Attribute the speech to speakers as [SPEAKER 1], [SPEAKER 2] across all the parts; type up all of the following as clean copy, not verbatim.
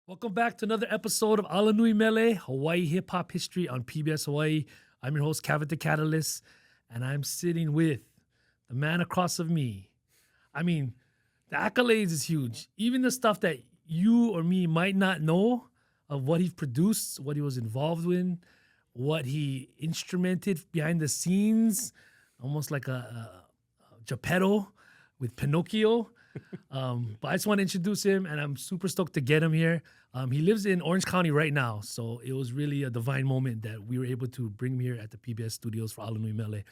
[SPEAKER 1] Welcome back to another episode of ALANUI MELE, Hawaii Hip Hop History on PBS Hawaii. I'm your host, Kevin the Catalyst, and I'm sitting with the man across of me. I mean, the accolades is huge. Even the stuff that you or me might not know of what he produced, what he was involved in, what he instrumented behind the scenes, almost like a Geppetto with Pinocchio. But I just want to introduce him, and I'm super stoked to get him here. He lives in Orange County right now, so it was really a divine moment that we were able to bring him here at the PBS studios for ALANUI MELE.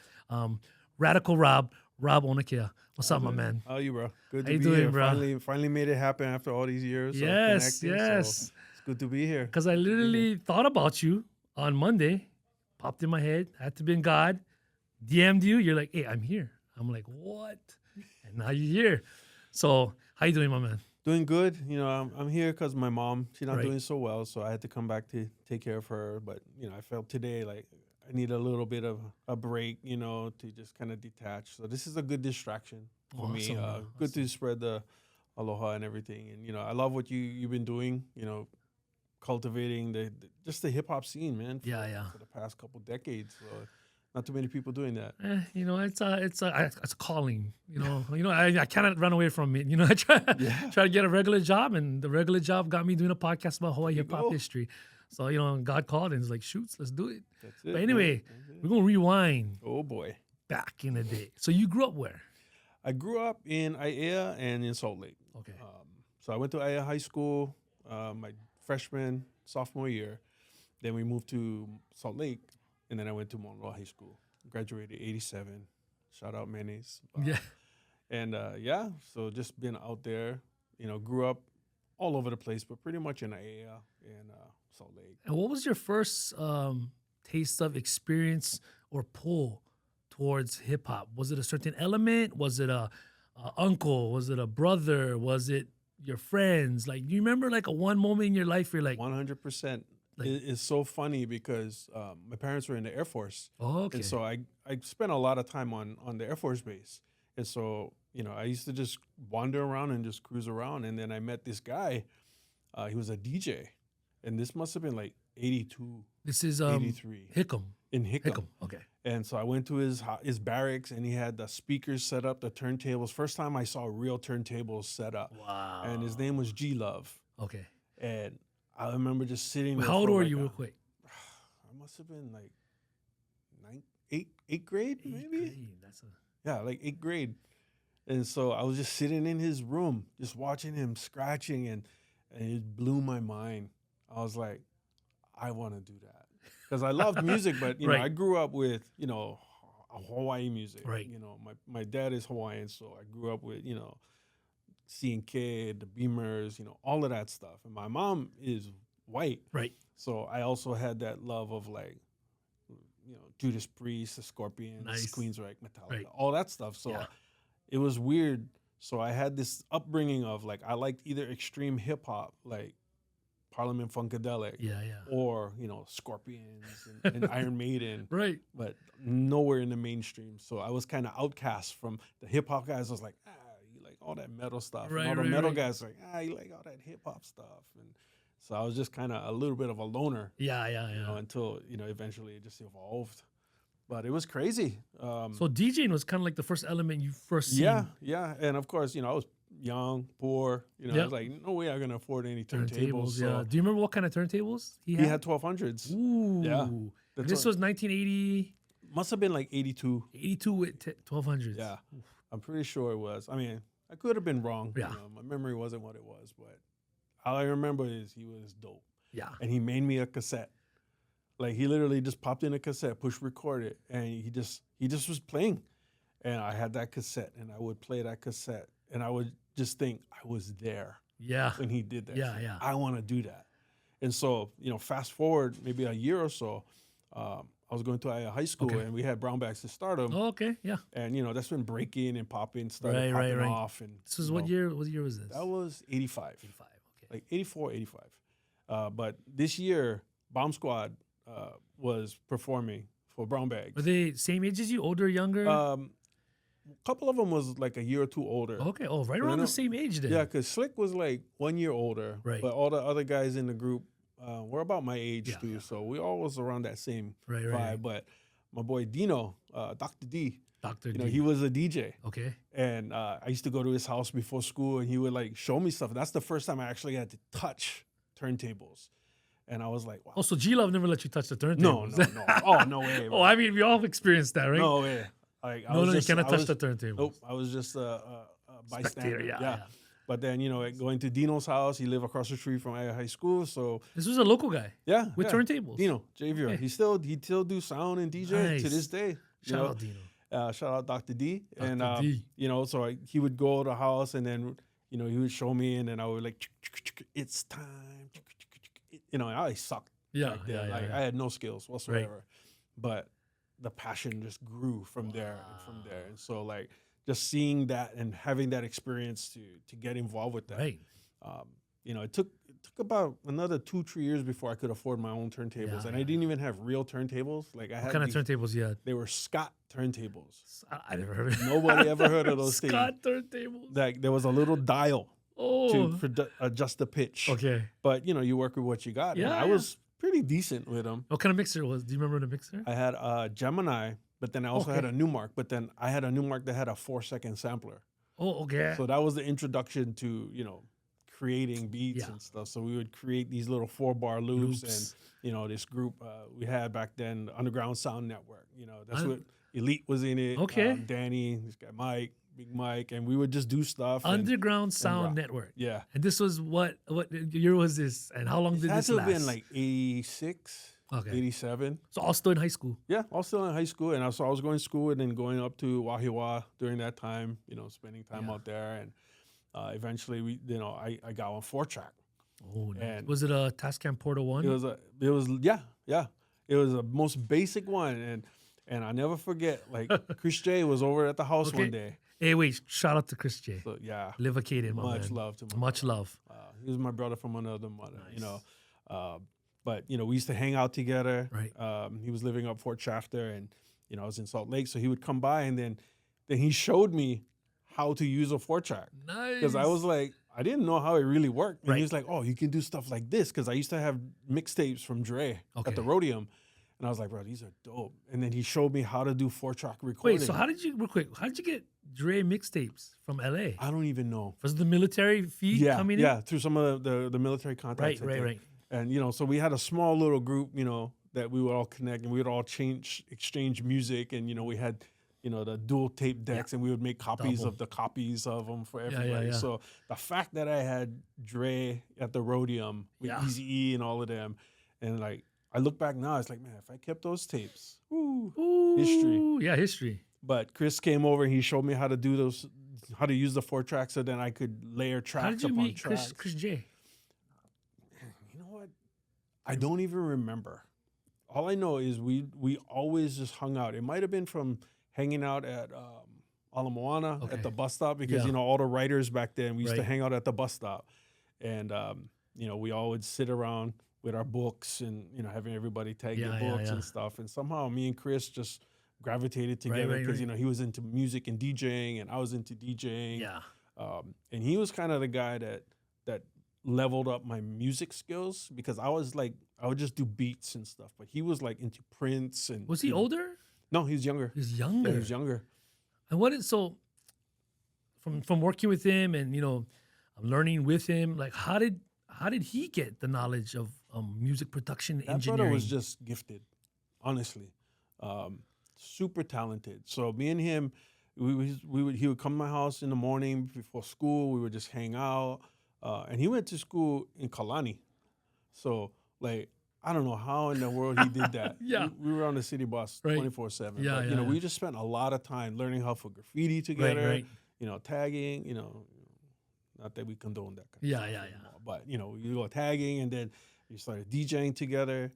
[SPEAKER 1] Radical Rob Onakea. What's up, my man?
[SPEAKER 2] How are you, bro? Good
[SPEAKER 1] How
[SPEAKER 2] to
[SPEAKER 1] you
[SPEAKER 2] be
[SPEAKER 1] doing,
[SPEAKER 2] here.
[SPEAKER 1] bro?
[SPEAKER 2] Finally made it happen after all these years
[SPEAKER 1] Yes,
[SPEAKER 2] of connecting.
[SPEAKER 1] yes.
[SPEAKER 2] So it's good to be here.
[SPEAKER 1] Because I literally thought about you on Monday, popped in my head, had to be in God, DM'd you. You're like, hey, I'm here. I'm like, what? And now you're here. So how you doing, my man?
[SPEAKER 2] Doing good. You know, I'm here because my mom, she's not
[SPEAKER 1] Right.
[SPEAKER 2] doing so well, so I had to come back to take care of her. But, you know, I felt today like I need a little bit of a break, you know, to just kind of detach. So this is a good distraction for me.
[SPEAKER 1] Awesome, bro.
[SPEAKER 2] Good to spread the aloha and everything. And, you know, I love what you've been doing, you know, cultivating just the hip hop scene, man. For the past couple decades. So not too many people doing that.
[SPEAKER 1] You know, it's a calling. You know, I cannot run away from it. You know, I try to get a regular job, and the regular job got me doing a podcast about Hawaii hip hop
[SPEAKER 2] go.
[SPEAKER 1] history. So you know, God called and was like, "Shoots, let's do it."
[SPEAKER 2] That's it.
[SPEAKER 1] But anyway,
[SPEAKER 2] man.
[SPEAKER 1] we're gonna rewind
[SPEAKER 2] Oh boy.
[SPEAKER 1] back in the day. So you grew up where?
[SPEAKER 2] I grew up in Aiea and in Salt Lake.
[SPEAKER 1] Okay.
[SPEAKER 2] So I went to Aiea High School my freshman, sophomore year. Then we moved to Salt Lake, and then I went to Monroe High School. Graduated 87. Shout out Mayonnaise.
[SPEAKER 1] Yeah.
[SPEAKER 2] And so just been out there, you know, grew up all over the place, but pretty much in Aiea and Salt Lake.
[SPEAKER 1] And what was your first taste of experience or pull towards hip hop? Was it a certain element? Was it a uncle? Was it a brother? Was it your friends? Like, do you remember like a one moment in your life where you're like,
[SPEAKER 2] 100%.
[SPEAKER 1] Like-
[SPEAKER 2] It's so funny because my parents were in the Air Force.
[SPEAKER 1] oh, okay,
[SPEAKER 2] And so I spent a lot of time on the Air Force base. And so, you know, I used to just wander around and just cruise around. And then I met this guy. He was a DJ. And this must have been like 82,
[SPEAKER 1] this is
[SPEAKER 2] 83
[SPEAKER 1] Hickam.
[SPEAKER 2] in Hickam.
[SPEAKER 1] Hickam. Okay.
[SPEAKER 2] And so I went to his barracks, and he had the speakers set up, the turntables. First time I saw real turntables set up.
[SPEAKER 1] Wow.
[SPEAKER 2] And his name was G Love.
[SPEAKER 1] Okay.
[SPEAKER 2] And I remember just sitting there.
[SPEAKER 1] How old
[SPEAKER 2] for
[SPEAKER 1] were
[SPEAKER 2] like
[SPEAKER 1] you, real quick?
[SPEAKER 2] I must have been like eighth grade, maybe.
[SPEAKER 1] Grade. That's a
[SPEAKER 2] Yeah, like eighth grade. And so I was just sitting in his room, just watching him scratching, and it blew my mind. I was like, I want to do that. Because I loved music, but, you
[SPEAKER 1] Right.
[SPEAKER 2] know, I grew up with, you know, Hawaii music.
[SPEAKER 1] Right.
[SPEAKER 2] You know, my dad is Hawaiian, so I grew up with, you know, C&K, the Beamers, you know, all of that stuff. And my mom is white.
[SPEAKER 1] right.
[SPEAKER 2] So I also had that love of like, you know, Judas Priest, the Scorpions,
[SPEAKER 1] Nice.
[SPEAKER 2] Queensryche, Metallica,
[SPEAKER 1] Right.
[SPEAKER 2] all that stuff. So
[SPEAKER 1] Yeah.
[SPEAKER 2] it was weird. So I had this upbringing of like, I liked either extreme hip hop, like Parliament Funkadelic,
[SPEAKER 1] Yeah. Yeah.
[SPEAKER 2] or, you know, Scorpions and Iron Maiden,
[SPEAKER 1] Right.
[SPEAKER 2] but nowhere in the mainstream. So I was kind of outcast from the hip hop guys. I was like, you like all that metal stuff.
[SPEAKER 1] Right,
[SPEAKER 2] And all the
[SPEAKER 1] right,
[SPEAKER 2] metal
[SPEAKER 1] right.
[SPEAKER 2] guys like, you like all that hip hop stuff. And so I was just kind of a little bit of a loner.
[SPEAKER 1] Yeah. Yeah.
[SPEAKER 2] You know,
[SPEAKER 1] Yeah.
[SPEAKER 2] until, you know, eventually it just evolved. But it was crazy.
[SPEAKER 1] So DJing was kind of like the first element you first seen.
[SPEAKER 2] yeah. And of course, you know, I was young, poor. You know, I
[SPEAKER 1] Yep.
[SPEAKER 2] was like, no way I'm going to afford any turntables.
[SPEAKER 1] Turntables. Yeah.
[SPEAKER 2] So
[SPEAKER 1] Do you remember what kind of turntables
[SPEAKER 2] he had 1200s.
[SPEAKER 1] Ooh.
[SPEAKER 2] Yeah.
[SPEAKER 1] And
[SPEAKER 2] That's
[SPEAKER 1] this
[SPEAKER 2] what-
[SPEAKER 1] was 1980,
[SPEAKER 2] Must have been like 82.
[SPEAKER 1] 82 with 1200s.
[SPEAKER 2] Yeah. I'm pretty sure it was. I mean, I could have been wrong.
[SPEAKER 1] Yeah.
[SPEAKER 2] You know, my memory wasn't what it was. But all I remember is he was dope.
[SPEAKER 1] Yeah.
[SPEAKER 2] And he made me a cassette. Like he literally just popped in a cassette, push record it, and he just was playing. And I had that cassette, and I would play that cassette, and I would just think I was there
[SPEAKER 1] Yeah.
[SPEAKER 2] when he did that.
[SPEAKER 1] Yeah,
[SPEAKER 2] shit.
[SPEAKER 1] yeah.
[SPEAKER 2] I want to do that. And so, you know, fast forward maybe a year or so, I was going to a high school,
[SPEAKER 1] Okay.
[SPEAKER 2] and we had Brown Bags to Stardom.
[SPEAKER 1] Oh, okay. Yeah.
[SPEAKER 2] And, you know, that's when breaking and popping started
[SPEAKER 1] Right,
[SPEAKER 2] popping
[SPEAKER 1] right.
[SPEAKER 2] off. And
[SPEAKER 1] This was
[SPEAKER 2] you
[SPEAKER 1] what
[SPEAKER 2] know,
[SPEAKER 1] year? What year was this?
[SPEAKER 2] That was 85.
[SPEAKER 1] 85. Okay.
[SPEAKER 2] Like 84, 85. But this year, Bomb Squad was performing for Brown Bags.
[SPEAKER 1] Were they same age as you? Older, younger?
[SPEAKER 2] couple of them was like a year or two older.
[SPEAKER 1] Okay. Oh, right
[SPEAKER 2] So,
[SPEAKER 1] around the same age then.
[SPEAKER 2] Yeah, because Slick was like 1 year older.
[SPEAKER 1] Right.
[SPEAKER 2] But all the other guys in the group were about my age
[SPEAKER 1] Yeah,
[SPEAKER 2] too.
[SPEAKER 1] yeah.
[SPEAKER 2] So we all was around that same
[SPEAKER 1] Right,
[SPEAKER 2] vibe.
[SPEAKER 1] right.
[SPEAKER 2] But my boy Dino, Dr. D,
[SPEAKER 1] Dr.
[SPEAKER 2] you know,
[SPEAKER 1] D.
[SPEAKER 2] he was a DJ.
[SPEAKER 1] Okay.
[SPEAKER 2] And I used to go to his house before school, and he would like show me stuff. That's the first time I actually had to touch turntables. And I was like, wow.
[SPEAKER 1] Oh, so G-Love never let you touch the turntable?
[SPEAKER 2] No. Oh, no way.
[SPEAKER 1] Oh, I mean, we all experienced that, right?
[SPEAKER 2] No way. Like,
[SPEAKER 1] No, you cannot touch the turntable.
[SPEAKER 2] Nope. I was just a bystander.
[SPEAKER 1] Spectator, yeah.
[SPEAKER 2] But then, you know, going to Dino's house, he lived across the street from our high school. So,
[SPEAKER 1] This was a local guy
[SPEAKER 2] yeah.
[SPEAKER 1] with turntables.
[SPEAKER 2] Dino, Javier.
[SPEAKER 1] Okay.
[SPEAKER 2] He still do sound and DJ to this day.
[SPEAKER 1] Shout out Dino.
[SPEAKER 2] Shout out Dr. D.
[SPEAKER 1] Dr.
[SPEAKER 2] And,
[SPEAKER 1] D.
[SPEAKER 2] you know, so he would go to the house and then, you know, he would show me and then I would like, it's time. You know, I sucked.
[SPEAKER 1] Yeah,
[SPEAKER 2] back then.
[SPEAKER 1] yeah.
[SPEAKER 2] I had no skills whatsoever. But the passion just grew from there and from there. And so, like, just seeing that and having that experience to get involved with that.
[SPEAKER 1] Right.
[SPEAKER 2] You know, it took about another 2-3 years before I could afford my own turntables, and I didn't even have real turntables. Like I had
[SPEAKER 1] What kind of turntables you had?
[SPEAKER 2] They were Scott turntables.
[SPEAKER 1] I never heard of it.
[SPEAKER 2] Nobody ever heard of those things.
[SPEAKER 1] Scott turntables.
[SPEAKER 2] Like there was a little dial
[SPEAKER 1] Oh.
[SPEAKER 2] to adjust the pitch.
[SPEAKER 1] Okay.
[SPEAKER 2] But you know, you work with what you got.
[SPEAKER 1] Yeah,
[SPEAKER 2] And I was pretty decent with them.
[SPEAKER 1] What kind of mixer was? Do you remember the mixer?
[SPEAKER 2] I had a Gemini, but then I also had a Newmark. But then I had a Newmark that had a 4-second sampler.
[SPEAKER 1] Oh, okay.
[SPEAKER 2] So that was the introduction to, you know, creating beats and stuff. So we would create these little 4-bar loops. And, you know, this group we had back then, the Underground Sound Network. You know, that's what Elite was in it.
[SPEAKER 1] Okay.
[SPEAKER 2] Danny, this guy Mike, Big Mike, and we would just do stuff.
[SPEAKER 1] Underground Sound Network.
[SPEAKER 2] Yeah.
[SPEAKER 1] And this was what year was this? And how long did this last?
[SPEAKER 2] It had to have been like 86, 87.
[SPEAKER 1] So all still in high school.
[SPEAKER 2] Yeah, all still in high school. And I was going to school and then going up to Wahiawa during that time, you know, spending time out there. And eventually, I got on 4-track.
[SPEAKER 1] Oh, nice.
[SPEAKER 2] And
[SPEAKER 1] was it a Tascam Porta 1?
[SPEAKER 2] It was It was a most basic one. And I never forget, like, Chris J was over at the house one day.
[SPEAKER 1] Hey, wait, shout out to Chris J.
[SPEAKER 2] So, yeah.
[SPEAKER 1] Livocated, my
[SPEAKER 2] Much
[SPEAKER 1] man.
[SPEAKER 2] love to him.
[SPEAKER 1] Much love.
[SPEAKER 2] He was my brother from another mother, you know. But, you know, we used to hang out together.
[SPEAKER 1] Right.
[SPEAKER 2] He was living up Fort Shafter, and, you know, I was in Salt Lake. So he would come by, and then he showed me how to use a 4-track.
[SPEAKER 1] Nice.
[SPEAKER 2] Because I was like, I didn't know how it really worked. And he was like, oh, you can do stuff like this. Because I used to have mixtapes from Dre at the Rhodium. And I was like, bro, these are dope. And then he showed me how to do 4-track recording.
[SPEAKER 1] Wait, so how did you get Dre mixtapes from LA?
[SPEAKER 2] I don't even know.
[SPEAKER 1] Was it the military feed coming in?
[SPEAKER 2] Yeah, through some of the military contacts.
[SPEAKER 1] Right.
[SPEAKER 2] And, you know, so we had a small little group, you know, that we would all connect and we would all exchange music. And, you know, we had, you know, the dual tape decks and we would make copies of the copies of them for everybody. So the fact that I had Dre at the Rhodium with Eazy-E and all of them, and like, I look back now, it's like, man, if I kept those tapes, history.
[SPEAKER 1] Yeah, history.
[SPEAKER 2] But Chris came over and he showed me how to do those, how to use the 4-track so then I could layer tracks
[SPEAKER 1] How did you
[SPEAKER 2] upon
[SPEAKER 1] meet
[SPEAKER 2] tracks.
[SPEAKER 1] Chris J?
[SPEAKER 2] You know what? I don't even remember. All I know is we always just hung out. It might have been from hanging out at Ala Moana at the bus stop because, you know, all the writers back then, we used to hang out at the bus stop. And, you know, we all would sit around with our books and, you know, having everybody tag their books and stuff. And somehow me and Chris just gravitated together because, you know, he was into music and DJing and I was into DJing.
[SPEAKER 1] Yeah.
[SPEAKER 2] And he was kind of the guy that leveled up my music skills because I was like, I would just do beats and stuff. But he was like into Prince and...
[SPEAKER 1] Was he older?
[SPEAKER 2] No, he was younger.
[SPEAKER 1] He's younger.
[SPEAKER 2] Yeah, he was younger.
[SPEAKER 1] And from working with him and, you know, learning with him, like how did he get the knowledge of music production
[SPEAKER 2] that
[SPEAKER 1] engineering?
[SPEAKER 2] brother was just gifted, honestly. Super talented. So me and him, he would come to my house in the morning before school. We would just hang out. And he went to school in Kalani. So, like, I don't know how in the world he did that. We were on the city bus 24/7.
[SPEAKER 1] Yeah,
[SPEAKER 2] but, you know, we just spent a lot of time learning how to graffiti together, you know, tagging, you know, not that we condone that kind of stuff anymore, but, you know, you go tagging and then we started DJing together.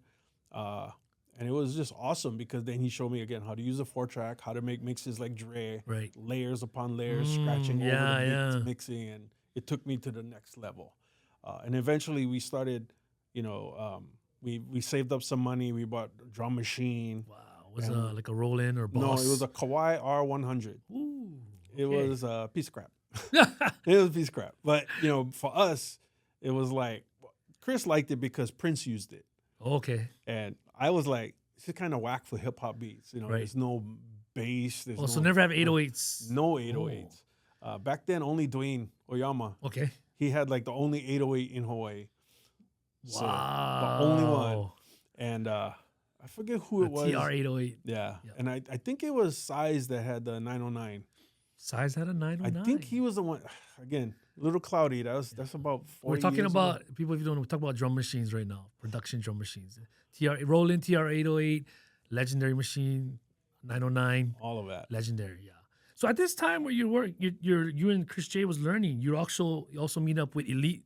[SPEAKER 2] And it was just awesome because then he showed me again how to use a 4-track, how to make mixes like Dre, layers upon layers, scratching over the beats, mixing, and it took me to the next level. And eventually we started, you know, we saved up some money. We bought a drum machine.
[SPEAKER 1] Wow. Was it like a roll-in or boss?
[SPEAKER 2] No, it was a Kawai R100.
[SPEAKER 1] Ooh.
[SPEAKER 2] it
[SPEAKER 1] Okay.
[SPEAKER 2] was a piece of crap. It was a piece of crap. But for us, it was like Chris liked it because Prince used it,
[SPEAKER 1] Okay.
[SPEAKER 2] and I was like, this is kind of whack for hip hop beats.
[SPEAKER 1] Right.
[SPEAKER 2] There's no bass. There's
[SPEAKER 1] Oh, so
[SPEAKER 2] no
[SPEAKER 1] never have 808s.
[SPEAKER 2] no 808s. Back then, only Dwayne Oyama.
[SPEAKER 1] Okay.
[SPEAKER 2] He had like the only 808 in Hawaii. So
[SPEAKER 1] Wow.
[SPEAKER 2] the only one. And I forget who it was.
[SPEAKER 1] TR-808.
[SPEAKER 2] Yeah.
[SPEAKER 1] Yeah.
[SPEAKER 2] And I think it was Size that had the 909.
[SPEAKER 1] Size had a 909.
[SPEAKER 2] I think he was the one. Again, a little cloudy. That's about 40
[SPEAKER 1] We're talking
[SPEAKER 2] years
[SPEAKER 1] about
[SPEAKER 2] ago.
[SPEAKER 1] people. If you don't know, we're talking about drum machines right now. Production drum machines. Roland TR-808, legendary machine, 909,
[SPEAKER 2] All of that.
[SPEAKER 1] legendary. Yeah. So at this time where you and Chris J was learning, you also meet up with Elite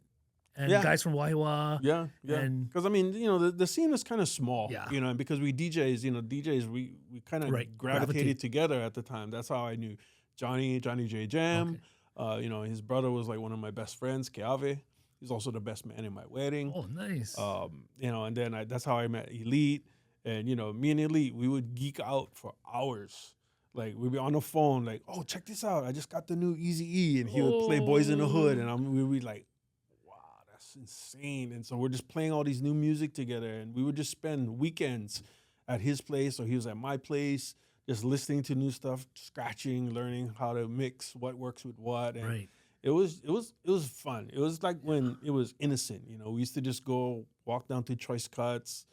[SPEAKER 1] and
[SPEAKER 2] Yeah.
[SPEAKER 1] guys from Waiwa.
[SPEAKER 2] Yeah, yeah.
[SPEAKER 1] And-
[SPEAKER 2] Because I mean, the scene is kind of small.
[SPEAKER 1] Yeah.
[SPEAKER 2] And because we DJs, we kind of
[SPEAKER 1] Right,
[SPEAKER 2] gravitated
[SPEAKER 1] gravitate.
[SPEAKER 2] together at the time. That's how I knew Johnny J Jam. His brother was like one of my best friends, Keave. He's also the best man in my wedding.
[SPEAKER 1] Oh, nice.
[SPEAKER 2] And then that's how I met Elite. And me and Elite, we would geek out for hours. Like we'd be on the phone, like, oh, check this out! I just got the new Eazy-E, and he would play Boys in the Hood, and we'd be like, wow, that's insane. And so we're just playing all these new music together, and we would just spend weekends at his place, or he was at my place, just listening to new stuff, scratching, learning how to mix what works with what. And
[SPEAKER 1] Right.
[SPEAKER 2] it was fun. It was like when it was innocent. We used to just go walk down to Choice Cuts,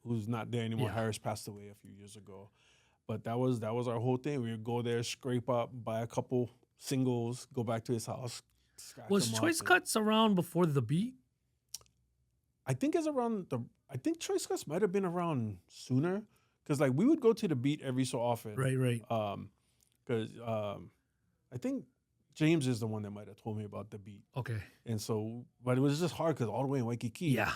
[SPEAKER 2] who's not there anymore.
[SPEAKER 1] Yeah.
[SPEAKER 2] Harris passed away a few years ago. But that was our whole thing. We would go there, scrape up, buy a couple singles, go back to his house. Scratch
[SPEAKER 1] Was
[SPEAKER 2] them up,
[SPEAKER 1] Choice
[SPEAKER 2] and-
[SPEAKER 1] Cuts around before the beat?
[SPEAKER 2] I think I think Choice Cuts might have been around sooner, because like we would go to the beat every so often.
[SPEAKER 1] Right.
[SPEAKER 2] Because I think James is the one that might have told me about the beat,
[SPEAKER 1] Okay.
[SPEAKER 2] and so but it was just hard because all the way in Waikiki.
[SPEAKER 1] Yeah.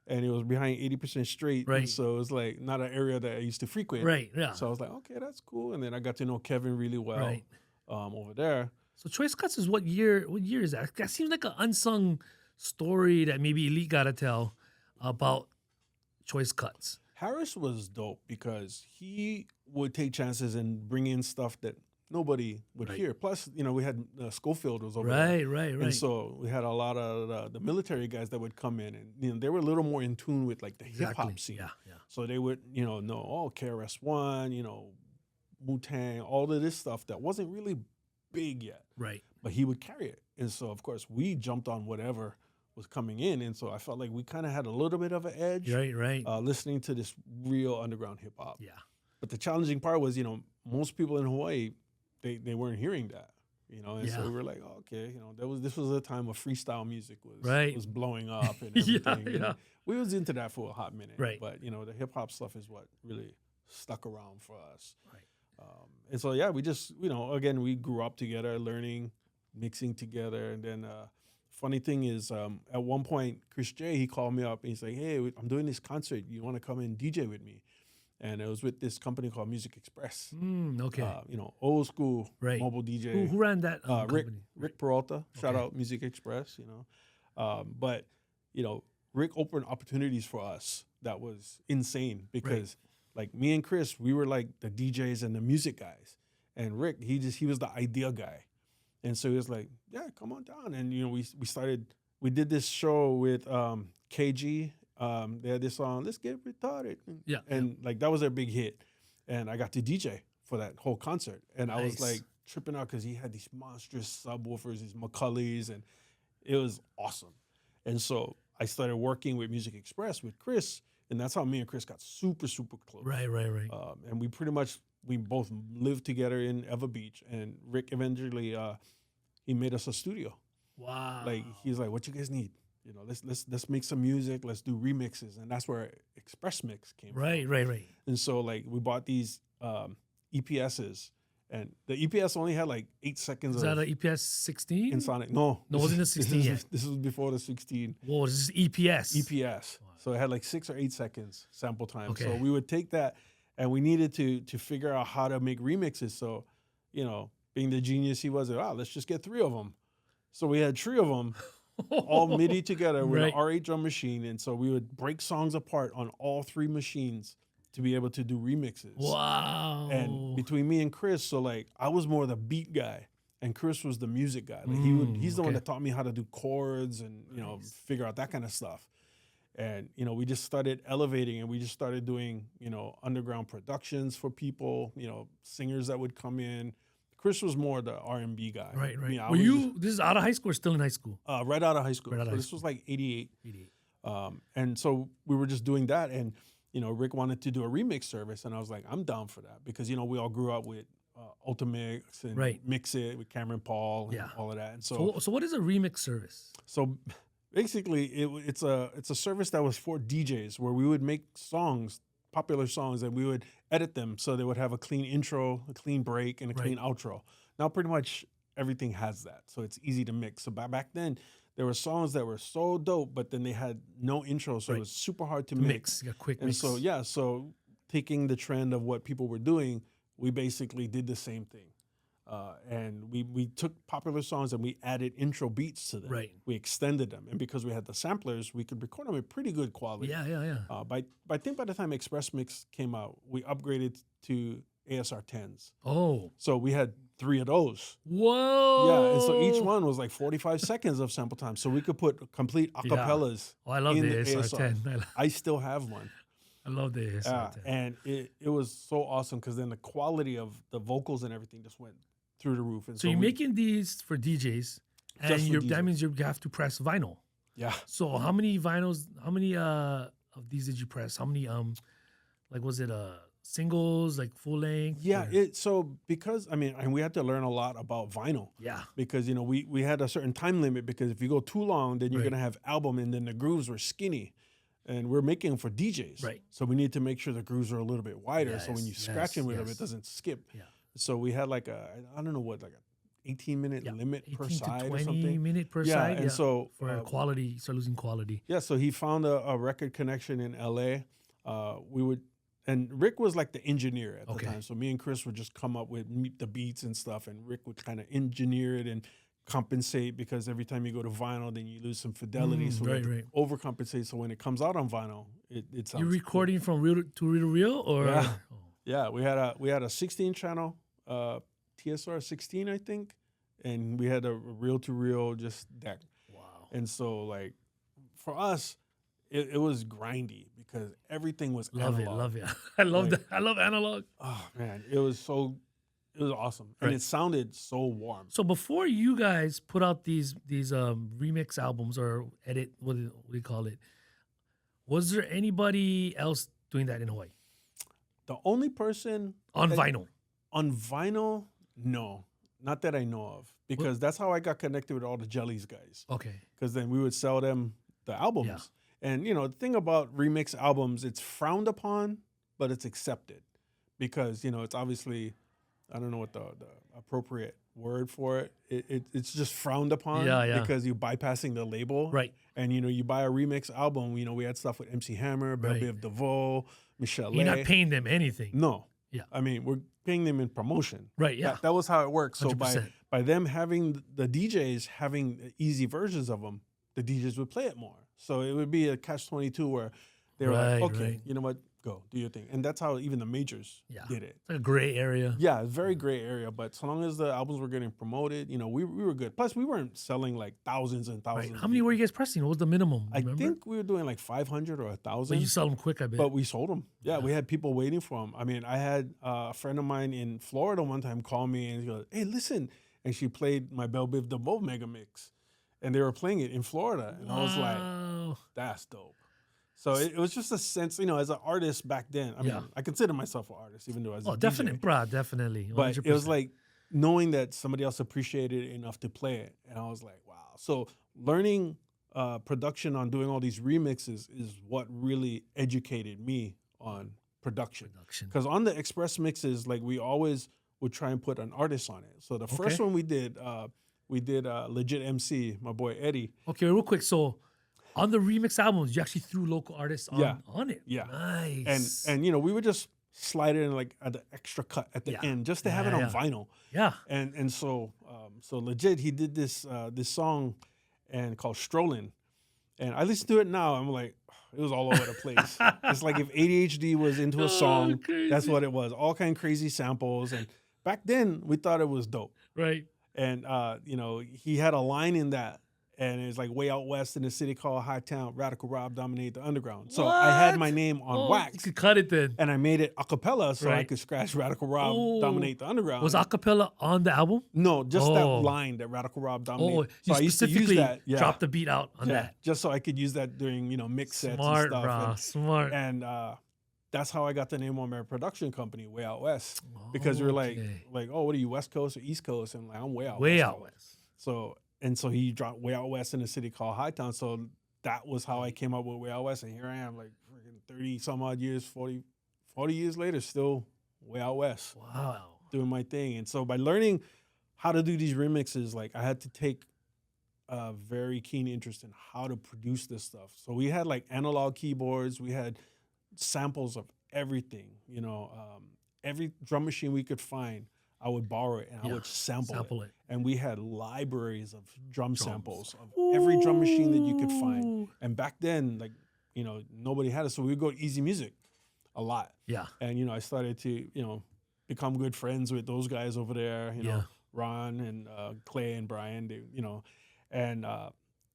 [SPEAKER 2] And it was behind 80% straight.
[SPEAKER 1] Right.
[SPEAKER 2] And so it was like not an area that I used to frequent.
[SPEAKER 1] Right. Yeah.
[SPEAKER 2] So I was like, okay, that's cool. And then I got to know Kevin really well
[SPEAKER 1] Right.
[SPEAKER 2] over there.
[SPEAKER 1] So Choice Cuts is what year? What year is that? That seems like an unsung story that maybe Elite got to tell about Choice Cuts.
[SPEAKER 2] Harris was dope because he would take chances and bring in stuff that nobody would
[SPEAKER 1] Right.
[SPEAKER 2] hear. Plus, we had Schofield was over there.
[SPEAKER 1] Right.
[SPEAKER 2] And so we had a lot of the military guys that would come in, and they were a little more in tune with like the hip
[SPEAKER 1] Exactly.
[SPEAKER 2] hop scene.
[SPEAKER 1] Yeah.
[SPEAKER 2] So they would, know, KRS-One, Wu-Tang, all of this stuff that wasn't really big yet,
[SPEAKER 1] Right.
[SPEAKER 2] but he would carry it. And so, of course, we jumped on whatever was coming in. And so I felt like we kind of had a little bit of an edge
[SPEAKER 1] Right.
[SPEAKER 2] listening to this real underground hip hop.
[SPEAKER 1] Yeah.
[SPEAKER 2] But the challenging part was, most people in Hawaii, they weren't hearing that. And
[SPEAKER 1] Yeah.
[SPEAKER 2] so we were like, oh, okay, this was a time of freestyle music
[SPEAKER 1] Right.
[SPEAKER 2] was blowing up and
[SPEAKER 1] Yeah,
[SPEAKER 2] everything. And
[SPEAKER 1] yeah.
[SPEAKER 2] we was into that for a hot minute.
[SPEAKER 1] Right.
[SPEAKER 2] But the hip hop stuff is what really stuck around for us.
[SPEAKER 1] Right.
[SPEAKER 2] And so yeah, we just again we grew up together, learning, mixing together, and then funny thing is at one point Chris J he called me up and he's like, hey, I'm doing this concert. You want to come and DJ with me? And it was with this company called Music Express.
[SPEAKER 1] Okay.
[SPEAKER 2] Old school
[SPEAKER 1] Right.
[SPEAKER 2] mobile DJ.
[SPEAKER 1] Who ran that
[SPEAKER 2] Rick
[SPEAKER 1] company?
[SPEAKER 2] Rick Peralta. Shout
[SPEAKER 1] Okay.
[SPEAKER 2] out Music Express. But Rick opened opportunities for us that was insane because like me and Chris, we were like the DJs and the music guys, and Rick he was the idea guy, and so he was like, yeah, come on down, and we did this show with KG. They had this song, Let's Get Retarded.
[SPEAKER 1] Yeah.
[SPEAKER 2] And like that was their big hit. And I got to DJ for that whole concert. And I was
[SPEAKER 1] Nice.
[SPEAKER 2] like tripping out because he had these monstrous subwoofers, these McCulleys, and it was awesome. And so I started working with Music Express with Chris, and that's how me and Chris got super, super close.
[SPEAKER 1] Right.
[SPEAKER 2] And we both lived together in Eva Beach, and Rick eventually he made us a studio.
[SPEAKER 1] Wow.
[SPEAKER 2] Like he's like, what you guys need? Let's make some music. Let's do remixes, and that's where Express Mix came from.
[SPEAKER 1] Right.
[SPEAKER 2] And so like we bought these EPSs, and the EPS only had like 8 seconds
[SPEAKER 1] Is
[SPEAKER 2] of
[SPEAKER 1] that an EPS 16?
[SPEAKER 2] in Sonic. No,
[SPEAKER 1] No, it wasn't the 16 yet.
[SPEAKER 2] This was before the 16
[SPEAKER 1] Whoa, this is EPS.
[SPEAKER 2] EPS. So it had like 6 or 8 seconds sample time. So
[SPEAKER 1] Okay.
[SPEAKER 2] we would take that, and we needed to figure out how to make remixes. So being the genius he was, let's just get 3 of them. So we had 3 of them. All MIDI together with
[SPEAKER 1] Right.
[SPEAKER 2] an R8 drum machine. And so we would break songs apart on all 3 machines to be able to do remixes.
[SPEAKER 1] Wow.
[SPEAKER 2] And between me and Chris, so like I was more the beat guy, and Chris was the music guy. Like he's the one that taught me how to do chords and figure out that kind of stuff. And we just started elevating, and we just started doing underground productions for people. Singers that would come in. Chris was more the R&B guy.
[SPEAKER 1] Right. This is out of high school or still in high school?
[SPEAKER 2] Right out of high school. This was like 88. And so we were just doing that, and Rick wanted to do a remix service, and I was like, I'm down for that, because we all grew up with Ultimix and Mix It with Cameron Paul and all of that. And so
[SPEAKER 1] what is a remix service?
[SPEAKER 2] So basically, it's a service that was for DJs, where we would make songs, popular songs, and we would edit them so they would have a clean intro, a clean break, and a clean outro. Now pretty much everything has that, so it's easy to mix. So back then, there were songs that were so dope, but then they had no intro, so it was super hard to mix.
[SPEAKER 1] A quick
[SPEAKER 2] and
[SPEAKER 1] mix.
[SPEAKER 2] So taking the trend of what people were doing, we basically did the same thing. And we took popular songs and we added intro beats to them.
[SPEAKER 1] Right.
[SPEAKER 2] We extended them. And because we had the samplers, we could record them with pretty good quality.
[SPEAKER 1] Yeah.
[SPEAKER 2] I think by the time Express Mix came out, we upgraded to ASR 10s.
[SPEAKER 1] Oh.
[SPEAKER 2] So we had 3 of those.
[SPEAKER 1] Whoa.
[SPEAKER 2] Yeah, and so each one was like 45 seconds of sample time. So we could put complete acapellas
[SPEAKER 1] I love
[SPEAKER 2] in
[SPEAKER 1] the
[SPEAKER 2] the
[SPEAKER 1] ASR 10.
[SPEAKER 2] I still have one.
[SPEAKER 1] I love the ASR 10.
[SPEAKER 2] And it was so awesome, because then the quality of the vocals and everything just went through the roof. And
[SPEAKER 1] so you're making these for DJs, and that means you have to press vinyl.
[SPEAKER 2] Yeah.
[SPEAKER 1] So how many vinyls? How many of these did you press? How many was it singles, like full length?
[SPEAKER 2] Yeah. Because and we had to learn a lot about vinyl.
[SPEAKER 1] Yeah.
[SPEAKER 2] Because we had a certain time limit, because if you go too long, then you're gonna have album, and then the grooves were skinny. And we're making them for DJs.
[SPEAKER 1] Right.
[SPEAKER 2] So we need to make sure the grooves are a little bit wider, so when you scratch them with them, it doesn't skip.
[SPEAKER 1] Yeah.
[SPEAKER 2] So we had like I don't know what, like a 18-minute limit per side or
[SPEAKER 1] 20
[SPEAKER 2] something.
[SPEAKER 1] minute per side.
[SPEAKER 2] And so
[SPEAKER 1] for quality, you start losing quality.
[SPEAKER 2] Yeah, so he found a record connection in LA. And Rick was like the engineer at the time. So me and Chris would just come up with the beats and stuff, and Rick would kind of engineer it and compensate, because every time you go to vinyl, then you lose some fidelity. So we overcompensate, so when it comes out on vinyl, it sounds.
[SPEAKER 1] You're recording from reel to reel, or
[SPEAKER 2] yeah, we had a 16 channel TSR 16, I think, and we had a reel to reel just deck.
[SPEAKER 1] Wow.
[SPEAKER 2] And so like for us, it was grindy, because everything was analog.
[SPEAKER 1] Love it. I love that. I love analog.
[SPEAKER 2] Oh man, it was awesome, and it sounded so warm.
[SPEAKER 1] So before you guys put out these remix albums, or edit, what do you call it? Was there anybody else doing that in Hawaii?
[SPEAKER 2] The only person
[SPEAKER 1] on vinyl.
[SPEAKER 2] On vinyl, no, not that I know of, because that's how I got connected with all the Jellies guys.
[SPEAKER 1] Okay.
[SPEAKER 2] Because then we would sell them the albums.
[SPEAKER 1] Yeah.
[SPEAKER 2] And the thing about remix albums, it's frowned upon, but it's accepted, because it's obviously, I don't know what the appropriate word for it. It's just frowned upon, because you're bypassing the label.
[SPEAKER 1] Right.
[SPEAKER 2] And you buy a remix album, we had stuff with MC Hammer, Belle Biv DeVoe, Michelle.
[SPEAKER 1] You're not paying them anything.
[SPEAKER 2] No.
[SPEAKER 1] Yeah.
[SPEAKER 2] I mean, we're paying them in promotion.
[SPEAKER 1] Right, yeah.
[SPEAKER 2] That was how it worked. So
[SPEAKER 1] 100%.
[SPEAKER 2] by them having the DJs having easy versions of them, the DJs would play it more. So it would be a catch-22 where they were like, okay, you know what, go, do your thing. And that's how even the majors did it.
[SPEAKER 1] It's like a gray area.
[SPEAKER 2] Yeah, very gray area. But so long as the albums were getting promoted, we were good. Plus, we weren't selling like thousands and thousands.
[SPEAKER 1] Right. How many were you guys pressing? What was the minimum?
[SPEAKER 2] I think we were doing like 500 or 1,000.
[SPEAKER 1] But you sell them quick, I bet.
[SPEAKER 2] But we sold them. Yeah, we had people waiting for them. I mean, I had a friend of mine in Florida one time call me and he goes, hey, listen. And she played my Belle Biv DeVoe mega mix. And they were playing it in Florida. And I was like, that's dope. So it was just a sense, as an artist back then. I mean, I consider myself an artist, even though as a DJ.
[SPEAKER 1] Definitely. 100%.
[SPEAKER 2] But it was like knowing that somebody else appreciated it enough to play it. And I was like, wow. So learning production on doing all these remixes is what really educated me on production. Because on the Express mixes, like we always would try and put an artist on it. So the first one we did Legit MC, my boy Eddie.
[SPEAKER 1] Okay, real quick. So on the remix albums, you actually threw local artists on it.
[SPEAKER 2] Yeah.
[SPEAKER 1] Nice.
[SPEAKER 2] And we would just slide it in like at the extra cut at the end just to have it on vinyl.
[SPEAKER 1] Yeah.
[SPEAKER 2] And so Legit, he did this song called Strolling. And I listen to it now, I'm like, it was all over the place. It's like if ADHD was into a song, that's
[SPEAKER 1] crazy.
[SPEAKER 2] what it was. All kind of crazy samples. And back then, we thought it was dope.
[SPEAKER 1] Right.
[SPEAKER 2] And, you know, he had a line in that. And it's like way out west in a city called High Town, Radical Rob dominate the underground. So I had my
[SPEAKER 1] What?
[SPEAKER 2] name on
[SPEAKER 1] Oh, you
[SPEAKER 2] wax.
[SPEAKER 1] could cut it then.
[SPEAKER 2] And I made it a cappella so I
[SPEAKER 1] Right.
[SPEAKER 2] could scratch Radical Rob dominate the underground.
[SPEAKER 1] Was acapella on the album?
[SPEAKER 2] No, just that
[SPEAKER 1] Oh.
[SPEAKER 2] line that Radical Rob dominate.
[SPEAKER 1] Oh,
[SPEAKER 2] so
[SPEAKER 1] you
[SPEAKER 2] I used to use
[SPEAKER 1] specifically
[SPEAKER 2] that. Yeah.
[SPEAKER 1] dropped the beat out on that.
[SPEAKER 2] Just so I could use that during, you know, mix sets
[SPEAKER 1] Smart,
[SPEAKER 2] and stuff.
[SPEAKER 1] bro. Smart.
[SPEAKER 2] And that's how I got the name on my production company, Way Out West. Because we were like, oh, what are you, West Coast or East Coast? And I'm like, I'm Way Out West.
[SPEAKER 1] Way out west.
[SPEAKER 2] So he dropped Way Out West in a city called Hightown. So that was how I came up with Way Out West. And here I am, like freaking 30 some odd years, 40 years later, still Way Out West.
[SPEAKER 1] Wow.
[SPEAKER 2] Doing my thing. And so by learning how to do these remixes, like I had to take a very keen interest in how to produce this stuff. So we had like analog keyboards. We had samples of everything, you know, every drum machine we could find. I would borrow it and I would sample it. And we had libraries of drum samples of every drum machine that you could find. And back then, like, you know, nobody had it. So we would go to Easy Music a lot.
[SPEAKER 1] Yeah.
[SPEAKER 2] And, you know, I started to, you know, become good friends with those guys over there, you know, Ron and Clay and Brian, they, you know, and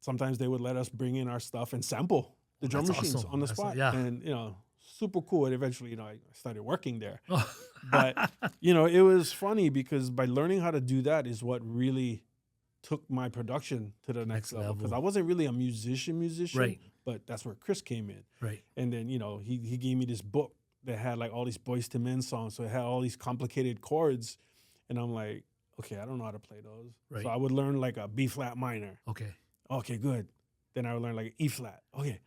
[SPEAKER 2] sometimes they would let us bring in our stuff and sample the drum machines on the spot. And, you know, super cool. And eventually, you know, I started working there. But, you know, it was funny because by learning how to do that is what really took my production to the next level. Because I wasn't really a musician,
[SPEAKER 1] right.
[SPEAKER 2] but that's where Chris came in.
[SPEAKER 1] Right.
[SPEAKER 2] And then, you know, he gave me this book that had like all these Boyz II Men songs. So it had all these complicated chords. And I'm like, okay, I don't know how to play those.
[SPEAKER 1] Right.
[SPEAKER 2] So I would learn like a B flat minor. Okay, good. Then I would learn like an E flat. Okay,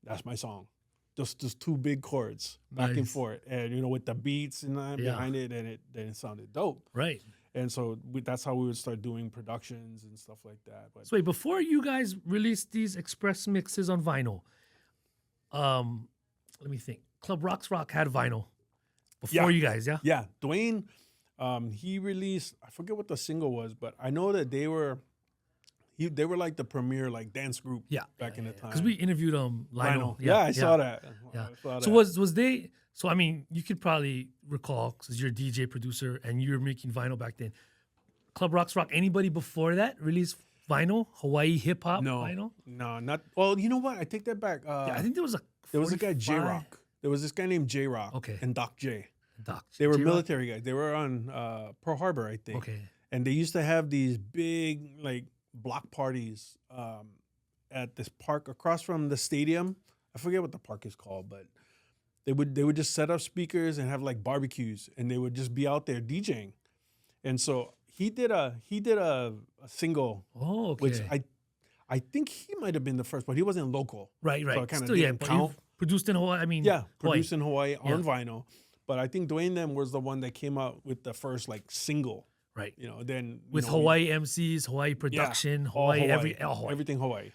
[SPEAKER 2] that's my song. Just two big chords back and forth, and you know, with the beats and behind it, and it sounded dope.
[SPEAKER 1] Right.
[SPEAKER 2] And so that's how we would start doing productions and stuff like that. But
[SPEAKER 1] so wait, before you guys released these express mixes on vinyl, let me think. Club Rocks Rock had vinyl before you guys, yeah?
[SPEAKER 2] Yeah, Dwayne, he released, I forget what the single was, but I know that they were like the premier like dance group back in the time.
[SPEAKER 1] Because we interviewed Lionel.
[SPEAKER 2] I saw that.
[SPEAKER 1] Yeah.
[SPEAKER 2] I saw that.
[SPEAKER 1] So was they? So I mean, you could probably recall because you're a DJ producer and you were making vinyl back then. Club Rocks Rock. Anybody before that released vinyl? Hawaiʻi hip hop vinyl?
[SPEAKER 2] No, not. Well, you know what? I take that back.
[SPEAKER 1] I think there was
[SPEAKER 2] a guy J Rock. There was this guy named J Rock.
[SPEAKER 1] Okay.
[SPEAKER 2] And Doc J.
[SPEAKER 1] They
[SPEAKER 2] were military guys. They were on Pearl Harbor, I think.
[SPEAKER 1] Okay. And
[SPEAKER 2] they used to have these big like block parties at this park across from the stadium. I forget what the park is called, but they would just set up speakers and have like barbecues, and they would just be out there DJing. And so he did a single, which I think he might have been the first, but he wasn't local.
[SPEAKER 1] Right.
[SPEAKER 2] So still, didn't count.
[SPEAKER 1] Produced in Hawaii. I mean,
[SPEAKER 2] produced in Hawaii on vinyl. But I think Dwayne them was the one that came out with the first like single.
[SPEAKER 1] Right.
[SPEAKER 2] You know, then
[SPEAKER 1] with Hawaii MCs, Hawaii production, Hawaii.
[SPEAKER 2] Everything Hawaii.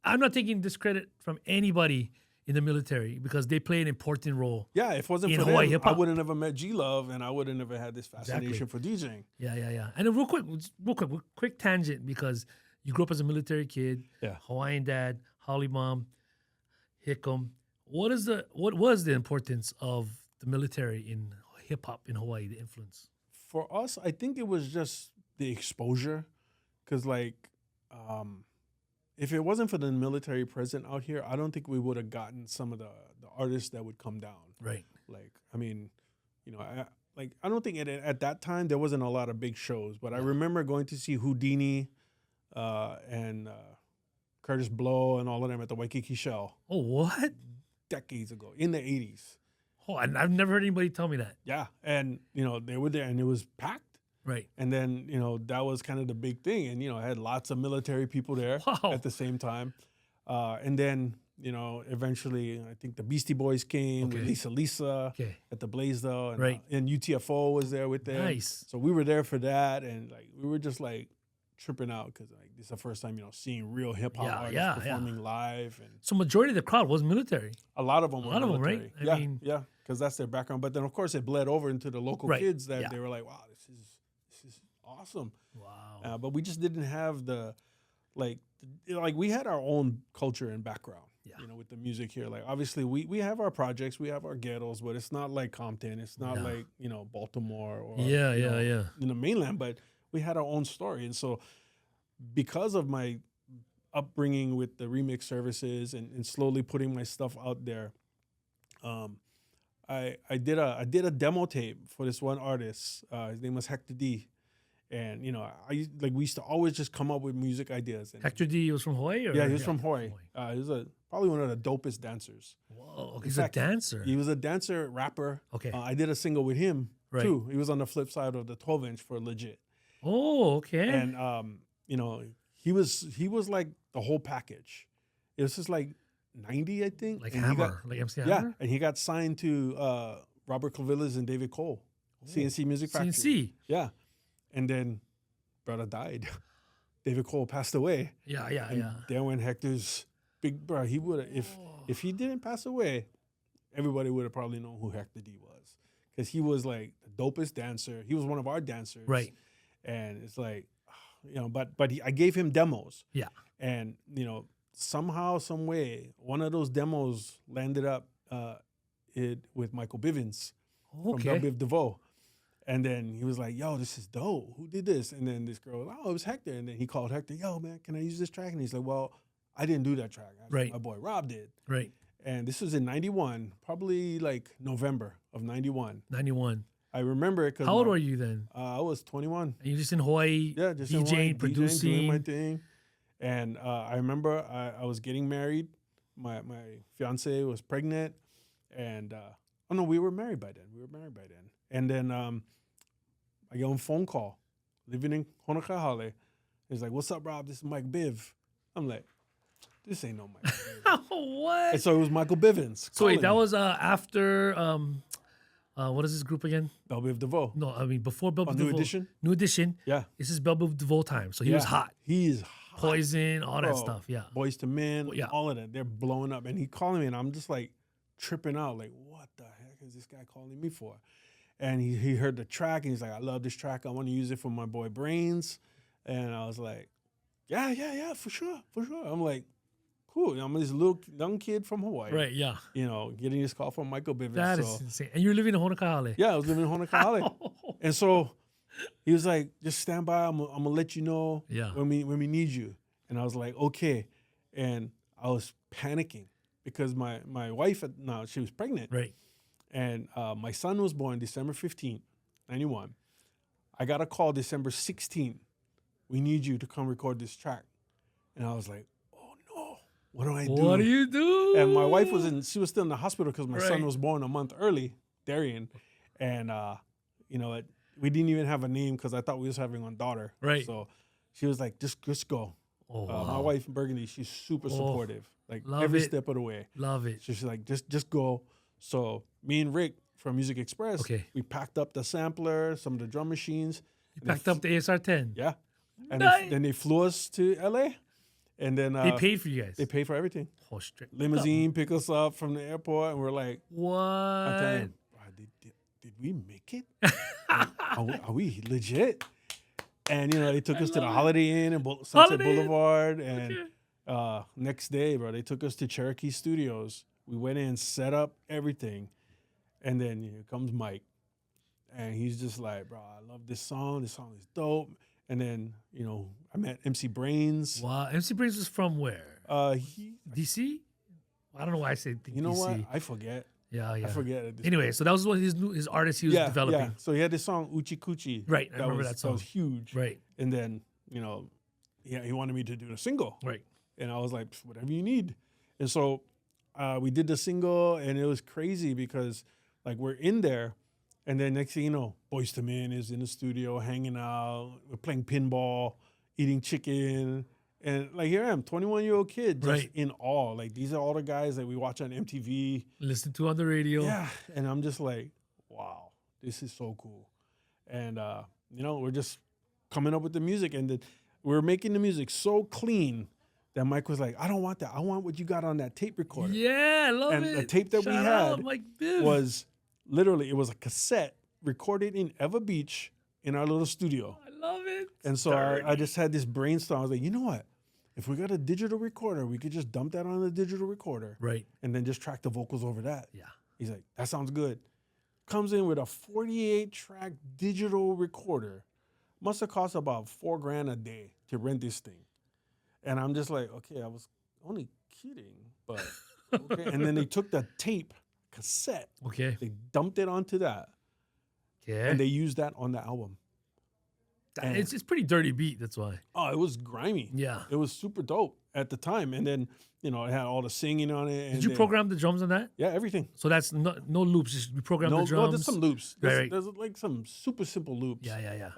[SPEAKER 1] I'm not taking discredit from anybody in the military because they play an important role.
[SPEAKER 2] Yeah, if it wasn't for
[SPEAKER 1] Hawaii
[SPEAKER 2] them,
[SPEAKER 1] hip-hop.
[SPEAKER 2] I would have never met G Love, and I would have never had this fascination for DJing.
[SPEAKER 1] Yeah. And then real quick tangent because you grew up as a military kid.
[SPEAKER 2] Yeah.
[SPEAKER 1] Hawaiian dad, Holly mom, Hickam. What was the importance of the military in hip hop in Hawaii? The influence
[SPEAKER 2] for us, I think it was just the exposure, because like. If it wasn't for the military present out here, I don't think we would have gotten some of the artists that would come down.
[SPEAKER 1] Right.
[SPEAKER 2] Like, I mean, you know, I don't think at that time there wasn't a lot of big shows, but I remember going to see Houdini and Curtis Blow and all of them at the Waikiki Shell.
[SPEAKER 1] Oh, what?
[SPEAKER 2] Decades ago, in the 80s.
[SPEAKER 1] Oh, I've never heard anybody tell me that.
[SPEAKER 2] Yeah, and, you know, they were there and it was packed.
[SPEAKER 1] Right.
[SPEAKER 2] And then, you know, that was kind of the big thing. And, you know, I had lots of military people there at the same time. And then, you know, eventually, I think the Beastie Boys came with Lisa at the Blaisdell. And, and UTFO was there with them.
[SPEAKER 1] Nice.
[SPEAKER 2] So we were there for that. And, like, we were just, like, tripping out because, like, this is the first time, you know, seeing real hip-hop artists performing live. And
[SPEAKER 1] so majority of the crowd was military.
[SPEAKER 2] A lot of them were military.
[SPEAKER 1] Right? I mean,
[SPEAKER 2] yeah, because that's their background. But then, of course, it bled over into the local kids that they were like, wow, this is awesome.
[SPEAKER 1] Wow.
[SPEAKER 2] But we just didn't have the, like we had our own culture and background.
[SPEAKER 1] Yeah.
[SPEAKER 2] You know, with the music here. Like obviously we have our projects, we have our ghettos, but it's not like Compton. It's not
[SPEAKER 1] Yeah.
[SPEAKER 2] like, you know, Baltimore or
[SPEAKER 1] Yeah,
[SPEAKER 2] you
[SPEAKER 1] yeah,
[SPEAKER 2] know,
[SPEAKER 1] yeah.
[SPEAKER 2] in the mainland, but we had our own story. And so because of my upbringing with the remix services and slowly putting my stuff out there, I did a demo tape for this one artist. His name was Hector D. And you know, we used to always just come up with music ideas. And
[SPEAKER 1] Hector D was from Hawaii? Or?
[SPEAKER 2] yeah, he was from Hawaii. He was probably one of the dopest dancers.
[SPEAKER 1] Whoa,
[SPEAKER 2] In
[SPEAKER 1] he's
[SPEAKER 2] fact,
[SPEAKER 1] a dancer.
[SPEAKER 2] He was a dancer, rapper.
[SPEAKER 1] Okay.
[SPEAKER 2] I did a single with him
[SPEAKER 1] Right.
[SPEAKER 2] too. He was on the flip side of the 12-inch for Legit.
[SPEAKER 1] Oh, okay.
[SPEAKER 2] And you know, he was like the whole package. It was just like 90, I think.
[SPEAKER 1] like
[SPEAKER 2] and he got-
[SPEAKER 1] Hammer, like MC
[SPEAKER 2] yeah,
[SPEAKER 1] Hammer?
[SPEAKER 2] and he got signed to Robert Clavillas and David Cole, CNC Music Factory.
[SPEAKER 1] CNC.
[SPEAKER 2] Yeah, and then brother died. David Cole passed away.
[SPEAKER 1] Yeah, yeah,
[SPEAKER 2] And
[SPEAKER 1] yeah.
[SPEAKER 2] then when Hector's big bro, he would have if he didn't pass away, everybody would have probably known who Hector D was, because he was like the dopest dancer. He was one of our dancers,
[SPEAKER 1] Right.
[SPEAKER 2] And it's like, you know, but I gave him demos,
[SPEAKER 1] Yeah.
[SPEAKER 2] and you know, somehow, some way, one of those demos landed up with Michael Bivens from
[SPEAKER 1] Okay.
[SPEAKER 2] Belle Biv DeVoe. And then he was like, yo, this is dope. Who did this? And then this girl was like, oh, it was Hector. And then he called Hector, yo, man, can I use this track? And he's like, well, I didn't do that track.
[SPEAKER 1] Right.
[SPEAKER 2] My boy Rob did.
[SPEAKER 1] Right.
[SPEAKER 2] And this was in 91, probably like November of 91.
[SPEAKER 1] 91.
[SPEAKER 2] I remember it because
[SPEAKER 1] How old were you then?
[SPEAKER 2] I was 21.
[SPEAKER 1] And you're just in Hawaii,
[SPEAKER 2] Yeah, just in
[SPEAKER 1] DJing,
[SPEAKER 2] Hawaii,
[SPEAKER 1] producing.
[SPEAKER 2] doing my thing. And I remember I was getting married. My fiance was pregnant. And, oh no, we were married by then. And then I get on a phone call, living in Honokahale. He's like, what's up, Rob? This is Mike Biv. I'm like, this ain't no Mike Biv.
[SPEAKER 1] What?
[SPEAKER 2] And so it was Michael Bivens.
[SPEAKER 1] So wait,
[SPEAKER 2] calling
[SPEAKER 1] that
[SPEAKER 2] me.
[SPEAKER 1] was after what is this group again?
[SPEAKER 2] Belle Biv DeVoe.
[SPEAKER 1] No, I mean before Belle Biv
[SPEAKER 2] New
[SPEAKER 1] DeVoe.
[SPEAKER 2] Edition?
[SPEAKER 1] New Edition.
[SPEAKER 2] Yeah.
[SPEAKER 1] This is Belle Biv DeVoe time. So he was
[SPEAKER 2] Yeah.
[SPEAKER 1] hot.
[SPEAKER 2] He is hot.
[SPEAKER 1] Poison, all that
[SPEAKER 2] Bro,
[SPEAKER 1] stuff. Yeah.
[SPEAKER 2] Boys to Men,
[SPEAKER 1] Yeah.
[SPEAKER 2] all of that. They're blowing up. And he calling me, and I'm just like tripping out. Like, what the heck is this guy calling me for? And he heard the track, and he's like, I love this track. I want to use it for my boy Brains. And I was like, yeah, for sure. I'm like, cool. I'm this little young kid from Hawaii.
[SPEAKER 1] Right, yeah.
[SPEAKER 2] You know, getting this call from Michael Bivens.
[SPEAKER 1] That is insane. And you're living in Honokahale.
[SPEAKER 2] Yeah, I was living in Honokahale. And so he was like, just stand by. I'm gonna let you know
[SPEAKER 1] Yeah.
[SPEAKER 2] when we need you. And I was like, okay. And I was panicking because my wife, now she was pregnant.
[SPEAKER 1] Right.
[SPEAKER 2] And my son was born December 15th, 91. I got a call December 16th. We need you to come record this track. And I was like, oh no, what do I do?
[SPEAKER 1] What do you do?
[SPEAKER 2] And my wife she was still in the hospital because my son
[SPEAKER 1] Right.
[SPEAKER 2] was born a month early, Darian. And, you know, we didn't even have a name because I thought we was having one daughter.
[SPEAKER 1] Right.
[SPEAKER 2] So she was like, just go.
[SPEAKER 1] Oh,
[SPEAKER 2] My
[SPEAKER 1] wow.
[SPEAKER 2] wife, Burgundy, she's super supportive. Like
[SPEAKER 1] love
[SPEAKER 2] every
[SPEAKER 1] it.
[SPEAKER 2] step of the way.
[SPEAKER 1] Love it.
[SPEAKER 2] So she's like, just go. So me and Rick from Music Express,
[SPEAKER 1] Okay.
[SPEAKER 2] we packed up the sampler, some of the drum machines.
[SPEAKER 1] You
[SPEAKER 2] and they
[SPEAKER 1] packed up the ASR 10.
[SPEAKER 2] Yeah. And
[SPEAKER 1] Nice.
[SPEAKER 2] then they flew us to LA. And then
[SPEAKER 1] They paid for you guys.
[SPEAKER 2] they paid for everything.
[SPEAKER 1] Oh, straight
[SPEAKER 2] Limousine pick us up from the airport, and we're like,
[SPEAKER 1] What?
[SPEAKER 2] I'm telling you, "Bro, did we make it? Like, are we legit? And you know, they took us to the Holiday Inn and Sunset
[SPEAKER 1] Holiday Inn?
[SPEAKER 2] Boulevard, and next day, bro, they took us to Cherokee Studios. We went in, set up everything, and then here comes Mike, and he's just like, bro, I love this song. This song is dope. And then you know, I met MC Brains.
[SPEAKER 1] Wow. MC Brains was from where?
[SPEAKER 2] He,
[SPEAKER 1] DC? I don't know why I say
[SPEAKER 2] you know
[SPEAKER 1] DC.
[SPEAKER 2] what? I forget.
[SPEAKER 1] Yeah, yeah.
[SPEAKER 2] I forget. At this
[SPEAKER 1] Anyway,
[SPEAKER 2] point.
[SPEAKER 1] so that was what his artist he was developing.
[SPEAKER 2] Yeah. So he had this song Uchi Kuchi.
[SPEAKER 1] Right, I remember
[SPEAKER 2] was,
[SPEAKER 1] that song.
[SPEAKER 2] That was huge.
[SPEAKER 1] Right,
[SPEAKER 2] And then, you know, he wanted me to do the single.
[SPEAKER 1] right.
[SPEAKER 2] And I was like, whatever you need. And so we did the single, and it was crazy because, like, we're in there, and then next thing you know, Boys to Men is in the studio hanging out. We're playing pinball, eating chicken. And, like, here I am, 21-year-old kid, just
[SPEAKER 1] Right.
[SPEAKER 2] in awe. Like, these are all the guys that we watch on MTV.
[SPEAKER 1] Listen to on the radio.
[SPEAKER 2] Yeah. And I'm just like, wow, this is so cool. And, you know, we're just coming up with the music. And we're making the music so clean that Mike was like, I don't want that. I want what you got on that tape recorder.
[SPEAKER 1] Yeah, I love
[SPEAKER 2] And
[SPEAKER 1] it.
[SPEAKER 2] the tape that we
[SPEAKER 1] Shout out,
[SPEAKER 2] had
[SPEAKER 1] Mike Biv.
[SPEAKER 2] Was literally, it was a cassette recorded in Eva Beach in our little studio.
[SPEAKER 1] I love it.
[SPEAKER 2] And so I just had this brainstorm. I was like, you know what? if we got a digital recorder, we could just dump that on the digital recorder,
[SPEAKER 1] Right.
[SPEAKER 2] and then just track the vocals over that.
[SPEAKER 1] Yeah.
[SPEAKER 2] He's like, that sounds good. Comes in with a 48-track digital recorder. Must have cost about $4,000 a day to rent this thing. And I'm just like, okay, I was only kidding, but okay. And then they took the tape cassette,
[SPEAKER 1] Okay.
[SPEAKER 2] they dumped it onto that,
[SPEAKER 1] Okay.
[SPEAKER 2] and they used that on the album. And
[SPEAKER 1] It's pretty dirty beat. That's why.
[SPEAKER 2] oh, it was grimy.
[SPEAKER 1] Yeah.
[SPEAKER 2] It was super dope at the time. And then, it had all the singing on it. And
[SPEAKER 1] Did you
[SPEAKER 2] then-
[SPEAKER 1] program the drums on that?
[SPEAKER 2] Yeah, everything.
[SPEAKER 1] So that's no loops. Just you program the drums.
[SPEAKER 2] No, there's some loops. There's,
[SPEAKER 1] Right.
[SPEAKER 2] there's like some super simple loops.
[SPEAKER 1] Yeah.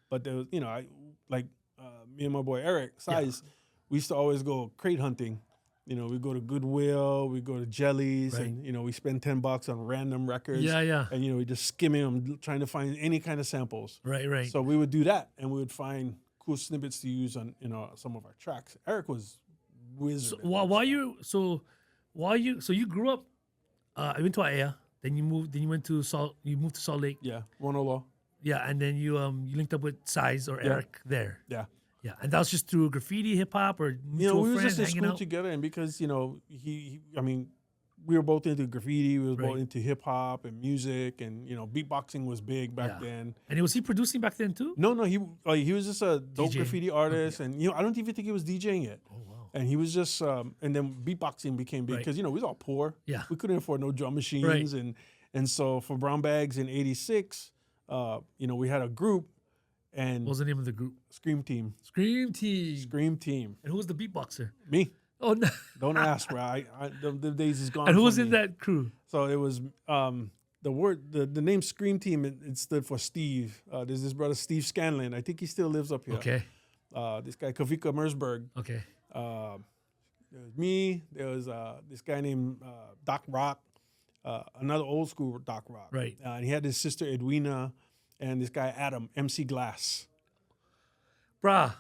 [SPEAKER 2] But there was, me and my boy Eric Size, we used to always go crate hunting. We go to Goodwill, we go to Jellies,
[SPEAKER 1] Right.
[SPEAKER 2] and we spend $10 on random records.
[SPEAKER 1] Yeah.
[SPEAKER 2] And we just skimming them, trying to find any kind of samples.
[SPEAKER 1] Right.
[SPEAKER 2] So we would do that, and we would find cool snippets to use on some of our tracks. Eric was wizard.
[SPEAKER 1] So while you grew up, you went to Aiea, then you moved to Salt Lake.
[SPEAKER 2] Yeah, Ronolo.
[SPEAKER 1] Yeah, and then you linked up with Size or Eric there.
[SPEAKER 2] Yeah.
[SPEAKER 1] Yeah, and that was just through graffiti, hip hop, or
[SPEAKER 2] We
[SPEAKER 1] mutual
[SPEAKER 2] were
[SPEAKER 1] friends
[SPEAKER 2] just in
[SPEAKER 1] hanging
[SPEAKER 2] school
[SPEAKER 1] out.
[SPEAKER 2] together, and because we were both into graffiti, we were both
[SPEAKER 1] Right.
[SPEAKER 2] into hip hop and music, and beatboxing was big back
[SPEAKER 1] Yeah.
[SPEAKER 2] then.
[SPEAKER 1] And was he producing back then too?
[SPEAKER 2] No, he was just a dope
[SPEAKER 1] DJ.
[SPEAKER 2] graffiti artist, and I don't even think he was DJing it.
[SPEAKER 1] Oh wow.
[SPEAKER 2] And he was just, and then beatboxing became big
[SPEAKER 1] Right.
[SPEAKER 2] because we was all poor.
[SPEAKER 1] Yeah.
[SPEAKER 2] We couldn't afford no drum machines,
[SPEAKER 1] Right.
[SPEAKER 2] and so for Brown Bags in '86, we had a group, and
[SPEAKER 1] What was the name of the group?
[SPEAKER 2] Scream Team.
[SPEAKER 1] Scream Team.
[SPEAKER 2] Scream Team.
[SPEAKER 1] And who was the beatboxer?
[SPEAKER 2] Me.
[SPEAKER 1] Oh no.
[SPEAKER 2] Don't ask, bro. The days is gone.
[SPEAKER 1] And who
[SPEAKER 2] from
[SPEAKER 1] was in
[SPEAKER 2] me.
[SPEAKER 1] that crew?
[SPEAKER 2] So it was the name Scream Team. It stood for Steve. There's this brother Steve Scanlon. I think he still lives up here.
[SPEAKER 1] Okay.
[SPEAKER 2] This guy Kavika Mersberg.
[SPEAKER 1] Okay.
[SPEAKER 2] There was me. There was this guy named Doc Rock. Another old school Doc Rock.
[SPEAKER 1] Right.
[SPEAKER 2] And he had his sister Edwina, and this guy Adam MC Glass.
[SPEAKER 1] Bruh,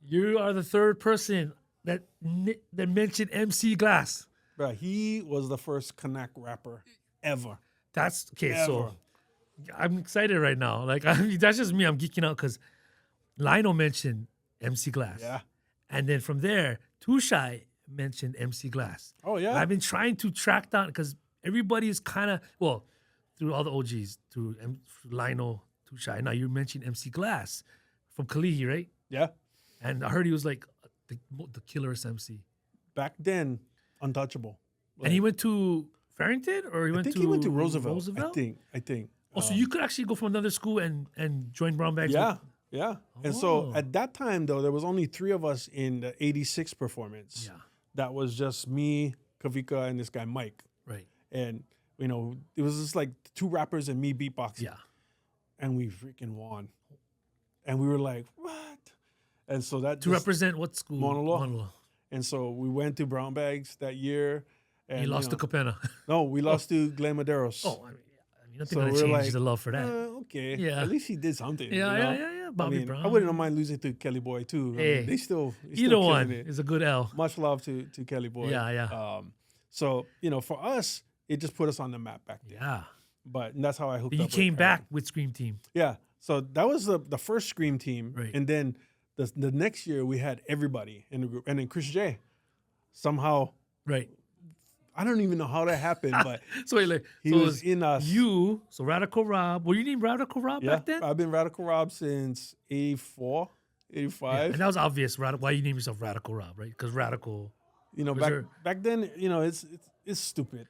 [SPEAKER 1] you are the third person that mentioned MC Glass.
[SPEAKER 2] Bro, he was the first Kanak rapper ever.
[SPEAKER 1] That's okay.
[SPEAKER 2] Ever.
[SPEAKER 1] So I'm excited right now. Like that's just me. I'm geeking out because Lionel mentioned MC Glass.
[SPEAKER 2] Yeah.
[SPEAKER 1] And then from there, Too Shy mentioned MC Glass.
[SPEAKER 2] Oh yeah.
[SPEAKER 1] I've been trying to track down because everybody is kind of through all the OGs, through Lionel, Too Shy. Now you mentioned MC Glass from Kalihi, right?
[SPEAKER 2] Yeah.
[SPEAKER 1] And I heard he was like the killerest MC.
[SPEAKER 2] Back then, untouchable.
[SPEAKER 1] And he went to Farrington, or
[SPEAKER 2] I think he went to Roosevelt. I think.
[SPEAKER 1] Oh, so you could actually go from another school and join Brown Bags.
[SPEAKER 2] Yeah. Yeah. And so
[SPEAKER 1] Oh.
[SPEAKER 2] at that time, though, there was only 3 of us in the '86 performance.
[SPEAKER 1] Yeah.
[SPEAKER 2] That was just me, Kavika, and this guy Mike.
[SPEAKER 1] Right.
[SPEAKER 2] And it was just like 2 rappers and me beatboxing.
[SPEAKER 1] Yeah.
[SPEAKER 2] And we freaking won. And we were like, what? And so that
[SPEAKER 1] To represent what school?
[SPEAKER 2] Mauna Loa.
[SPEAKER 1] Mauna Loa.
[SPEAKER 2] And so we went to Brown Bags that year. And
[SPEAKER 1] He lost to Capena.
[SPEAKER 2] No, we lost to Glen Medeiros.
[SPEAKER 1] Oh, I mean, nothing
[SPEAKER 2] So
[SPEAKER 1] gonna
[SPEAKER 2] we're
[SPEAKER 1] change
[SPEAKER 2] like,
[SPEAKER 1] the love for that.
[SPEAKER 2] Okay.
[SPEAKER 1] Yeah.
[SPEAKER 2] At least he did something.
[SPEAKER 1] Yeah. Bobby
[SPEAKER 2] I mean,
[SPEAKER 1] Brown.
[SPEAKER 2] I wouldn't mind losing to Kelly Boy too. I
[SPEAKER 1] Hey,
[SPEAKER 2] mean, they still
[SPEAKER 1] Either one
[SPEAKER 2] killing it.
[SPEAKER 1] is a good L.
[SPEAKER 2] Much love to Kelly Boy.
[SPEAKER 1] Yeah.
[SPEAKER 2] So for us, it just put us on the map back then.
[SPEAKER 1] Yeah.
[SPEAKER 2] But that's how I hooked
[SPEAKER 1] And you
[SPEAKER 2] up.
[SPEAKER 1] came
[SPEAKER 2] with
[SPEAKER 1] back
[SPEAKER 2] Aaron.
[SPEAKER 1] with Scream Team.
[SPEAKER 2] Yeah. So that was the first Scream Team,
[SPEAKER 1] Right.
[SPEAKER 2] and then the next year we had everybody in the group, and then Chris J. Somehow,
[SPEAKER 1] Right.
[SPEAKER 2] I don't even know how that happened, but
[SPEAKER 1] So wait, like,
[SPEAKER 2] he
[SPEAKER 1] so it
[SPEAKER 2] was in us.
[SPEAKER 1] so Radical Rob. Were you named Radical Rob
[SPEAKER 2] Yeah,
[SPEAKER 1] back then?
[SPEAKER 2] I've been Radical Rob since 84, 85.
[SPEAKER 1] And that was obvious. Why you name yourself Radical Rob, right? Because Radical. Was there-
[SPEAKER 2] back then, it's stupid.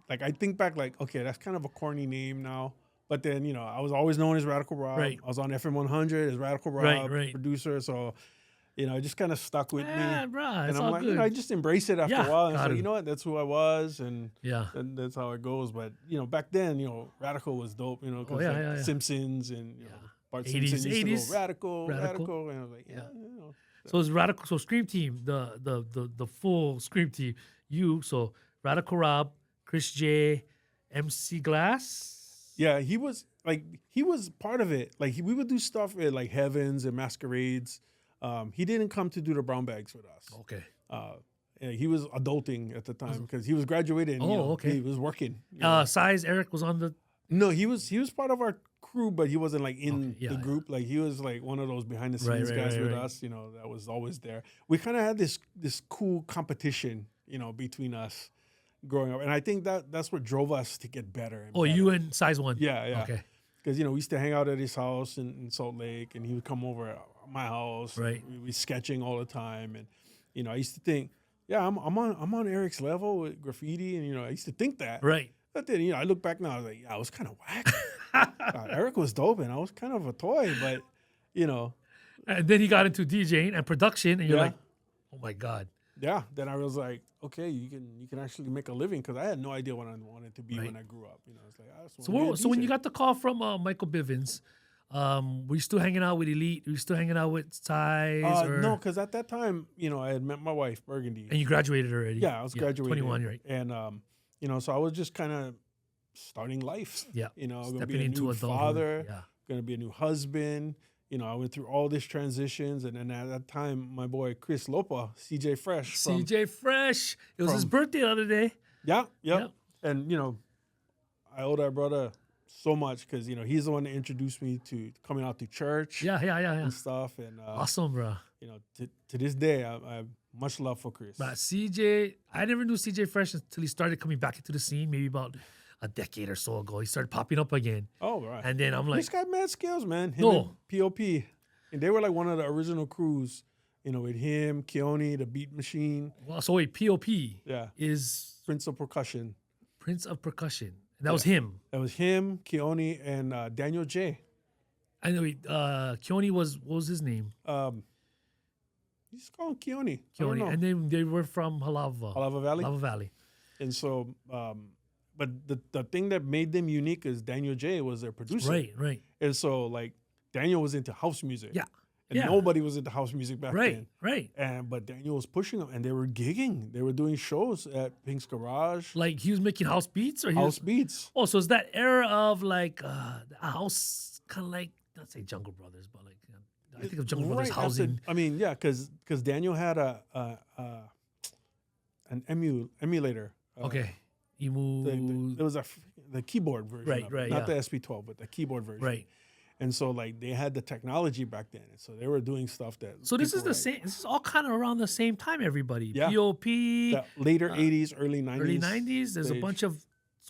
[SPEAKER 2] Like I think back, like okay, that's kind of a corny name now. But then I was always known as Radical Rob.
[SPEAKER 1] Right.
[SPEAKER 2] I was on FM 100 as Radical Rob,
[SPEAKER 1] Right.
[SPEAKER 2] producer. So it just kind of stuck with
[SPEAKER 1] Yeah,
[SPEAKER 2] me.
[SPEAKER 1] bro.
[SPEAKER 2] And
[SPEAKER 1] It's
[SPEAKER 2] I'm
[SPEAKER 1] all
[SPEAKER 2] like,
[SPEAKER 1] good.
[SPEAKER 2] I just embrace it after
[SPEAKER 1] Yeah,
[SPEAKER 2] a while. And
[SPEAKER 1] got
[SPEAKER 2] so,
[SPEAKER 1] it.
[SPEAKER 2] you know what? That's who I was, and
[SPEAKER 1] Yeah.
[SPEAKER 2] that's how it goes. But back then, Radical was dope. Because
[SPEAKER 1] Oh, yeah.
[SPEAKER 2] Simpsons and Bart
[SPEAKER 1] 80s,
[SPEAKER 2] Simpson used
[SPEAKER 1] 80s.
[SPEAKER 2] to go Radical,
[SPEAKER 1] Radical.
[SPEAKER 2] and I was like,
[SPEAKER 1] Yeah.
[SPEAKER 2] yeah.
[SPEAKER 1] So it's Radical. So Scream Team, the full Scream Team. So Radical Rob, Chris J, MC Glass.
[SPEAKER 2] Yeah, he was part of it. Like we would do stuff at like Heavens and Masquerades. He didn't come to do the Brown Bags with us.
[SPEAKER 1] Okay.
[SPEAKER 2] Yeah, he was adulting at the time because he was graduating.
[SPEAKER 1] Oh, okay.
[SPEAKER 2] He was working.
[SPEAKER 1] Size Eric was on the.
[SPEAKER 2] No, he was part of our crew, but he wasn't like in
[SPEAKER 1] Okay, yeah,
[SPEAKER 2] the
[SPEAKER 1] yeah.
[SPEAKER 2] group. Like he was like one of those behind the
[SPEAKER 1] Right,
[SPEAKER 2] scenes
[SPEAKER 1] right,
[SPEAKER 2] guys
[SPEAKER 1] right,
[SPEAKER 2] with
[SPEAKER 1] right.
[SPEAKER 2] us, that was always there. We kind of had this cool competition, between us growing up. And I think that's what drove us to get better and
[SPEAKER 1] Oh,
[SPEAKER 2] better.
[SPEAKER 1] you and Size One.
[SPEAKER 2] Yeah, yeah.
[SPEAKER 1] Okay.
[SPEAKER 2] Because, we used to hang out at his house in Salt Lake, and he would come over at my house.
[SPEAKER 1] Right.
[SPEAKER 2] We'd be sketching all the time. And, I used to think, yeah, I'm on Eric's level with graffiti. And, I used to think that.
[SPEAKER 1] Right.
[SPEAKER 2] But then, I look back now, I was like, yeah, I was kind of whack. Eric was dope, and I was kind of a toy. But,
[SPEAKER 1] And then he got into DJing and production, and you're
[SPEAKER 2] Yeah.
[SPEAKER 1] like, oh my God.
[SPEAKER 2] yeah, then I was like, okay, you can actually make a living, because I had no idea what I wanted to be
[SPEAKER 1] Right.
[SPEAKER 2] when I grew up. It's like, I just
[SPEAKER 1] So,
[SPEAKER 2] wanna be a
[SPEAKER 1] so when
[SPEAKER 2] DJ.
[SPEAKER 1] you got the call from Michael Bivens, were you still hanging out with Elite? Were you still hanging out with Size?
[SPEAKER 2] No, because at that time, I had met my wife, Burgundy.
[SPEAKER 1] And you graduated already?
[SPEAKER 2] Yeah, I was graduating.
[SPEAKER 1] 21, right.
[SPEAKER 2] And, so I was just kind of starting life.
[SPEAKER 1] Yeah.
[SPEAKER 2] going to
[SPEAKER 1] Stepping
[SPEAKER 2] be a
[SPEAKER 1] into
[SPEAKER 2] new
[SPEAKER 1] adulthood.
[SPEAKER 2] father,
[SPEAKER 1] Yeah.
[SPEAKER 2] going to be a new husband. I went through all these transitions. And then at that time, my boy, Chris Lopa, CJ Fresh.
[SPEAKER 1] CJ Fresh. It was his
[SPEAKER 2] from-
[SPEAKER 1] birthday the other day.
[SPEAKER 2] Yeah,
[SPEAKER 1] Yeah.
[SPEAKER 2] yeah. And, I owe that brother so much, because, he's the one that introduced me to coming out to church
[SPEAKER 1] Yeah.
[SPEAKER 2] and stuff. And,
[SPEAKER 1] Awesome, bro.
[SPEAKER 2] to this day, I have much love for Chris.
[SPEAKER 1] But CJ, I never knew CJ Fresh until he started coming back into the scene, maybe about a decade or so ago. He started popping up again.
[SPEAKER 2] Oh, right.
[SPEAKER 1] And then I'm like,
[SPEAKER 2] This guy mad skills, man. Him
[SPEAKER 1] No.
[SPEAKER 2] and POP. And they were like one of the original crews, with him, Keone, the Beat Machine.
[SPEAKER 1] well, so wait, POP
[SPEAKER 2] Yeah.
[SPEAKER 1] is
[SPEAKER 2] Prince of Percussion.
[SPEAKER 1] Prince of Percussion. And that was him.
[SPEAKER 2] That was him, Keone, and Daniel J.
[SPEAKER 1] I know Keone what was his name?
[SPEAKER 2] You just call him Keone. I don't
[SPEAKER 1] Keone.
[SPEAKER 2] know.
[SPEAKER 1] And then they were from Halava.
[SPEAKER 2] Halava Valley.
[SPEAKER 1] Halava Valley.
[SPEAKER 2] And so, but the thing that made them unique is Daniel J was their producer.
[SPEAKER 1] Right.
[SPEAKER 2] And so, like, Daniel was into house music.
[SPEAKER 1] Yeah.
[SPEAKER 2] And
[SPEAKER 1] Yeah.
[SPEAKER 2] nobody was into house music back then.
[SPEAKER 1] Right.
[SPEAKER 2] But Daniel was pushing them, and they were gigging. They were doing shows at Pink's Garage,
[SPEAKER 1] Like he was making house beats or he
[SPEAKER 2] House
[SPEAKER 1] was,
[SPEAKER 2] Beats.
[SPEAKER 1] Oh, so it's that era of like a house kind of like, not say Jungle Brothers, but like I think of Jungle Brothers
[SPEAKER 2] after-
[SPEAKER 1] housing.
[SPEAKER 2] I mean, yeah, because Daniel had an emulator.
[SPEAKER 1] Okay. Emu.
[SPEAKER 2] It was the keyboard version.
[SPEAKER 1] Right,
[SPEAKER 2] of it.
[SPEAKER 1] right,
[SPEAKER 2] Not
[SPEAKER 1] yeah.
[SPEAKER 2] the SP12, but the keyboard version.
[SPEAKER 1] Right.
[SPEAKER 2] And so, like, they had the technology back then, and so they were doing stuff that.
[SPEAKER 1] So this
[SPEAKER 2] people
[SPEAKER 1] is the
[SPEAKER 2] were
[SPEAKER 1] same. This is all kind of around the same time. Everybody.
[SPEAKER 2] Yeah.
[SPEAKER 1] POP.
[SPEAKER 2] The later '80s, early '90s.
[SPEAKER 1] Early 90s. There's a
[SPEAKER 2] stage.
[SPEAKER 1] bunch of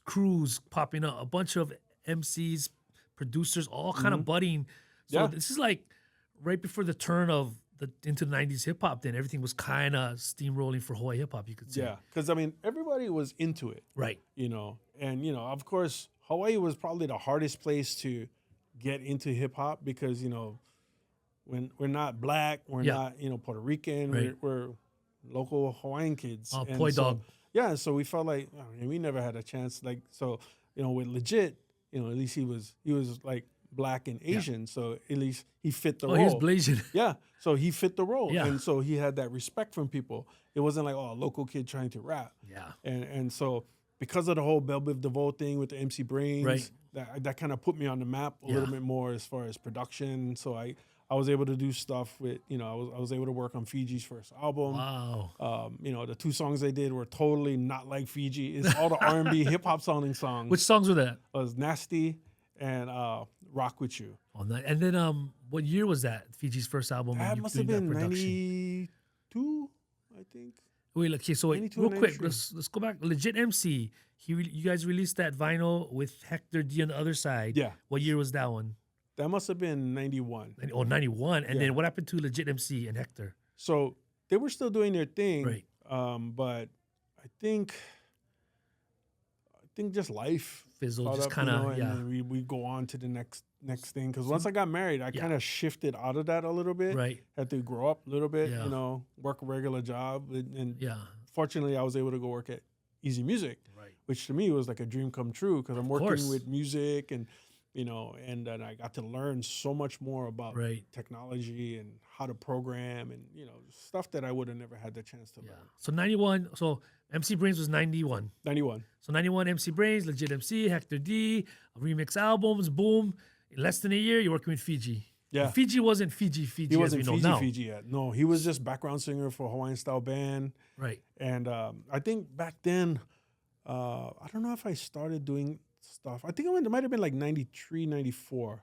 [SPEAKER 1] crews popping up. A bunch of MCs, producers, all kind of budding. So
[SPEAKER 2] Yeah.
[SPEAKER 1] this is like right before the turn of into the 90s hip hop. Then everything was kind of steamrolling for Hawaii hip hop. You could say.
[SPEAKER 2] Yeah, because I mean, everybody was into it.
[SPEAKER 1] Right.
[SPEAKER 2] And of course, Hawaii was probably the hardest place to get into hip hop, because when we're not black, we're
[SPEAKER 1] Yeah.
[SPEAKER 2] not Puerto Rican,
[SPEAKER 1] Right.
[SPEAKER 2] we're local Hawaiian kids.
[SPEAKER 1] Oh,
[SPEAKER 2] And
[SPEAKER 1] poi
[SPEAKER 2] so-
[SPEAKER 1] dog.
[SPEAKER 2] Yeah, so we felt like we never had a chance. Like, so with Legit, at least he was like black and Asian, so at least he fit the
[SPEAKER 1] Oh,
[SPEAKER 2] role.
[SPEAKER 1] he was blazing.
[SPEAKER 2] Yeah, so he fit the role,
[SPEAKER 1] Yeah.
[SPEAKER 2] and so he had that respect from people. It wasn't like, a local kid trying to rap.
[SPEAKER 1] Yeah.
[SPEAKER 2] And so because of the whole Belle Biv DeVoe thing with the MC Brains,
[SPEAKER 1] Right.
[SPEAKER 2] that kind of put me on the map a little
[SPEAKER 1] Yeah.
[SPEAKER 2] bit more as far as production. So I was able to do stuff with, I was able to work on Fiji's first album.
[SPEAKER 1] Wow.
[SPEAKER 2] The 2 songs they did were totally not like Fiji. It's all the R&B hip hop sounding songs.
[SPEAKER 1] Which songs were that?
[SPEAKER 2] It was Nasty and Rock With You.
[SPEAKER 1] On that. And then what year was that? Fiji's first album. when
[SPEAKER 2] That
[SPEAKER 1] you
[SPEAKER 2] must have
[SPEAKER 1] doing that
[SPEAKER 2] been
[SPEAKER 1] production?
[SPEAKER 2] 92, I think.
[SPEAKER 1] Wait, okay, so wait,
[SPEAKER 2] 92
[SPEAKER 1] real
[SPEAKER 2] and
[SPEAKER 1] quick,
[SPEAKER 2] 93.
[SPEAKER 1] let's go back. Legit MC. You guys released that vinyl with Hector D on the other side.
[SPEAKER 2] Yeah.
[SPEAKER 1] What year was that one?
[SPEAKER 2] That must have been 91.
[SPEAKER 1] Oh, 91. And
[SPEAKER 2] Yeah.
[SPEAKER 1] then what happened to Legit MC and Hector?
[SPEAKER 2] So they were still doing their thing.
[SPEAKER 1] Right.
[SPEAKER 2] But I think just life
[SPEAKER 1] Fizzle,
[SPEAKER 2] caught
[SPEAKER 1] just
[SPEAKER 2] up,
[SPEAKER 1] kind of,
[SPEAKER 2] and
[SPEAKER 1] yeah.
[SPEAKER 2] then we go on to the next thing. Because once I got married, I
[SPEAKER 1] Yeah.
[SPEAKER 2] kind of shifted out of that a little bit.
[SPEAKER 1] Right.
[SPEAKER 2] Had to grow up a little bit,
[SPEAKER 1] Yeah.
[SPEAKER 2] work a regular job. And
[SPEAKER 1] Yeah.
[SPEAKER 2] fortunately, I was able to go work at Easy Music,
[SPEAKER 1] Right.
[SPEAKER 2] which to me was like a dream come true, because I'm working
[SPEAKER 1] course.
[SPEAKER 2] with music and then I got to learn so much more about
[SPEAKER 1] Right.
[SPEAKER 2] technology and how to program and, stuff that I would have never had the chance to
[SPEAKER 1] Yeah.
[SPEAKER 2] learn.
[SPEAKER 1] So 91. So MC Brains was 91.
[SPEAKER 2] 91.
[SPEAKER 1] So 91 MC Brains, Legit MC, Hector D, remix albums, boom. In less than a year, you're working with Fiji.
[SPEAKER 2] Yeah.
[SPEAKER 1] And Fiji wasn't Fiji
[SPEAKER 2] He wasn't
[SPEAKER 1] as we know
[SPEAKER 2] Fiji
[SPEAKER 1] now.
[SPEAKER 2] Fiji yet. No, he was just background singer for a Hawaiian style band.
[SPEAKER 1] Right.
[SPEAKER 2] And I think back then, I don't know if I started doing stuff. I think it might have been like 93, 94.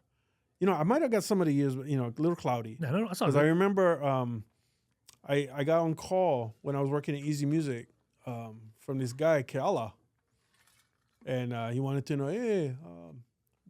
[SPEAKER 2] You know, I might have got some of the years, but, you know, a little cloudy.
[SPEAKER 1] No, I saw
[SPEAKER 2] Because I remember I got on call when I was working at Easy Music from this guy, Keala. And he wanted to know, hey,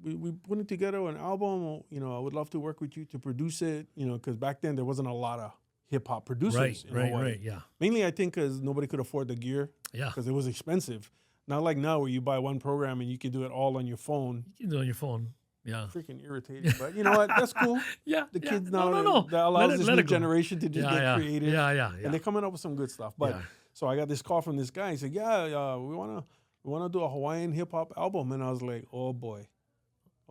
[SPEAKER 2] we putting together an album. You know, I would love to work with you to produce it. You know, because back then there wasn't a lot of hip hop producers in Hawaii.
[SPEAKER 1] Right, yeah.
[SPEAKER 2] Mainly, I think, because nobody could afford the gear.
[SPEAKER 1] Yeah.
[SPEAKER 2] Because it was expensive. Not like now where you buy one program and you can do it all on your phone.
[SPEAKER 1] You can do it on your phone. Yeah.
[SPEAKER 2] Freaking irritating. But you know what? That's cool.
[SPEAKER 1] Yeah.
[SPEAKER 2] The
[SPEAKER 1] yeah.
[SPEAKER 2] kids now,
[SPEAKER 1] No.
[SPEAKER 2] that allows
[SPEAKER 1] Let
[SPEAKER 2] this
[SPEAKER 1] it
[SPEAKER 2] new
[SPEAKER 1] go.
[SPEAKER 2] generation to just get creative.
[SPEAKER 1] Yeah.
[SPEAKER 2] And they're coming up with some good stuff. But so I got this call from this guy. He said, yeah, we wanna do a Hawaiian hip hop album. And I was like, oh boy.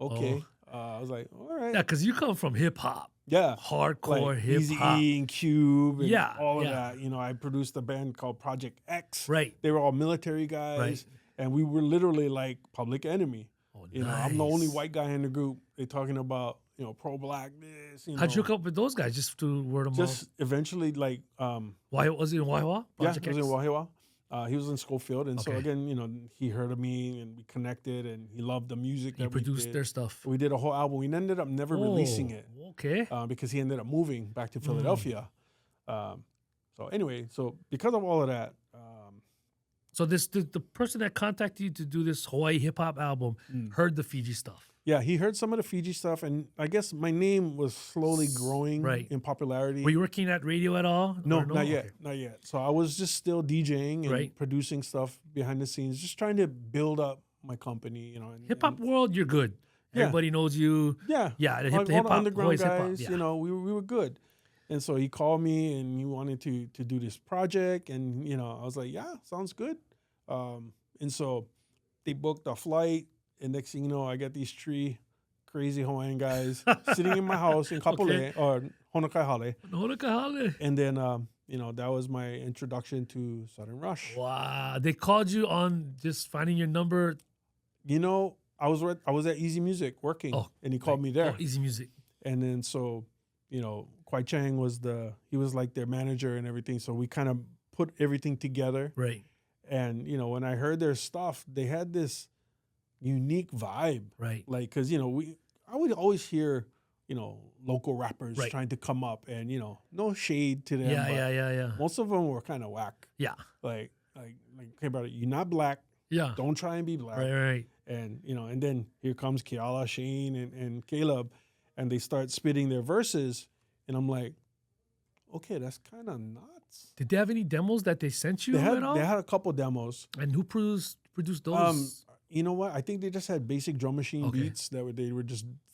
[SPEAKER 2] Okay. I was like, all right.
[SPEAKER 1] Yeah, because you come from hip hop.
[SPEAKER 2] Yeah.
[SPEAKER 1] Hardcore
[SPEAKER 2] like
[SPEAKER 1] hip hop.
[SPEAKER 2] Eazy-E and Cube and all of
[SPEAKER 1] yeah.
[SPEAKER 2] that. You know, I produced a band called Project X.
[SPEAKER 1] Right.
[SPEAKER 2] They were all military guys.
[SPEAKER 1] Right.
[SPEAKER 2] And we were literally like Public Enemy.
[SPEAKER 1] Oh,
[SPEAKER 2] You know, I'm the only white guy in the group. They're talking about, you know, pro-black this, you know.
[SPEAKER 1] How'd you hook up with those guys? Just to word of mouth?
[SPEAKER 2] Just eventually, like...
[SPEAKER 1] Why was he in Waiwa?
[SPEAKER 2] Yeah, he was in Wahiawa. He was in Schofield. And so,
[SPEAKER 1] Okay.
[SPEAKER 2] again, you know, he heard of me and we connected and he loved the music
[SPEAKER 1] He
[SPEAKER 2] that we
[SPEAKER 1] produced
[SPEAKER 2] did.
[SPEAKER 1] their stuff.
[SPEAKER 2] We did a whole album. We ended up never releasing it
[SPEAKER 1] Okay.
[SPEAKER 2] because he ended up moving back to Philadelphia. So anyway, so because of all of that...
[SPEAKER 1] So the person that contacted you to do this Hawaii hip hop album heard the Fiji stuff.
[SPEAKER 2] Yeah, he heard some of the Fiji stuff, and I guess my name was slowly growing in popularity.
[SPEAKER 1] Were you working at radio at all?
[SPEAKER 2] No,
[SPEAKER 1] Or
[SPEAKER 2] not yet,
[SPEAKER 1] Okay.
[SPEAKER 2] not yet. So I was just still DJing and producing stuff behind the scenes, just trying to build up my company, you know.
[SPEAKER 1] Hip hop world, you're good.
[SPEAKER 2] Yeah.
[SPEAKER 1] Everybody knows you.
[SPEAKER 2] Yeah,
[SPEAKER 1] Yeah, the
[SPEAKER 2] all
[SPEAKER 1] hip
[SPEAKER 2] the
[SPEAKER 1] hop,
[SPEAKER 2] underground
[SPEAKER 1] Hawaii's hip hop.
[SPEAKER 2] guys,
[SPEAKER 1] Yeah.
[SPEAKER 2] you know, we were good. And so he called me and he wanted to do this project, and you know, I was like, yeah, sounds good. And so they booked a flight, and next thing you know, I got these three crazy Hawaiian guys sitting in my house in Kapolei or Honokai
[SPEAKER 1] Honokai.
[SPEAKER 2] and then you know, that was my introduction to Sudden Rush.
[SPEAKER 1] Wow. They called you on just finding your number.
[SPEAKER 2] You know, I was at Easy Music working, and he called me there.
[SPEAKER 1] Oh, Easy Music.
[SPEAKER 2] And then so, you know, Kwai Chang was he was like their manager and everything. So we kind of put everything together.
[SPEAKER 1] Right.
[SPEAKER 2] And, you know, when I heard their stuff, they had this unique vibe.
[SPEAKER 1] Right.
[SPEAKER 2] Like, because, you know, I would always hear, you know, local rappers
[SPEAKER 1] Right.
[SPEAKER 2] trying to come up and, you know, no shade to them.
[SPEAKER 1] Yeah,
[SPEAKER 2] but
[SPEAKER 1] yeah.
[SPEAKER 2] most of them were kind of whack.
[SPEAKER 1] Yeah.
[SPEAKER 2] Like, okay, brother, you're not black.
[SPEAKER 1] Yeah.
[SPEAKER 2] Don't try and be black.
[SPEAKER 1] Right.
[SPEAKER 2] And, you know, and then here comes Keala, Shane, and Caleb, and they start spitting their verses. And I'm like, okay, that's kind of nuts.
[SPEAKER 1] Did they have any demos that they sent you at all?
[SPEAKER 2] They had a couple demos.
[SPEAKER 1] And who produced those?
[SPEAKER 2] You know what? I think they just had basic drum machine beats that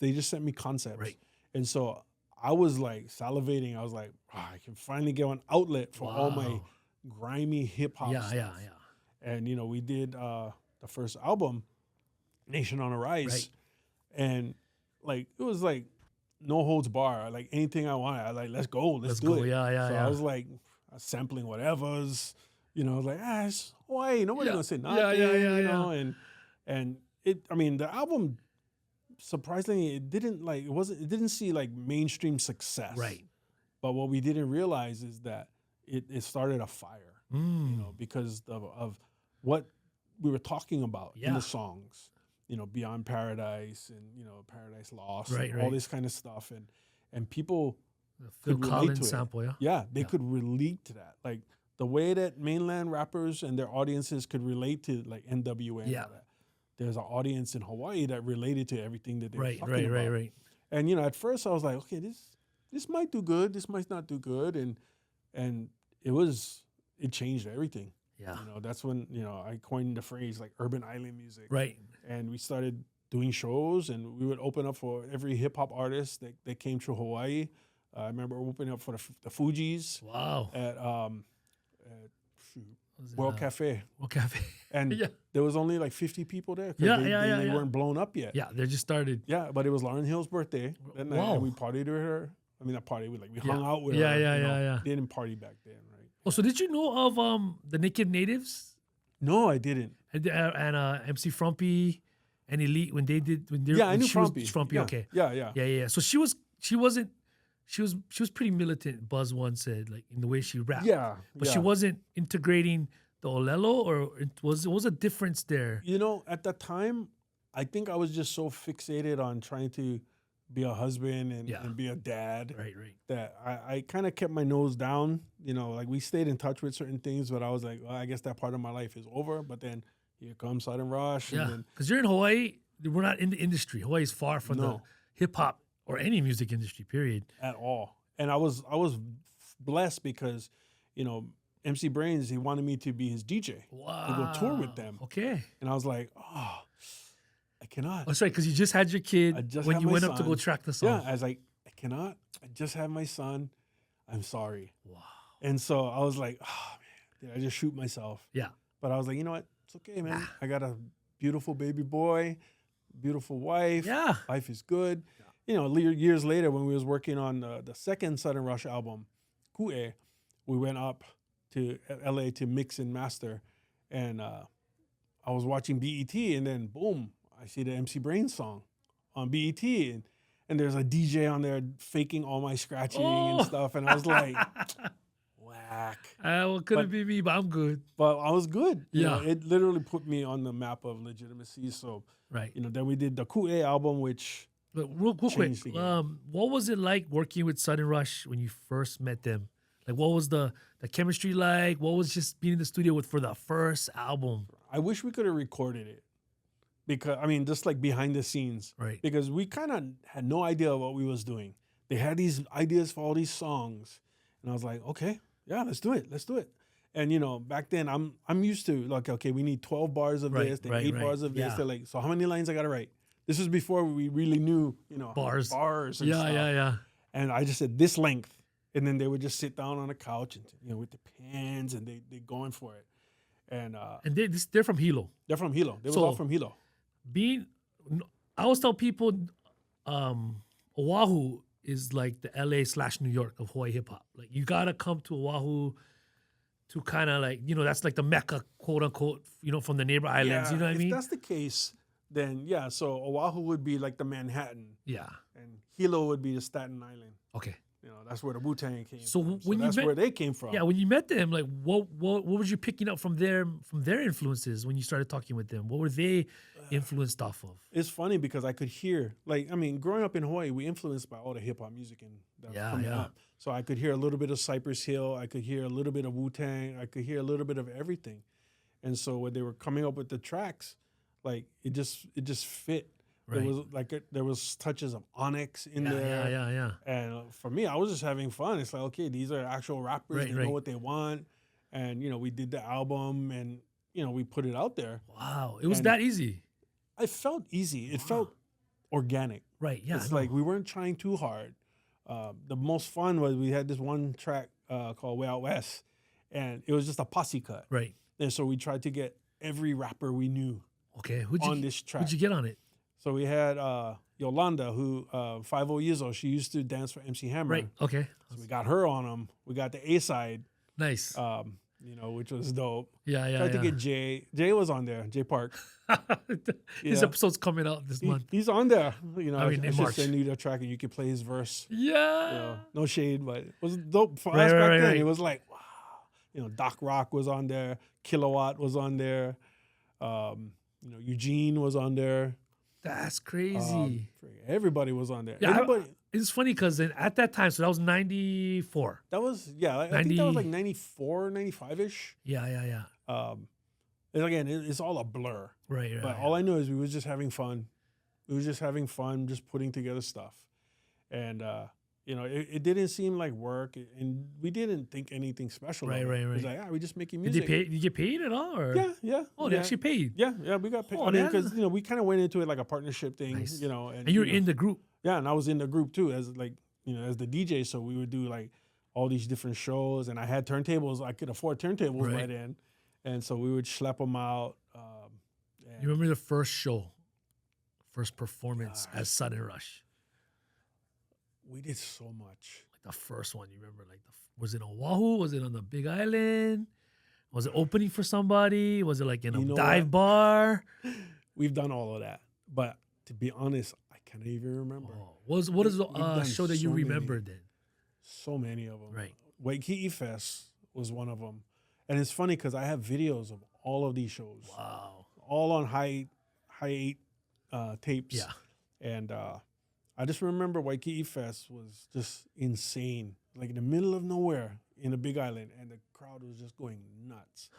[SPEAKER 2] they just sent me concepts.
[SPEAKER 1] Right.
[SPEAKER 2] And so I was like salivating. I was like, I can finally get an outlet for all my grimy hip hop stuff.
[SPEAKER 1] Yeah.
[SPEAKER 2] And you know, we did the first album, Nation on a Rise.
[SPEAKER 1] Right.
[SPEAKER 2] And like it was like no holds bar. Like anything I wanted, I like, let's go, let's do it.
[SPEAKER 1] Yeah.
[SPEAKER 2] So I was like sampling whatever's, you know, like it's Hawaii, nobody gonna say nothing. You know, and it, I mean, the album, surprisingly, it didn't see like mainstream success.
[SPEAKER 1] Right.
[SPEAKER 2] But what we didn't realize is that it started a fire, you know, because of what we were talking about in the songs, you know, Beyond Paradise and, you know, Paradise Lost, and all this kind of stuff. And people
[SPEAKER 1] Phil
[SPEAKER 2] could relate
[SPEAKER 1] Collins
[SPEAKER 2] to
[SPEAKER 1] sample,
[SPEAKER 2] it. Yeah, they could relate to that. Like the way that mainland rappers and their audiences could relate to like NWA and all that. There's an audience in Hawaii that related to everything that they were talking about. Right. And, you know, at first I was like, okay, this might do good. This might not do good. And it changed everything.
[SPEAKER 1] Yeah.
[SPEAKER 2] You know, that's when, you know, I coined the phrase like urban island music.
[SPEAKER 1] Right.
[SPEAKER 2] And we started doing shows, and we would open up for every hip hop artist that came through Hawaii. I remember opening up for the Fugees.
[SPEAKER 1] Wow.
[SPEAKER 2] At World Cafe.
[SPEAKER 1] World Cafe.
[SPEAKER 2] And there was only like 50 people there.
[SPEAKER 1] They
[SPEAKER 2] weren't blown up yet.
[SPEAKER 1] Yeah, they just started.
[SPEAKER 2] Yeah, but it was Lauryn Hill's birthday that night, and we partied with her. I mean, not party, we hung out with her.
[SPEAKER 1] Yeah.
[SPEAKER 2] They didn't party back then, right?
[SPEAKER 1] Oh, so did you know of the Naked Natives?
[SPEAKER 2] No, I didn't.
[SPEAKER 1] And MC Frumpy and Elite when they
[SPEAKER 2] I knew Frumpy.
[SPEAKER 1] Frumpy, okay.
[SPEAKER 2] Yeah.
[SPEAKER 1] So she was pretty militant, Buzz once said, like in the way she rapped.
[SPEAKER 2] Yeah.
[SPEAKER 1] But she wasn't integrating the Olelo, or it was a difference there.
[SPEAKER 2] You know, at that time, I think I was just so fixated on trying to be a husband
[SPEAKER 1] Yeah.
[SPEAKER 2] and be a dad
[SPEAKER 1] Right.
[SPEAKER 2] that I kind of kept my nose down. You know, like we stayed in touch with certain things, but I was like, well, I guess that part of my life is over. But then here comes Sudden Rush. And
[SPEAKER 1] Yeah.
[SPEAKER 2] then,
[SPEAKER 1] Because you're in Hawaii. We're not in the industry. Hawaii is far from the
[SPEAKER 2] no,
[SPEAKER 1] hip hop or any music industry, period.
[SPEAKER 2] at all. And I was blessed because, you know, MC Brains, he wanted me to be his DJ
[SPEAKER 1] Wow.
[SPEAKER 2] to go tour with them.
[SPEAKER 1] Okay.
[SPEAKER 2] And I was like, oh, I cannot.
[SPEAKER 1] That's right, because you just had your kid
[SPEAKER 2] I just
[SPEAKER 1] when
[SPEAKER 2] had
[SPEAKER 1] you
[SPEAKER 2] my
[SPEAKER 1] went up to go
[SPEAKER 2] son.
[SPEAKER 1] track the
[SPEAKER 2] Yeah,
[SPEAKER 1] song.
[SPEAKER 2] I was like, I cannot. I just had my son. I'm sorry.
[SPEAKER 1] Wow.
[SPEAKER 2] And so I was like, oh, man, did I just shoot myself?
[SPEAKER 1] Yeah.
[SPEAKER 2] But I was like, you know what? It's okay, man. I got a beautiful baby boy, beautiful wife.
[SPEAKER 1] Yeah.
[SPEAKER 2] Life is good. You know, years later when we was working on the second Sudden Rush album, Ku'e, we went up to LA to mix and master. And I was watching BET, and then boom, I see the MC Brain song on BET. And there's a DJ on there faking all my scratching and stuff. And I was like, whack.
[SPEAKER 1] Well, couldn't
[SPEAKER 2] But-
[SPEAKER 1] be me, but I'm good.
[SPEAKER 2] But I was good. You know,
[SPEAKER 1] Yeah.
[SPEAKER 2] it literally put me on the map of legitimacy. So,
[SPEAKER 1] Right.
[SPEAKER 2] you know, then we did the Ku'e album, which
[SPEAKER 1] But real quick,
[SPEAKER 2] Changed the
[SPEAKER 1] what was it like working with Sudden Rush when you first met them? Like, what was the chemistry like? What was just being in the studio for the first album?
[SPEAKER 2] I wish we could have recorded it. Because, I mean, just like behind the scenes.
[SPEAKER 1] Right.
[SPEAKER 2] Because we kind of had no idea what we was doing. They had these ideas for all these songs. And I was like, okay, yeah, let's do it. Let's do it. And, you know, back then I'm used to like, okay, we need 12 bars of
[SPEAKER 1] Right,
[SPEAKER 2] this, then
[SPEAKER 1] right,
[SPEAKER 2] 8
[SPEAKER 1] right.
[SPEAKER 2] bars of this.
[SPEAKER 1] Yeah.
[SPEAKER 2] They're like, so how many lines I got to write? This was before we really knew, you know,
[SPEAKER 1] Bars.
[SPEAKER 2] and
[SPEAKER 1] Yeah,
[SPEAKER 2] stuff.
[SPEAKER 1] yeah.
[SPEAKER 2] And I just said this length. And then they would just sit down on the couch and, you know, with the pens and they going for it. And
[SPEAKER 1] And they're from Hilo.
[SPEAKER 2] they're from Hilo. They was
[SPEAKER 1] So-
[SPEAKER 2] all from Hilo.
[SPEAKER 1] I always tell people, Oahu is like the LA/New York of Hawaii hip hop. Like, you gotta come to Oahu to kind of like, you know, that's like the Mecca, quote unquote, you know, from the neighbor islands. You know what I mean?
[SPEAKER 2] If that's the case, then yeah. So Oahu would be like the Manhattan,
[SPEAKER 1] Yeah.
[SPEAKER 2] and Hilo would be the Staten Island.
[SPEAKER 1] Okay.
[SPEAKER 2] You know, that's where the Wu-Tang came
[SPEAKER 1] So
[SPEAKER 2] from.
[SPEAKER 1] when you
[SPEAKER 2] that's
[SPEAKER 1] met-
[SPEAKER 2] where they came from.
[SPEAKER 1] Yeah. When you met them, like, what was you picking up from their influences when you started talking with them? What were they influenced off of?
[SPEAKER 2] It's funny because I could hear, like, I mean, growing up in Hawaii, we influenced by all the hip hop music and that was
[SPEAKER 1] Yeah,
[SPEAKER 2] coming
[SPEAKER 1] yeah.
[SPEAKER 2] up. So I could hear a little bit of Cypress Hill. I could hear a little bit of Wu-Tang. I could hear a little bit of everything. And so when they were coming up with the tracks, like it just fit.
[SPEAKER 1] Right.
[SPEAKER 2] There was touches of Onyx in
[SPEAKER 1] Yeah,
[SPEAKER 2] there.
[SPEAKER 1] yeah.
[SPEAKER 2] And for me, I was just having fun. It's like, okay, these are actual rappers.
[SPEAKER 1] Right,
[SPEAKER 2] they
[SPEAKER 1] right.
[SPEAKER 2] know what they want. And, you know, we did the album and, you know, we put it out there.
[SPEAKER 1] Wow. It was
[SPEAKER 2] And-
[SPEAKER 1] that easy.
[SPEAKER 2] It felt easy. It felt organic.
[SPEAKER 1] Right. Yeah.
[SPEAKER 2] It's
[SPEAKER 1] I know.
[SPEAKER 2] like we weren't trying too hard. The most fun was we had this one track called Way Out West. And it was just a posse cut.
[SPEAKER 1] Right.
[SPEAKER 2] And so we tried to get every rapper we knew
[SPEAKER 1] Okay.
[SPEAKER 2] on this track.
[SPEAKER 1] Who'd you get on it?
[SPEAKER 2] So we had Yolanda, who 50 years old, she used to dance for MC Hammer.
[SPEAKER 1] Right. Okay.
[SPEAKER 2] So we got her on them. We got the A side,
[SPEAKER 1] Nice.
[SPEAKER 2] you know, which was dope.
[SPEAKER 1] yeah.
[SPEAKER 2] Tried to get Jay. Jay was on there. Jay Park.
[SPEAKER 1] This
[SPEAKER 2] Yeah.
[SPEAKER 1] episode's coming out this month.
[SPEAKER 2] He's on there. You know,
[SPEAKER 1] I mean,
[SPEAKER 2] I
[SPEAKER 1] in
[SPEAKER 2] should
[SPEAKER 1] March.
[SPEAKER 2] send you the track and you could play his verse.
[SPEAKER 1] Yeah.
[SPEAKER 2] You know, no shade, but it was dope for
[SPEAKER 1] Right,
[SPEAKER 2] us
[SPEAKER 1] right,
[SPEAKER 2] back
[SPEAKER 1] right,
[SPEAKER 2] then.
[SPEAKER 1] right.
[SPEAKER 2] It was like, wow. You know, Doc Rock was on there. Kilowatt was on there. You know, Eugene was on there.
[SPEAKER 1] That's crazy.
[SPEAKER 2] Everybody was on there.
[SPEAKER 1] Yeah,
[SPEAKER 2] Everybody.
[SPEAKER 1] It's funny because at that time, so that was 94.
[SPEAKER 2] That was, yeah, I think that was like 94, 95-ish.
[SPEAKER 1] Yeah.
[SPEAKER 2] And again, it's all a blur.
[SPEAKER 1] Right.
[SPEAKER 2] But all I know is we was just having fun. We was just having fun, just putting together stuff. And, you know, it didn't seem like work. And we didn't think anything special.
[SPEAKER 1] Right,
[SPEAKER 2] of it.
[SPEAKER 1] right,
[SPEAKER 2] It was
[SPEAKER 1] right.
[SPEAKER 2] like, we're just making
[SPEAKER 1] Did
[SPEAKER 2] music.
[SPEAKER 1] you get paid at all? Or?
[SPEAKER 2] Yeah.
[SPEAKER 1] Oh, they
[SPEAKER 2] yeah.
[SPEAKER 1] actually paid.
[SPEAKER 2] Yeah, we got paid.
[SPEAKER 1] Oh,
[SPEAKER 2] I mean,
[SPEAKER 1] that-
[SPEAKER 2] because, you know, we kind of went into it like a partnership thing,
[SPEAKER 1] Nice.
[SPEAKER 2] you know.
[SPEAKER 1] And you were
[SPEAKER 2] know,
[SPEAKER 1] in the group.
[SPEAKER 2] Yeah, and I was in the group too as like, you know, as the DJ. So we would do like all these different shows, and I had turntables. I could afford turntables
[SPEAKER 1] Right.
[SPEAKER 2] right then, and so we would schlep them out.
[SPEAKER 1] You remember the first show, first performance as Sudden Rush?
[SPEAKER 2] We did so much.
[SPEAKER 1] Like the first one, you remember? Like, was it on Oahu? Was it on the Big Island? Was it opening for somebody? Was it like in a
[SPEAKER 2] You know
[SPEAKER 1] dive
[SPEAKER 2] what?
[SPEAKER 1] bar?
[SPEAKER 2] We've done all of that, but to be honest, I can't even remember.
[SPEAKER 1] Oh, what is the
[SPEAKER 2] We've done
[SPEAKER 1] show that you
[SPEAKER 2] so many.
[SPEAKER 1] remember then?
[SPEAKER 2] So many of them.
[SPEAKER 1] Right.
[SPEAKER 2] Waikiki Fest was one of them, and it's funny because I have videos of all of these shows,
[SPEAKER 1] Wow.
[SPEAKER 2] all on high 8 tapes.
[SPEAKER 1] Yeah.
[SPEAKER 2] And I just remember Waikiki Fest was just insane, like in the middle of nowhere in a big island, and the crowd was just going nuts.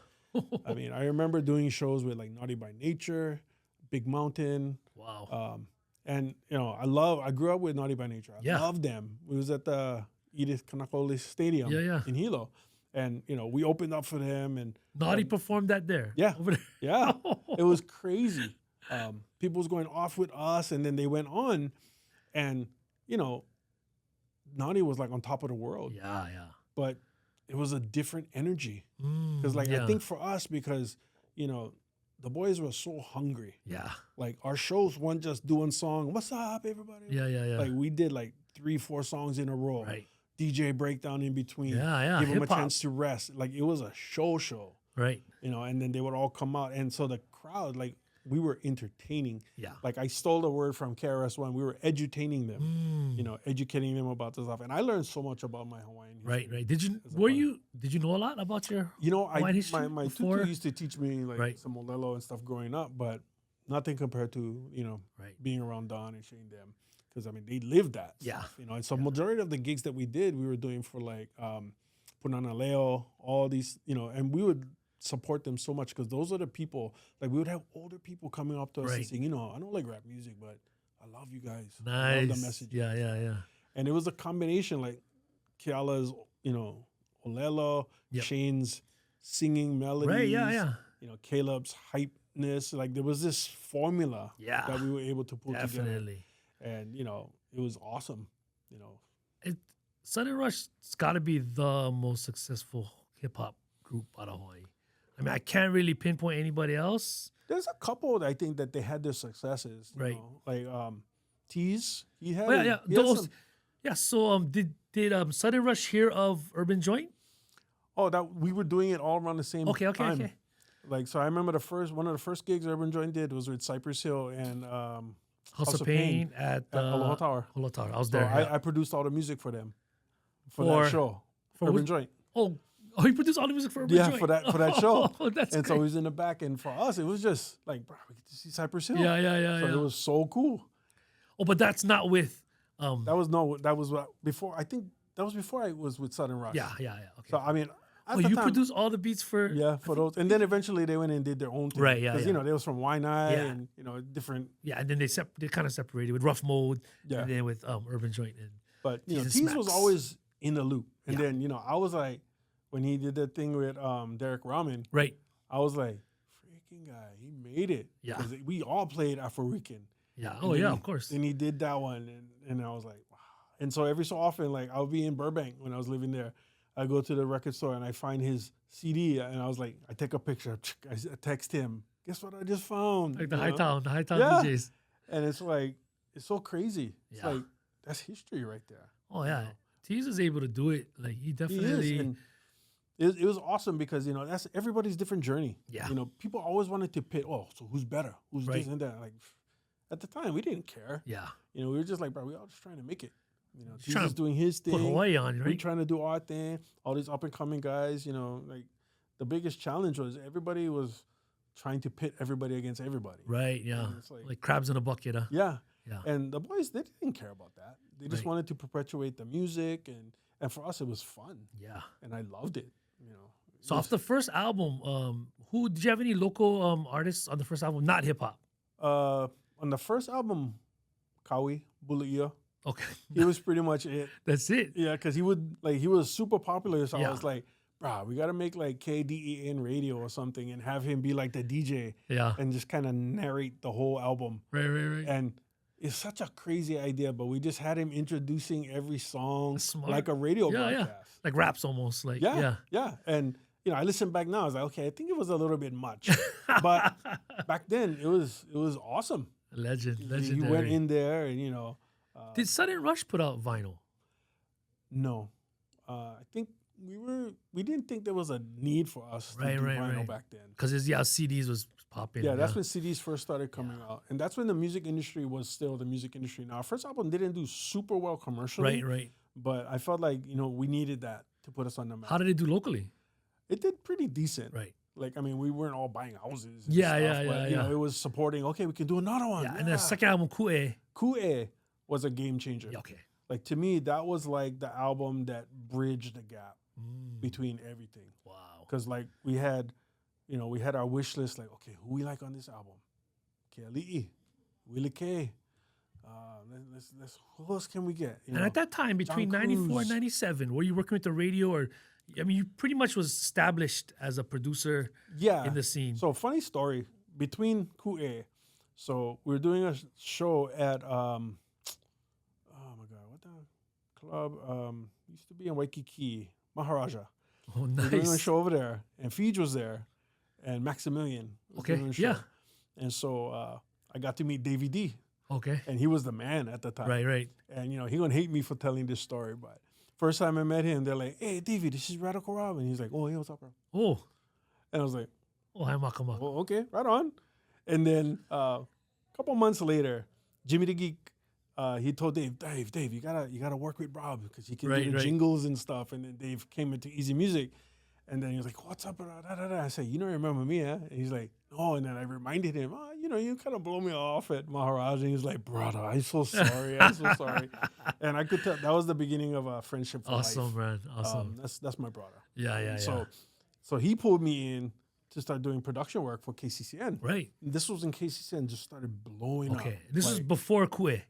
[SPEAKER 2] I mean, I remember doing shows with like Naughty by Nature, Big Mountain.
[SPEAKER 1] Wow.
[SPEAKER 2] And, I grew up with Naughty by Nature. I loved them. We was at the Edith Kanakole Stadium in Hilo. And, we opened up for them. And
[SPEAKER 1] Naughty performed that there.
[SPEAKER 2] Yeah.
[SPEAKER 1] Over there.
[SPEAKER 2] Yeah. It was crazy. People was going off with us, and then they went on. And, Naughty was like on top of the world.
[SPEAKER 1] Yeah.
[SPEAKER 2] But it was a different energy. Because, I think for us, because, the boys were so hungry.
[SPEAKER 1] Yeah.
[SPEAKER 2] Like, our shows weren't just doing song, what's up, everybody?
[SPEAKER 1] Yeah.
[SPEAKER 2] Like, we did like 3-4 songs in a row.
[SPEAKER 1] Right.
[SPEAKER 2] DJ breakdown in between.
[SPEAKER 1] Yeah.
[SPEAKER 2] Give them a
[SPEAKER 1] Hip-hop.
[SPEAKER 2] chance to rest. Like, it was a show.
[SPEAKER 1] Right.
[SPEAKER 2] And then they would all come out. And so the crowd, like, we were entertaining.
[SPEAKER 1] Yeah.
[SPEAKER 2] Like, I stole the word from KRS-One. We were edutaining them, educating them about this stuff. And I learned so much about my Hawaiian history.
[SPEAKER 1] Right. Did you know a lot about your Hawaiian history
[SPEAKER 2] my
[SPEAKER 1] before?
[SPEAKER 2] tutu used to teach me like some Molelo and stuff growing up, but nothing compared to, being around Don and Shane them. Because, I mean, they lived that stuff, And so majority of the gigs that we did, we were doing for like Punana all these, and we would support them so much because those are the people, like we would have older people coming up to us and saying, I don't like rap music, but I love you guys.
[SPEAKER 1] Nice.
[SPEAKER 2] I love the message.
[SPEAKER 1] Yeah.
[SPEAKER 2] And it was a combination, like Keala's, Olelo, Shane's singing melodies.
[SPEAKER 1] Right, yeah.
[SPEAKER 2] Caleb's hypeness. Like there was this formula that we were able to pull together.
[SPEAKER 1] Definitely.
[SPEAKER 2] And, it was awesome,
[SPEAKER 1] Sudden Rush's got to be the most successful hip-hop group out of Hawaii. I mean, I can't really pinpoint anybody else.
[SPEAKER 2] There's a couple that I think that they had their successes. You know? Like Tease, he had.
[SPEAKER 1] Well, So did Sudden Rush hear of Urban Joint?
[SPEAKER 2] Oh, that we were doing it all around the same time.
[SPEAKER 1] Okay.
[SPEAKER 2] Like, so I remember one of the first gigs Urban Joint did was with Cypress Hill and
[SPEAKER 1] House of Pain at
[SPEAKER 2] Aloha Tower.
[SPEAKER 1] I was there.
[SPEAKER 2] I produced all the music for them for that show. For Urban Joint.
[SPEAKER 1] Oh, you produced all the music for Urban Joint?
[SPEAKER 2] For that show.
[SPEAKER 1] Oh, that's
[SPEAKER 2] and
[SPEAKER 1] great.
[SPEAKER 2] so he was in the back, and for us, it was just like, bro, we get to see Cypress Hill.
[SPEAKER 1] Yeah.
[SPEAKER 2] So it was so cool.
[SPEAKER 1] Oh, but that's not with.
[SPEAKER 2] That was before. I think that was before I was with Sudden Rush.
[SPEAKER 1] Yeah. Okay.
[SPEAKER 2] So I mean,
[SPEAKER 1] you produced all the beats for.
[SPEAKER 2] Yeah, for those, and then eventually they went and did their own thing.
[SPEAKER 1] Right. Yeah.
[SPEAKER 2] Because they was from Waianae and different.
[SPEAKER 1] Yeah, and then they kind of separated with Rough Mode.
[SPEAKER 2] Yeah.
[SPEAKER 1] And then with Urban Joint
[SPEAKER 2] But Tease was always in the loop, and then I was like, when he did that thing with Derek Ramen.
[SPEAKER 1] Right.
[SPEAKER 2] I was like, freaking guy, he made it.
[SPEAKER 1] Yeah.
[SPEAKER 2] Because we all played Afro Rican.
[SPEAKER 1] Yeah.
[SPEAKER 2] Of course. And he did that one, and I was like, wow. And so every so often, like I would be in Burbank when I was living there. I go to the record store and I find his CD, and I was like, I take a picture, I text him, guess what I just found?
[SPEAKER 1] Like the Hightown DJs.
[SPEAKER 2] And it's like, it's so crazy. It's
[SPEAKER 1] Yeah.
[SPEAKER 2] like, that's history right there.
[SPEAKER 1] Oh yeah, Tease is able to do it. Like he definitely.
[SPEAKER 2] He is. And it was awesome because that's everybody's different journey.
[SPEAKER 1] Yeah.
[SPEAKER 2] People always wanted to pit. Oh, so who's better? Who's
[SPEAKER 1] Right.
[SPEAKER 2] this and that? Like at the time, we didn't care.
[SPEAKER 1] Yeah.
[SPEAKER 2] We were just like, bro, we all just trying to make it. Tease
[SPEAKER 1] trying
[SPEAKER 2] is
[SPEAKER 1] to
[SPEAKER 2] doing his thing.
[SPEAKER 1] Put Hawaii on, right?
[SPEAKER 2] We trying to do our thing. All these up and coming guys. Like the biggest challenge was everybody was trying to pit everybody against everybody.
[SPEAKER 1] Right. Yeah.
[SPEAKER 2] And it's
[SPEAKER 1] Like crabs in a bucket. Huh?
[SPEAKER 2] Yeah.
[SPEAKER 1] Yeah.
[SPEAKER 2] And the boys, they didn't care about that. They just
[SPEAKER 1] Right.
[SPEAKER 2] wanted to perpetuate the music, and for us, it was fun.
[SPEAKER 1] Yeah.
[SPEAKER 2] And I loved it.
[SPEAKER 1] So off the first album, who did you have any local artists on the first album? Not hip hop.
[SPEAKER 2] On the first album, Kawi Buluia,
[SPEAKER 1] Okay.
[SPEAKER 2] he was pretty much it.
[SPEAKER 1] That's it.
[SPEAKER 2] Yeah, because he was super popular. So
[SPEAKER 1] Yeah.
[SPEAKER 2] I was like, bro, we gotta make like KDEN radio or something and have him be like the DJ
[SPEAKER 1] Yeah.
[SPEAKER 2] and just kind of narrate the whole album.
[SPEAKER 1] Right.
[SPEAKER 2] And it's such a crazy idea, but we just had him introducing every song
[SPEAKER 1] Smart.
[SPEAKER 2] like a radio
[SPEAKER 1] Yeah.
[SPEAKER 2] broadcast.
[SPEAKER 1] Like raps almost. Like
[SPEAKER 2] Yeah. And I listen back now. I was like, okay, I think it was a little bit much, but back then it was awesome.
[SPEAKER 1] Legendary.
[SPEAKER 2] He went in there, and
[SPEAKER 1] Did Sudden Rush put out vinyl?
[SPEAKER 2] No, I think we didn't think there was a need for us to do vinyl back then.
[SPEAKER 1] Because CDs was popping.
[SPEAKER 2] Yeah, that's when CDs first started coming out, and that's when the music industry was still the music industry. Now, our first album didn't do super well commercially,
[SPEAKER 1] Right.
[SPEAKER 2] but I felt like we needed that to put us on the map.
[SPEAKER 1] How did it do locally?
[SPEAKER 2] It did pretty decent.
[SPEAKER 1] Right.
[SPEAKER 2] Like, I mean, we weren't all buying houses. And
[SPEAKER 1] Yeah,
[SPEAKER 2] stuff,
[SPEAKER 1] yeah,
[SPEAKER 2] but,
[SPEAKER 1] yeah,
[SPEAKER 2] you know,
[SPEAKER 1] yeah.
[SPEAKER 2] it was supporting. Okay, we can do another one.
[SPEAKER 1] Yeah, and the second album, Kue.
[SPEAKER 2] Kue was a game changer.
[SPEAKER 1] Yeah, okay.
[SPEAKER 2] Like, to me, that was like the album that bridged the gap
[SPEAKER 1] Mm.
[SPEAKER 2] between everything.
[SPEAKER 1] Wow.
[SPEAKER 2] Because like we had our wish list. Like, okay, who we like on this album? Keali'i, Willie K. Let's who else can we get? You
[SPEAKER 1] And
[SPEAKER 2] know,
[SPEAKER 1] at that time, between
[SPEAKER 2] John
[SPEAKER 1] 94 and
[SPEAKER 2] Cruz.
[SPEAKER 1] 97, were you working with the radio or, I mean, you pretty much was established as a producer
[SPEAKER 2] Yeah.
[SPEAKER 1] in the scene.
[SPEAKER 2] So funny story between Kue. So we were doing a show at oh my god, what the club used to be in Waikiki, Maharaja.
[SPEAKER 1] Oh,
[SPEAKER 2] We were doing a
[SPEAKER 1] nice.
[SPEAKER 2] show over there, and Feej was there, and Maximilian was
[SPEAKER 1] Okay,
[SPEAKER 2] doing a show.
[SPEAKER 1] yeah.
[SPEAKER 2] And so I got to meet Davey D,
[SPEAKER 1] Okay.
[SPEAKER 2] and he was the man at the time.
[SPEAKER 1] Right, right.
[SPEAKER 2] And, he gonna hate me for telling this story, but first time I met him, they're like, "Hey, Davey, this is Radical Rob." And he's like, "Oh, hey, what's up, bro?"
[SPEAKER 1] Oh,
[SPEAKER 2] And I was like,
[SPEAKER 1] hi, Makama.
[SPEAKER 2] "Oh, okay, right on." And then a couple months later, Jimmy the Geek, he told Dave, you gotta work with Rob because he can
[SPEAKER 1] Right,
[SPEAKER 2] do the
[SPEAKER 1] right.
[SPEAKER 2] jingles and stuff. And then Dave came into Easy Music, and then he was like, "What's up?" I said, "You don't remember me, huh?" And he's like, "No." And then I reminded him, you kind of blow me off at Maharaj. And he's like, "Brother, I'm so sorry. I'm so sorry." And I could tell that was the beginning of a friendship for
[SPEAKER 1] Awesome,
[SPEAKER 2] life.
[SPEAKER 1] man. Awesome.
[SPEAKER 2] That's my brother.
[SPEAKER 1] Yeah, yeah, yeah.
[SPEAKER 2] So he pulled me in to start doing production work for KCCN.
[SPEAKER 1] Right.
[SPEAKER 2] This was in KCCN just started blowing up.
[SPEAKER 1] Okay. This was
[SPEAKER 2] Like,
[SPEAKER 1] before Kue.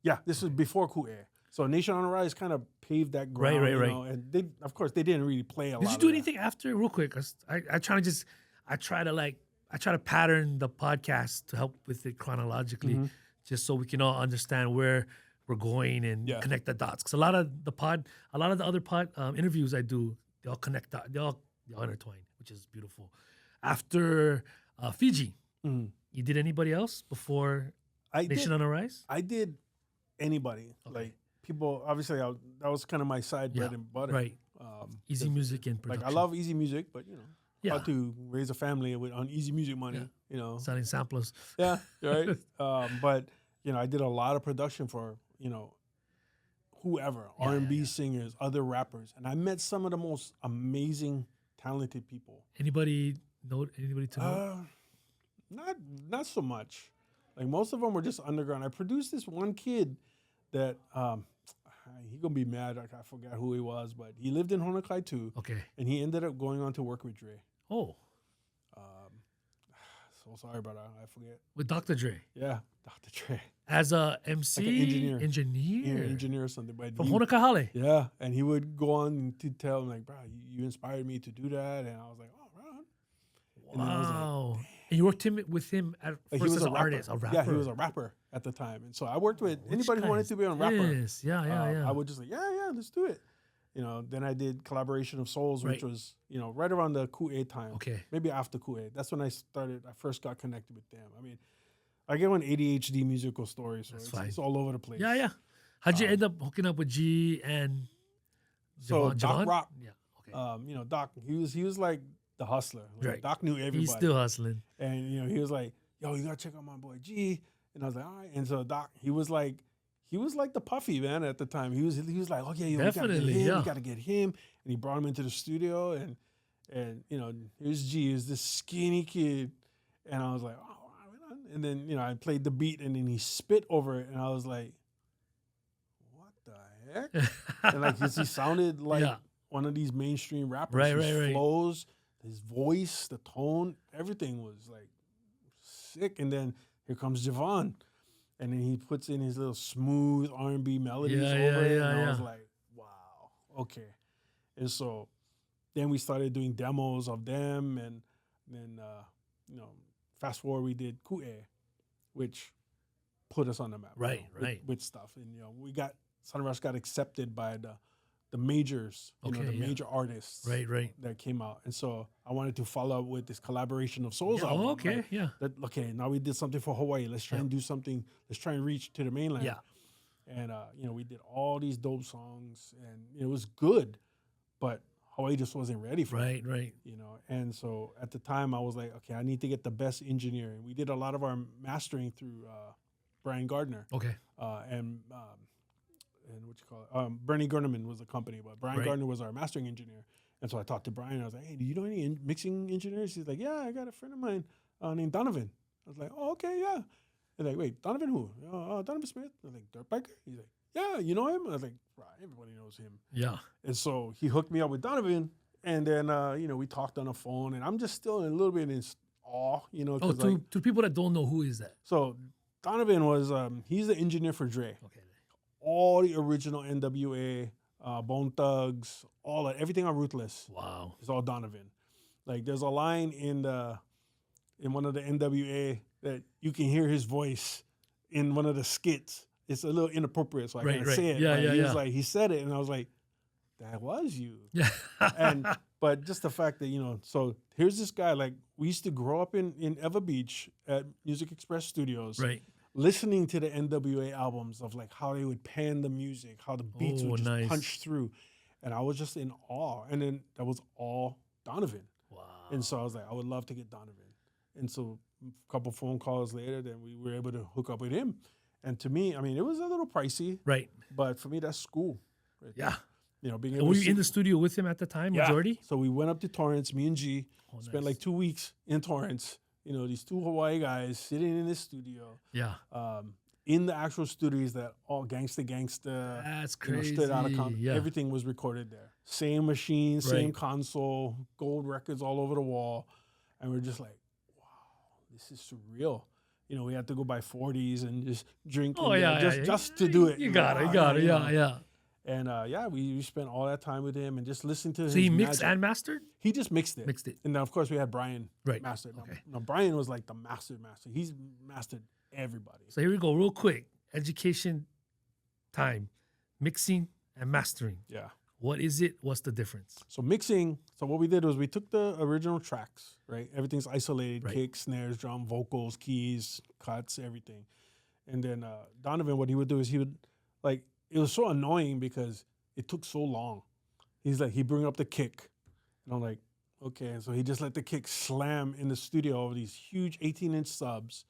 [SPEAKER 2] yeah, this was before Kue. So Nation on the Rise kind of paved that ground.
[SPEAKER 1] Right.
[SPEAKER 2] You know, and they, of course, they didn't really play a lot.
[SPEAKER 1] Did you do anything after, real quick? 'Cause I try to pattern the podcast to help with it chronologically, just so we can all understand where we're going and
[SPEAKER 2] Yeah.
[SPEAKER 1] connect the dots. Because a lot of the other interviews I do, they all connect, they all intertwine, which is beautiful. After Fiji,
[SPEAKER 2] Mhm.
[SPEAKER 1] you did anybody else before
[SPEAKER 2] I
[SPEAKER 1] Nation
[SPEAKER 2] did,
[SPEAKER 1] on the Rise?
[SPEAKER 2] I did anybody.
[SPEAKER 1] Okay.
[SPEAKER 2] Like people, obviously, that was kind of my side bread
[SPEAKER 1] Yeah,
[SPEAKER 2] and butter.
[SPEAKER 1] right. Easy
[SPEAKER 2] 'cause,
[SPEAKER 1] music and
[SPEAKER 2] Like
[SPEAKER 1] production.
[SPEAKER 2] I love easy music, but
[SPEAKER 1] Yeah.
[SPEAKER 2] how to raise a family on easy music money.
[SPEAKER 1] selling samplers.
[SPEAKER 2] Yeah, right. But I did a lot of production for whoever,
[SPEAKER 1] Yeah,
[SPEAKER 2] R&B
[SPEAKER 1] yeah.
[SPEAKER 2] singers, other rappers, and I met some of the most amazing, talented people.
[SPEAKER 1] Anybody to know?
[SPEAKER 2] Not so much. Like most of them were just underground. I produced this one kid that he gonna be mad. I forgot who he was, but he lived in Honokai too,
[SPEAKER 1] Okay.
[SPEAKER 2] and he ended up going on to work with Dre.
[SPEAKER 1] Oh,
[SPEAKER 2] So sorry, brother. I forget.
[SPEAKER 1] with Dr. Dre
[SPEAKER 2] Yeah, Dr. Dre.
[SPEAKER 1] as a MC,
[SPEAKER 2] Like an engineer.
[SPEAKER 1] engineer
[SPEAKER 2] Engineer or something. But
[SPEAKER 1] from
[SPEAKER 2] he-
[SPEAKER 1] Honokahale.
[SPEAKER 2] Yeah, and he would go on to tell him like, "Bro, you inspired me to do that," and I was like, "Oh, right on." And then I was like,
[SPEAKER 1] Wow. And you worked with him at
[SPEAKER 2] Like,
[SPEAKER 1] first as an artist, a rapper.
[SPEAKER 2] Yeah, he was a rapper at the time, and so I worked with
[SPEAKER 1] Which
[SPEAKER 2] anybody who
[SPEAKER 1] guy
[SPEAKER 2] wanted
[SPEAKER 1] is
[SPEAKER 2] to be on rapper.
[SPEAKER 1] this? Yeah, yeah.
[SPEAKER 2] I would just like, yeah, let's do it. Then I did Collaboration of Souls, which
[SPEAKER 1] Right.
[SPEAKER 2] was right around the Kue time.
[SPEAKER 1] Okay.
[SPEAKER 2] Maybe after Kue. That's when I first got connected with them. I mean, I get one ADHD musical story, so
[SPEAKER 1] That's
[SPEAKER 2] it's all over the place.
[SPEAKER 1] Yeah, yeah. How'd you end up hooking up with G and
[SPEAKER 2] So
[SPEAKER 1] Javon?
[SPEAKER 2] Doc Rock,
[SPEAKER 1] Yeah. Okay.
[SPEAKER 2] Doc, he was like the hustler. Like,
[SPEAKER 1] Right.
[SPEAKER 2] Doc knew everybody.
[SPEAKER 1] He's still hustling.
[SPEAKER 2] And he was like, "Yo, you gotta check out my boy G." And I was like, "All right." And so Doc, he was like the puffy man at the time. He was like, "Okay, yo,
[SPEAKER 1] Definitely,
[SPEAKER 2] we
[SPEAKER 1] yeah.
[SPEAKER 2] gotta get him." And he brought him into the studio, and here's G, is this skinny kid, and I was like, "Oh, wow." And then I played the beat, and then he spit over it, and I was like, "What the heck?" And like he sounded like
[SPEAKER 1] Yeah.
[SPEAKER 2] one of these mainstream rappers.
[SPEAKER 1] Right,
[SPEAKER 2] His
[SPEAKER 1] right.
[SPEAKER 2] flows, his voice, the tone, everything was like sick. And then here comes Javon, and then he puts in his little smooth R&B melodies
[SPEAKER 1] Yeah,
[SPEAKER 2] over it,
[SPEAKER 1] yeah,
[SPEAKER 2] and I was
[SPEAKER 1] yeah.
[SPEAKER 2] like, wow, okay. And so then we started doing demos of them, and then fast forward, we did Kue, which put us on the map,
[SPEAKER 1] Right, right.
[SPEAKER 2] with stuff, and Sudden Rush got accepted by the majors, the
[SPEAKER 1] Okay, yeah.
[SPEAKER 2] major artists,
[SPEAKER 1] Right.
[SPEAKER 2] that came out, and so I wanted to follow up with this Collaboration of Souls
[SPEAKER 1] Yeah,
[SPEAKER 2] album.
[SPEAKER 1] okay,
[SPEAKER 2] like,
[SPEAKER 1] yeah.
[SPEAKER 2] okay, now we did something for Hawaii. Let's try and do something. Let's try and reach to the mainland.
[SPEAKER 1] Yeah.
[SPEAKER 2] And we did all these dope songs, and it was good, but Hawaii just wasn't ready for it.
[SPEAKER 1] Right.
[SPEAKER 2] And so at the time I was like, okay, I need to get the best engineer. And we did a lot of our mastering through Brian Gardner,
[SPEAKER 1] Okay.
[SPEAKER 2] and what you call it, Bernie Gurneman was the company, but Brian
[SPEAKER 1] Right.
[SPEAKER 2] Gardner was our mastering engineer. And so I talked to Brian. I was like, hey, do you know any mixing engineers? He's like, yeah, I got a friend of mine named Donovan. I was like, oh, okay, yeah. He's like, wait, Donovan who? Donovan Smith. I was like, dirt biker? He's like, yeah, you know him? I was like, right, everybody knows him.
[SPEAKER 1] Yeah.
[SPEAKER 2] And so he hooked me up with Donovan. And then, we talked on the phone. And I'm just still a little bit in awe,
[SPEAKER 1] Oh, to people that don't know, who is that?
[SPEAKER 2] So Donovan was, he's the engineer for Dre.
[SPEAKER 1] Okay.
[SPEAKER 2] All the original NWA, Bone Thugs, all that, everything on Ruthless.
[SPEAKER 1] Wow.
[SPEAKER 2] It's all Donovan. Like there's a line in one of the NWA that you can hear his voice in one of the skits. It's a little inappropriate, so I can't say it.
[SPEAKER 1] Yeah,
[SPEAKER 2] but
[SPEAKER 1] yeah,
[SPEAKER 2] was like, he said it, and I was like, that was you.
[SPEAKER 1] Yeah.
[SPEAKER 2] But just the fact that, so here's this guy, like we used to grow up in Eva Beach at Music Express Studios.
[SPEAKER 1] Right.
[SPEAKER 2] Listening to the NWA albums of like how they would pan the music, how the beats would just punch through. And I was just in awe. And then that was all Donovan.
[SPEAKER 1] Wow.
[SPEAKER 2] And so I was like, I would love to get Donovan. And so a couple phone calls later, then we were able to hook up with him. And to me, I mean, it was a little pricey.
[SPEAKER 1] Right.
[SPEAKER 2] But for me, that's school. Right
[SPEAKER 1] Yeah.
[SPEAKER 2] there. Being
[SPEAKER 1] And
[SPEAKER 2] able
[SPEAKER 1] were
[SPEAKER 2] to
[SPEAKER 1] you in the studio with him at the time, majority?
[SPEAKER 2] So we went up to Torrance, me and G, spent
[SPEAKER 1] nice.
[SPEAKER 2] like 2 weeks in Torrance. These two Hawaii guys sitting in this studio.
[SPEAKER 1] Yeah.
[SPEAKER 2] In the actual studios that all gangsta.
[SPEAKER 1] That's crazy.
[SPEAKER 2] Straight out of everything was recorded there. Same machine, same console, gold records all over the wall. And we're just like, wow, this is surreal. We had to go buy 40s and just drink just to do it.
[SPEAKER 1] You got it. Yeah.
[SPEAKER 2] And we spent all that time with him and just listened to his
[SPEAKER 1] So he mixed
[SPEAKER 2] magic.
[SPEAKER 1] and mastered?
[SPEAKER 2] He just mixed it.
[SPEAKER 1] Mixed it.
[SPEAKER 2] And then, of course, we had Brian master.
[SPEAKER 1] Okay.
[SPEAKER 2] Now, Brian was like the master. He's mastered everybody.
[SPEAKER 1] So here we go, real quick. Education time. Mixing and mastering.
[SPEAKER 2] Yeah.
[SPEAKER 1] What is it? What's the difference?
[SPEAKER 2] So mixing, so what we did was we took the original tracks, right? Everything's isolated,
[SPEAKER 1] Right.
[SPEAKER 2] kicks, snares, drum, vocals, keys, cuts, everything. And then Donovan, what he would do is he would, like, it was so annoying because it took so long. He's like, he'd bring up the kick. And I'm like, okay. And so he just let the kick slam in the studio over these huge 18-inch subs.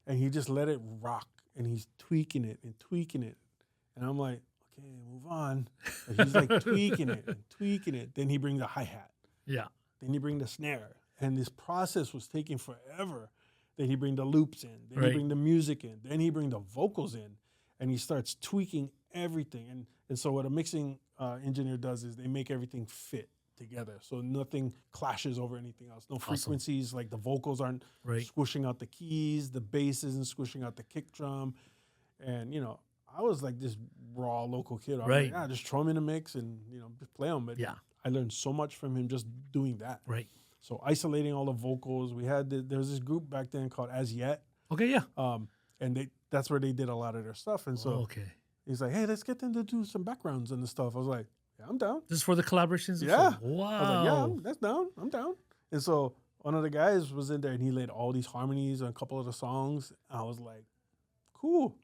[SPEAKER 2] And he just let it rock. And he's tweaking it. And I'm like, okay, move on. But he's like tweaking it. Then he bring the hi-hat.
[SPEAKER 1] Yeah.
[SPEAKER 2] Then he bring the snare. And this process was taking forever. Then he bring the loops in. Then he bring the music in. Then he bring the vocals in. And he starts tweaking everything. And so what a mixing engineer does is they make everything fit together. So nothing clashes over anything else. No frequencies, like the vocals aren't squishing out the keys. The bass isn't squishing out the kick drum. And, I was like this raw local kid. I was like, just throw them in a mix and, just play them. But I learned so much from him just doing that.
[SPEAKER 1] Right.
[SPEAKER 2] So isolating all the vocals. There was this group back then called As Yet.
[SPEAKER 1] Okay, yeah.
[SPEAKER 2] And that's where they did a lot of their stuff. And so he's like, hey, let's get them to do some backgrounds and stuff. I was like, yeah, I'm down.
[SPEAKER 1] This is for the collaborations?
[SPEAKER 2] Yeah.
[SPEAKER 1] Wow.
[SPEAKER 2] I was like, yeah, that's down. I'm down. And so one of the guys was in there and he laid all these harmonies on a couple of the songs. I was like, cool.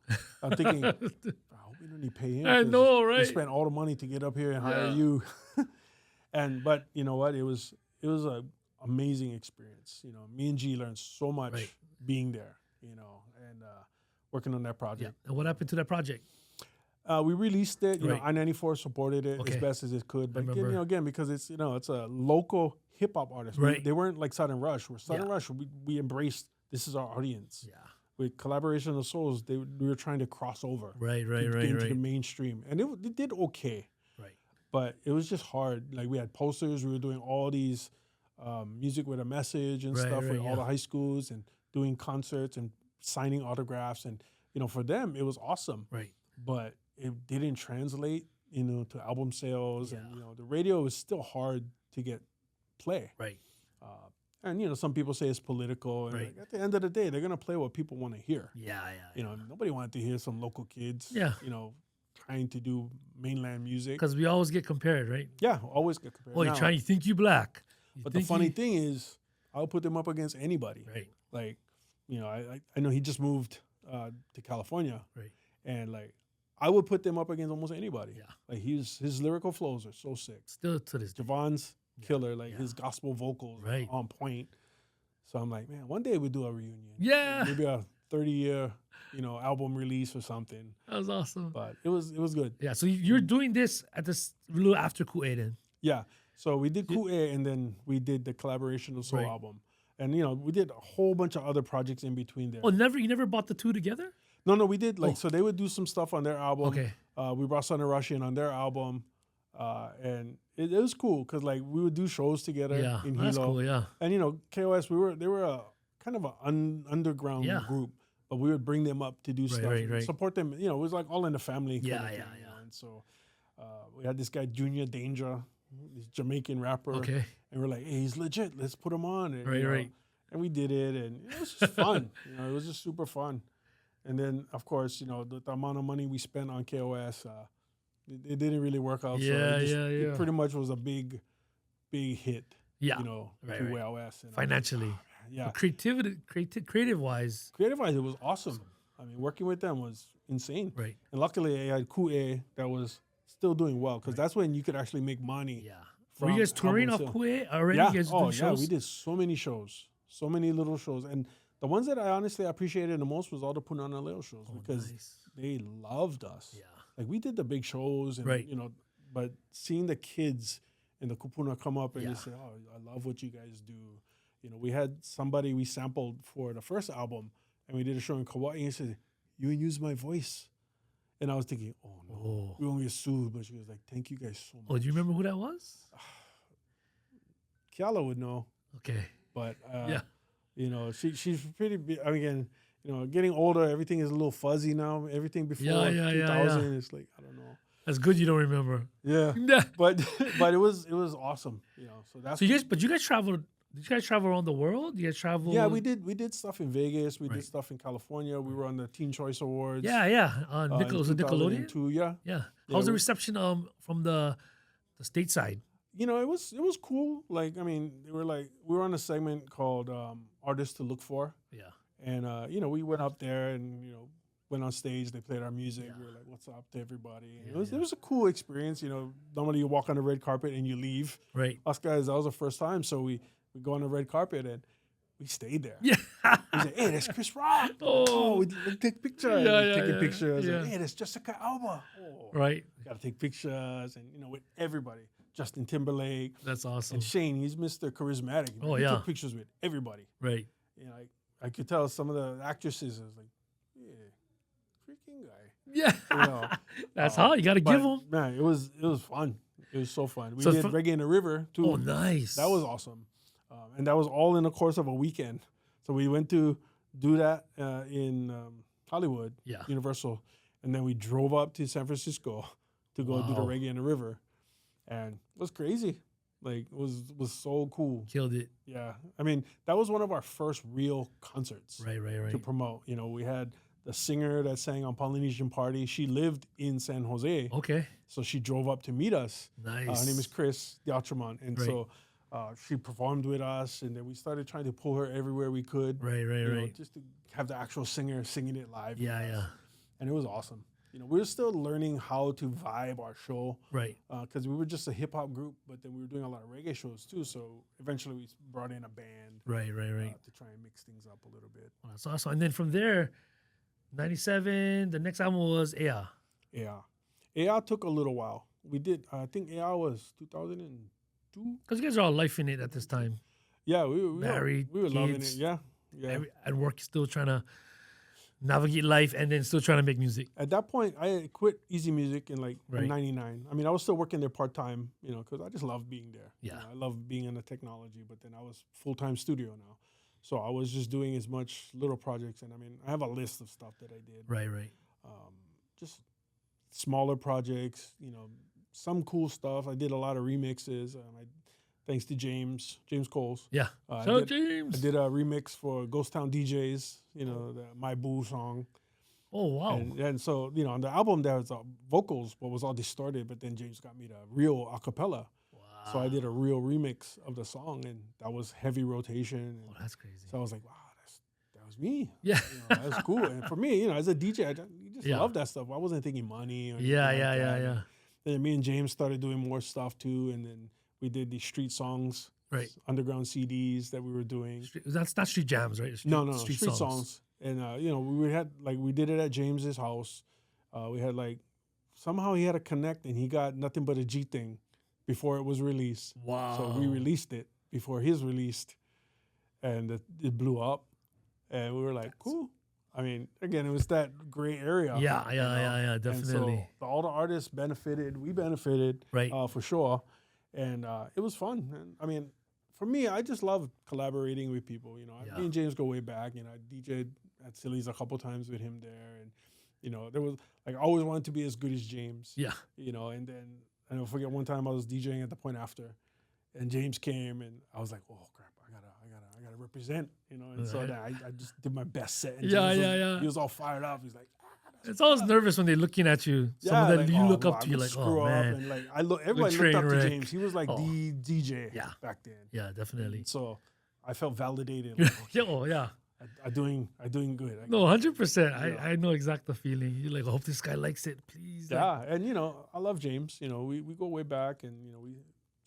[SPEAKER 2] I'm thinking, I hope we don't need to pay him.
[SPEAKER 1] I know, right?
[SPEAKER 2] We spent all the money to get up here and hire you. But you know what? It was an amazing experience. Me and G learned so much being there, and working on that project.
[SPEAKER 1] Yeah. And what happened to that project?
[SPEAKER 2] We released it. I-94 supported it as best as it could. But again, because it's it's a local hip hop artist.
[SPEAKER 1] Right.
[SPEAKER 2] They weren't like Sudden Rush. We're Sudden Rush. We embraced this is our audience.
[SPEAKER 1] Yeah.
[SPEAKER 2] With Collaboration of Souls, we were trying to cross over.
[SPEAKER 1] Right.
[SPEAKER 2] Into the mainstream, and it did okay.
[SPEAKER 1] Right.
[SPEAKER 2] But it was just hard. Like we had posters. We were doing all these music with a message and stuff with all the high schools and doing concerts and signing autographs. And for them, it was awesome.
[SPEAKER 1] Right.
[SPEAKER 2] But it didn't translate, to album sales, and the radio is still hard to get play.
[SPEAKER 1] Right.
[SPEAKER 2] And some people say it's political. And like, at the end of the day, they're gonna play what people want to hear.
[SPEAKER 1] Yeah.
[SPEAKER 2] Nobody wanted to hear some local kids.
[SPEAKER 1] Yeah.
[SPEAKER 2] Trying to do mainland music.
[SPEAKER 1] Because we always get compared, right?
[SPEAKER 2] Yeah, always get compared.
[SPEAKER 1] Oh, you think you black.
[SPEAKER 2] But the funny thing is, I'll put them up against anybody.
[SPEAKER 1] Right.
[SPEAKER 2] Like, I know he just moved to California.
[SPEAKER 1] Right.
[SPEAKER 2] And like, I would put them up against almost anybody.
[SPEAKER 1] Yeah.
[SPEAKER 2] Like his lyrical flows are so sick.
[SPEAKER 1] Still to this day.
[SPEAKER 2] Javon's killer. Like his gospel vocals are on point. So I'm like, man, one day we'll do a reunion.
[SPEAKER 1] Yeah.
[SPEAKER 2] Maybe a 30-year, album release or something.
[SPEAKER 1] That was awesome.
[SPEAKER 2] But it was good.
[SPEAKER 1] Yeah. So you're doing this at this little after Kuwait then.
[SPEAKER 2] Yeah. So we did Ku'e, and then we did the collaboration of Soul
[SPEAKER 1] Right.
[SPEAKER 2] album. And, we did a whole bunch of other projects in between there.
[SPEAKER 1] Oh, you never bought the two together?
[SPEAKER 2] No, we did.
[SPEAKER 1] Oh.
[SPEAKER 2] So they would do some stuff on their album.
[SPEAKER 1] Okay.
[SPEAKER 2] We brought Sudden Rush in on their album. And it was cool because, like, we would do shows together
[SPEAKER 1] Yeah,
[SPEAKER 2] in
[SPEAKER 1] that's
[SPEAKER 2] Hilo.
[SPEAKER 1] cool. Yeah.
[SPEAKER 2] And, KOS, they were a kind of an underground
[SPEAKER 1] Yeah.
[SPEAKER 2] group. But we would bring them up to do stuff, and
[SPEAKER 1] right.
[SPEAKER 2] support them. It was like all in the family.
[SPEAKER 1] Yeah,
[SPEAKER 2] kind of
[SPEAKER 1] yeah,
[SPEAKER 2] thing,
[SPEAKER 1] yeah.
[SPEAKER 2] And so we had this guy, Junior Danger, this Jamaican rapper.
[SPEAKER 1] Okay.
[SPEAKER 2] And we're like, hey, he's legit. Let's put him on. And,
[SPEAKER 1] Right.
[SPEAKER 2] And we did it, and it was just fun. It was just super fun. And then, of course, the amount of money we spent on KOS, it didn't really work out.
[SPEAKER 1] Yeah,
[SPEAKER 2] so
[SPEAKER 1] yeah.
[SPEAKER 2] it pretty much was a big hit.
[SPEAKER 1] Yeah.
[SPEAKER 2] Right. KOS. And
[SPEAKER 1] Financially.
[SPEAKER 2] Yeah.
[SPEAKER 1] Creative wise.
[SPEAKER 2] Creative-wise, it was awesome. I mean, working with them was insane.
[SPEAKER 1] Right.
[SPEAKER 2] And luckily, I had Ku'e that was still doing well because that's when you could actually make money.
[SPEAKER 1] Yeah. Were you guys touring off
[SPEAKER 2] album sale.
[SPEAKER 1] Kuwait already?
[SPEAKER 2] Yeah.
[SPEAKER 1] You guys doing shows?
[SPEAKER 2] We did so many shows, so many little shows. And the ones that I honestly appreciated the most was all the Punana Leo shows because they loved us.
[SPEAKER 1] Yeah.
[SPEAKER 2] Like, we did the big shows, and,
[SPEAKER 1] Right.
[SPEAKER 2] but seeing the kids in the kupuna come up and
[SPEAKER 1] Yeah.
[SPEAKER 2] just say, oh, I love what you guys do. We had somebody we sampled for the first album, and we did a show in Kauai, and he said, you use my voice. And I was thinking, oh, no, we won't get sued. But she was like, thank you guys so much.
[SPEAKER 1] Oh, do you remember who that was?
[SPEAKER 2] Kiala would know.
[SPEAKER 1] Okay.
[SPEAKER 2] But,
[SPEAKER 1] Yeah.
[SPEAKER 2] she's pretty big. I mean, getting older, everything is a little fuzzy now. Everything before
[SPEAKER 1] Yeah,
[SPEAKER 2] 2000 is like, I don't know.
[SPEAKER 1] That's good you don't remember.
[SPEAKER 2] Yeah.
[SPEAKER 1] Yeah.
[SPEAKER 2] But it was awesome. So that's
[SPEAKER 1] So you guys traveled. Did you guys travel around the world? You guys travel?
[SPEAKER 2] Yeah, we did stuff in Vegas. We
[SPEAKER 1] Right.
[SPEAKER 2] did stuff in California. We were on the Teen Choice Awards.
[SPEAKER 1] Yeah.
[SPEAKER 2] in
[SPEAKER 1] Was it Nickelodeon?
[SPEAKER 2] 2002, Yeah.
[SPEAKER 1] Yeah. How's the
[SPEAKER 2] we-
[SPEAKER 1] reception from the stateside?
[SPEAKER 2] It was cool. Like, I mean, we were on a segment called Artists to Look For.
[SPEAKER 1] Yeah.
[SPEAKER 2] And, we went up there and, went on stage. They played our music.
[SPEAKER 1] Yeah.
[SPEAKER 2] We were like, what's up to everybody? And
[SPEAKER 1] Yeah,
[SPEAKER 2] it was a cool experience. Normally you walk on the red carpet and you leave.
[SPEAKER 1] Right.
[SPEAKER 2] Us guys, that was the first time. So we go on the red carpet and we stayed there.
[SPEAKER 1] Yeah.
[SPEAKER 2] We said, hey, that's Chris Rock.
[SPEAKER 1] Oh.
[SPEAKER 2] We take pictures.
[SPEAKER 1] Yeah,
[SPEAKER 2] Taking
[SPEAKER 1] yeah,
[SPEAKER 2] pictures.
[SPEAKER 1] yeah.
[SPEAKER 2] Like, hey, that's Jessica Alba. Oh.
[SPEAKER 1] Right.
[SPEAKER 2] Got to take pictures and, with everybody. Justin Timberlake.
[SPEAKER 1] That's awesome.
[SPEAKER 2] And Shane, he's Mr. Charismatic.
[SPEAKER 1] Oh,
[SPEAKER 2] he
[SPEAKER 1] yeah.
[SPEAKER 2] took pictures with everybody.
[SPEAKER 1] Right.
[SPEAKER 2] I could tell some of the actresses, I was like, yeah, freaking guy.
[SPEAKER 1] Yeah. That's how you got to
[SPEAKER 2] But,
[SPEAKER 1] give them.
[SPEAKER 2] Man, it was fun. It was so fun. We
[SPEAKER 1] So
[SPEAKER 2] did Reggae in the River, too.
[SPEAKER 1] Oh, nice.
[SPEAKER 2] That was awesome. And that was all in the course of a weekend. So we went to do that in Hollywood,
[SPEAKER 1] Yeah.
[SPEAKER 2] Universal. And then we drove up to San Francisco to go do the
[SPEAKER 1] Wow.
[SPEAKER 2] Reggae in the River. And it was crazy. Like, it was so cool.
[SPEAKER 1] Killed it.
[SPEAKER 2] Yeah. I mean, that was one of our first real concerts
[SPEAKER 1] Right.
[SPEAKER 2] to promote. We had the singer that sang on Polynesian Party. She lived in San Jose.
[SPEAKER 1] Okay.
[SPEAKER 2] So she drove up to meet us.
[SPEAKER 1] Nice.
[SPEAKER 2] Her name is Chris the Ultraman. And
[SPEAKER 1] Right.
[SPEAKER 2] so she performed with us, and then we started trying to pull her everywhere we could.
[SPEAKER 1] Right.
[SPEAKER 2] Just to have the actual singer singing it live.
[SPEAKER 1] Yeah.
[SPEAKER 2] with us.
[SPEAKER 1] Yeah.
[SPEAKER 2] And it was awesome. We were still learning how to vibe our show
[SPEAKER 1] Right.
[SPEAKER 2] because we were just a hip hop group, but then we were doing a lot of reggae shows too. So eventually we brought in a band
[SPEAKER 1] Right.
[SPEAKER 2] to try and mix things up a little bit.
[SPEAKER 1] Well, that's awesome. And then from there, 97, the next album was Ea.
[SPEAKER 2] Yeah. AI took a little while. We did, I think AI was 2002.
[SPEAKER 1] Because you guys are all life in it at this time.
[SPEAKER 2] Yeah, we
[SPEAKER 1] Married,
[SPEAKER 2] were loving it.
[SPEAKER 1] kids.
[SPEAKER 2] Yeah.
[SPEAKER 1] At work, still trying to navigate life and then still trying to make music.
[SPEAKER 2] At that point, I quit Easy Music in
[SPEAKER 1] Right.
[SPEAKER 2] 99. I mean, I was still working there part-time, because I just loved being there.
[SPEAKER 1] Yeah.
[SPEAKER 2] I love being in the technology, but then I was full-time studio now. So I was just doing as much little projects. And I mean, I have a list of stuff that I did.
[SPEAKER 1] Right.
[SPEAKER 2] Just smaller projects, some cool stuff. I did a lot of remixes. Thanks to James Coles.
[SPEAKER 1] Yeah.
[SPEAKER 2] I
[SPEAKER 1] Shout out
[SPEAKER 2] did-
[SPEAKER 1] James.
[SPEAKER 2] I did a remix for Ghost Town DJs, the My Boo song.
[SPEAKER 1] Oh, wow.
[SPEAKER 2] And so, on the album there was vocals, but was all distorted, but then James got me the real acapella.
[SPEAKER 1] Wow.
[SPEAKER 2] So I did a real remix of the song, and that was heavy rotation.
[SPEAKER 1] Oh, that's crazy.
[SPEAKER 2] So I was like, wow, that was me.
[SPEAKER 1] Yeah.
[SPEAKER 2] That's cool. And for me, as a DJ, you just
[SPEAKER 1] Yeah.
[SPEAKER 2] love that stuff. I wasn't thinking money. Or anything
[SPEAKER 1] Yeah.
[SPEAKER 2] like that.
[SPEAKER 1] Yeah.
[SPEAKER 2] Then me and James started doing more stuff too, and then we did these street songs,
[SPEAKER 1] Right.
[SPEAKER 2] underground CDs that we were doing.
[SPEAKER 1] That's not street jams, right?
[SPEAKER 2] No, street songs. And we did it at James's house. We had somehow he had a connect, and he got Nothing But a G Thing before it was released.
[SPEAKER 1] Wow.
[SPEAKER 2] So we released it before his released, and it blew up. And we were like, cool. I mean, again, it was that gray area.
[SPEAKER 1] Yeah, definitely.
[SPEAKER 2] And so all the artists benefited. We benefited,
[SPEAKER 1] Right.
[SPEAKER 2] For sure. And it was fun. And I mean, for me, I just love collaborating with people. Me and James go way back. I DJed at Silly's a couple times with him there. And, there was, like, I always wanted to be as good as James.
[SPEAKER 1] Yeah.
[SPEAKER 2] And then I don't forget one time I was DJing at the point after, and James came, and I was like, oh, crap. I gotta represent, and so then I just did my best set. And
[SPEAKER 1] Yeah.
[SPEAKER 2] He was all fired up. He's like,
[SPEAKER 1] it's always nervous when they're looking at you. Someone that you look up to, you're like, oh, man.
[SPEAKER 2] And like, everybody looked up to James. He was like the DJ back then.
[SPEAKER 1] Yeah, definitely.
[SPEAKER 2] And so I felt validated.
[SPEAKER 1] Yeah.
[SPEAKER 2] I'm doing good.
[SPEAKER 1] No, 100%. I know exact the feeling. You're like, I hope this guy likes it, please.
[SPEAKER 2] Yeah, and I love James. We go way back, and we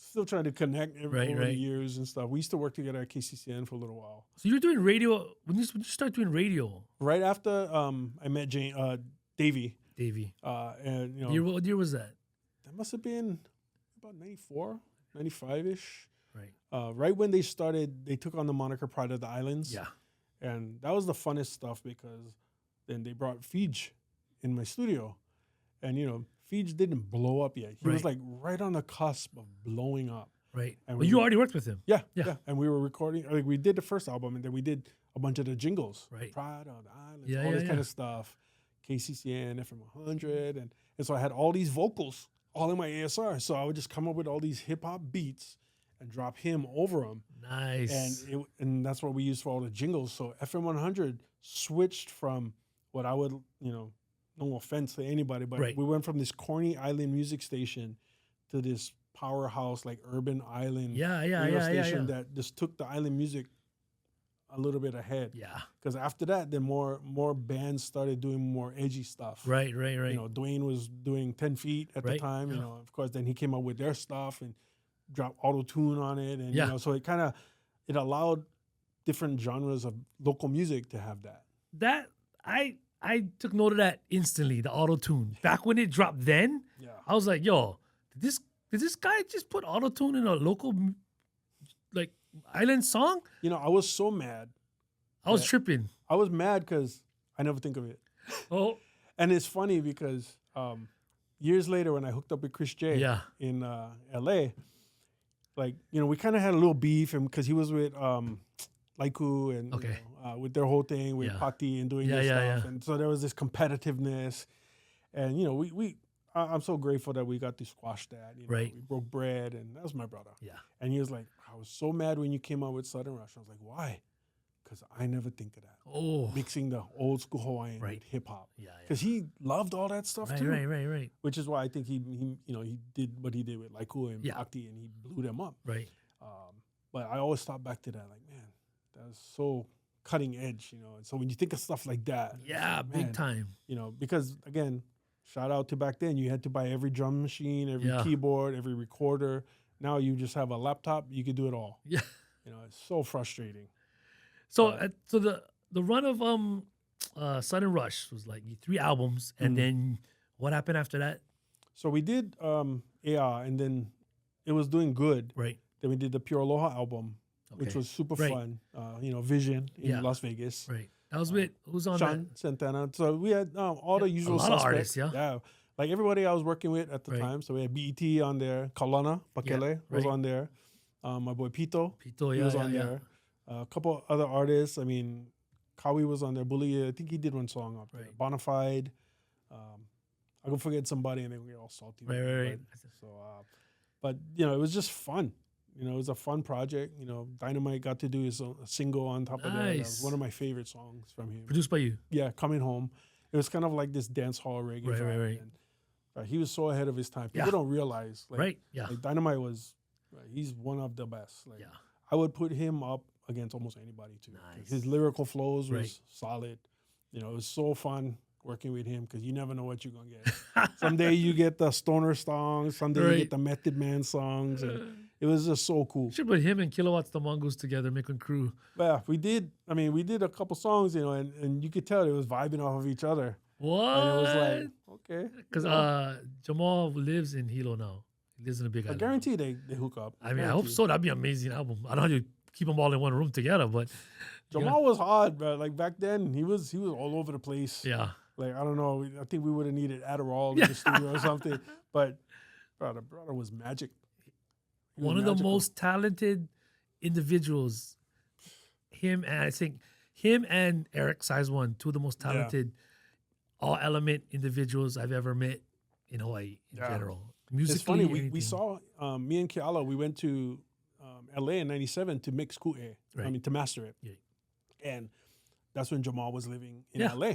[SPEAKER 2] still trying to connect over the years and stuff. We used to work together at KCCN for a little while.
[SPEAKER 1] So you're doing radio. When you start doing radio?
[SPEAKER 2] Right after I met Davey. And
[SPEAKER 1] what year was that?
[SPEAKER 2] That must have been about 94, 95-ish.
[SPEAKER 1] Right.
[SPEAKER 2] Right when they took on the moniker Pride of the Islands.
[SPEAKER 1] Yeah.
[SPEAKER 2] And that was the funnest stuff, because then they brought Feej in my studio. And, Feej didn't blow up yet. He was like right on the cusp of blowing up.
[SPEAKER 1] Right. And you already worked with him.
[SPEAKER 2] Yeah. And we were recording, like, we did the first album, and then we did a bunch of the jingles.
[SPEAKER 1] Right.
[SPEAKER 2] Pride of the Islands, all this kind of stuff. KCCN, FM 100. And so I had all these vocals all in my ASR. So I would just come up with all these hip hop beats and drop him over them.
[SPEAKER 1] Nice.
[SPEAKER 2] And that's what we used for all the jingles. So FM 100 switched from what I would, no offense to anybody, but we went from this corny island music station to this powerhouse, like urban island radio station that just took the island music a little bit ahead.
[SPEAKER 1] Yeah.
[SPEAKER 2] Because after that, then more bands started doing more edgy stuff.
[SPEAKER 1] Right.
[SPEAKER 2] Dwayne was doing 10 Feet at the time.
[SPEAKER 1] Yeah.
[SPEAKER 2] Of course, then he came up with their stuff and dropped auto-tune on it. And, so it allowed different genres of local music to have that.
[SPEAKER 1] That, I took note of that instantly, the auto-tune. Back when it dropped then, I was like, yo, did this guy just put auto-tune in a local, like, island song?
[SPEAKER 2] I was so mad.
[SPEAKER 1] I was tripping.
[SPEAKER 2] I was mad because I never think of it.
[SPEAKER 1] Oh.
[SPEAKER 2] And it's funny because years later, when I hooked up with Chris J in L.A., like, we kind of had a little beef, and because he was with Laiku and with their whole thing with Pati and doing this stuff. And so there was this competitiveness. And, I'm so grateful that we got to squash that. We broke bread, and that was my brother.
[SPEAKER 1] Yeah.
[SPEAKER 2] And he was like, I was so mad when you came out with Sudden Rush. I was like, why? Because I never think of that.
[SPEAKER 1] Oh.
[SPEAKER 2] Mixing the old school Hawaiian with hip hop.
[SPEAKER 1] Yeah.
[SPEAKER 2] Because he loved all that stuff too.
[SPEAKER 1] Right.
[SPEAKER 2] Which is why I think he did what he did with Laiku and Bhakti, and he blew them up.
[SPEAKER 1] Right.
[SPEAKER 2] But I always thought back to that, like, man, that was so cutting edge, And so when you think of stuff like that,
[SPEAKER 1] big time.
[SPEAKER 2] Because again, shout out to back then, you had to buy every drum machine, every keyboard, every recorder. Now you just have a laptop, you can do it all.
[SPEAKER 1] Yeah.
[SPEAKER 2] It's so frustrating.
[SPEAKER 1] So the run of Sudden Rush was like 3 albums, and then what happened after that?
[SPEAKER 2] So we did and then it was doing good.
[SPEAKER 1] Right.
[SPEAKER 2] Then we did the Pure Aloha album, which was super fun. Vision in Las Vegas.
[SPEAKER 1] Right. That was with who's on
[SPEAKER 2] Sean Santana. So we had all the usual suspects.
[SPEAKER 1] Of artists,
[SPEAKER 2] yeah. Like everybody I was working with at the time. So we had BET on there. Kaulana Pakele was on there. My boy Pito. He was on there. A couple other artists. I mean, Kawi was on there. Bully, I think he did one song up there. Bonafide. I could forget somebody and they get all salty.
[SPEAKER 1] Right.
[SPEAKER 2] So, but it was just fun. It was a fun project. Dynamite got to do his single on top of that. That was one of my favorite songs from him.
[SPEAKER 1] Produced by you.
[SPEAKER 2] Yeah, Coming Home. It was kind of like this dance hall reggae vibe.
[SPEAKER 1] Right.
[SPEAKER 2] And, he was so ahead of his time. People don't realize. Like Dynamite was. He's one of the best. Like, I would put him up against almost anybody too.
[SPEAKER 1] Nice.
[SPEAKER 2] His lyrical flows was solid. It was so fun working with him because you never know what you're gonna get. Someday you get the stoner songs. Someday you get the Method Man songs. And it was just so cool.
[SPEAKER 1] You should put him and Kilowatts the Mongoose together, make one crew.
[SPEAKER 2] Yeah, we did. I mean, we did a couple songs, and you could tell it was vibing off of each other.
[SPEAKER 1] What?
[SPEAKER 2] And it was like, okay.
[SPEAKER 1] Because Jamal lives in Hilo now. He lives in a big
[SPEAKER 2] I
[SPEAKER 1] island.
[SPEAKER 2] guarantee they hook up.
[SPEAKER 1] I mean, I hope so. That'd be an amazing album. I don't know how you keep them all in one room together, but
[SPEAKER 2] Jamal was hard, bro. Like back then, he was all over the place.
[SPEAKER 1] yeah.
[SPEAKER 2] Like I don't know. I think we would have needed Adderall in the studio or something. But brother was magic. He was
[SPEAKER 1] One of the
[SPEAKER 2] magical.
[SPEAKER 1] most talented individuals. Him and Eric Size One, two of the most talented all element individuals I've ever met in Hawaii in general. Musically,
[SPEAKER 2] it's funny. We
[SPEAKER 1] anything.
[SPEAKER 2] saw me and Keala. We went to LA in '97 to mix ku'e.
[SPEAKER 1] Right.
[SPEAKER 2] I mean to master it.
[SPEAKER 1] Yeah.
[SPEAKER 2] And that's when Jamal was living in
[SPEAKER 1] Yeah.
[SPEAKER 2] LA.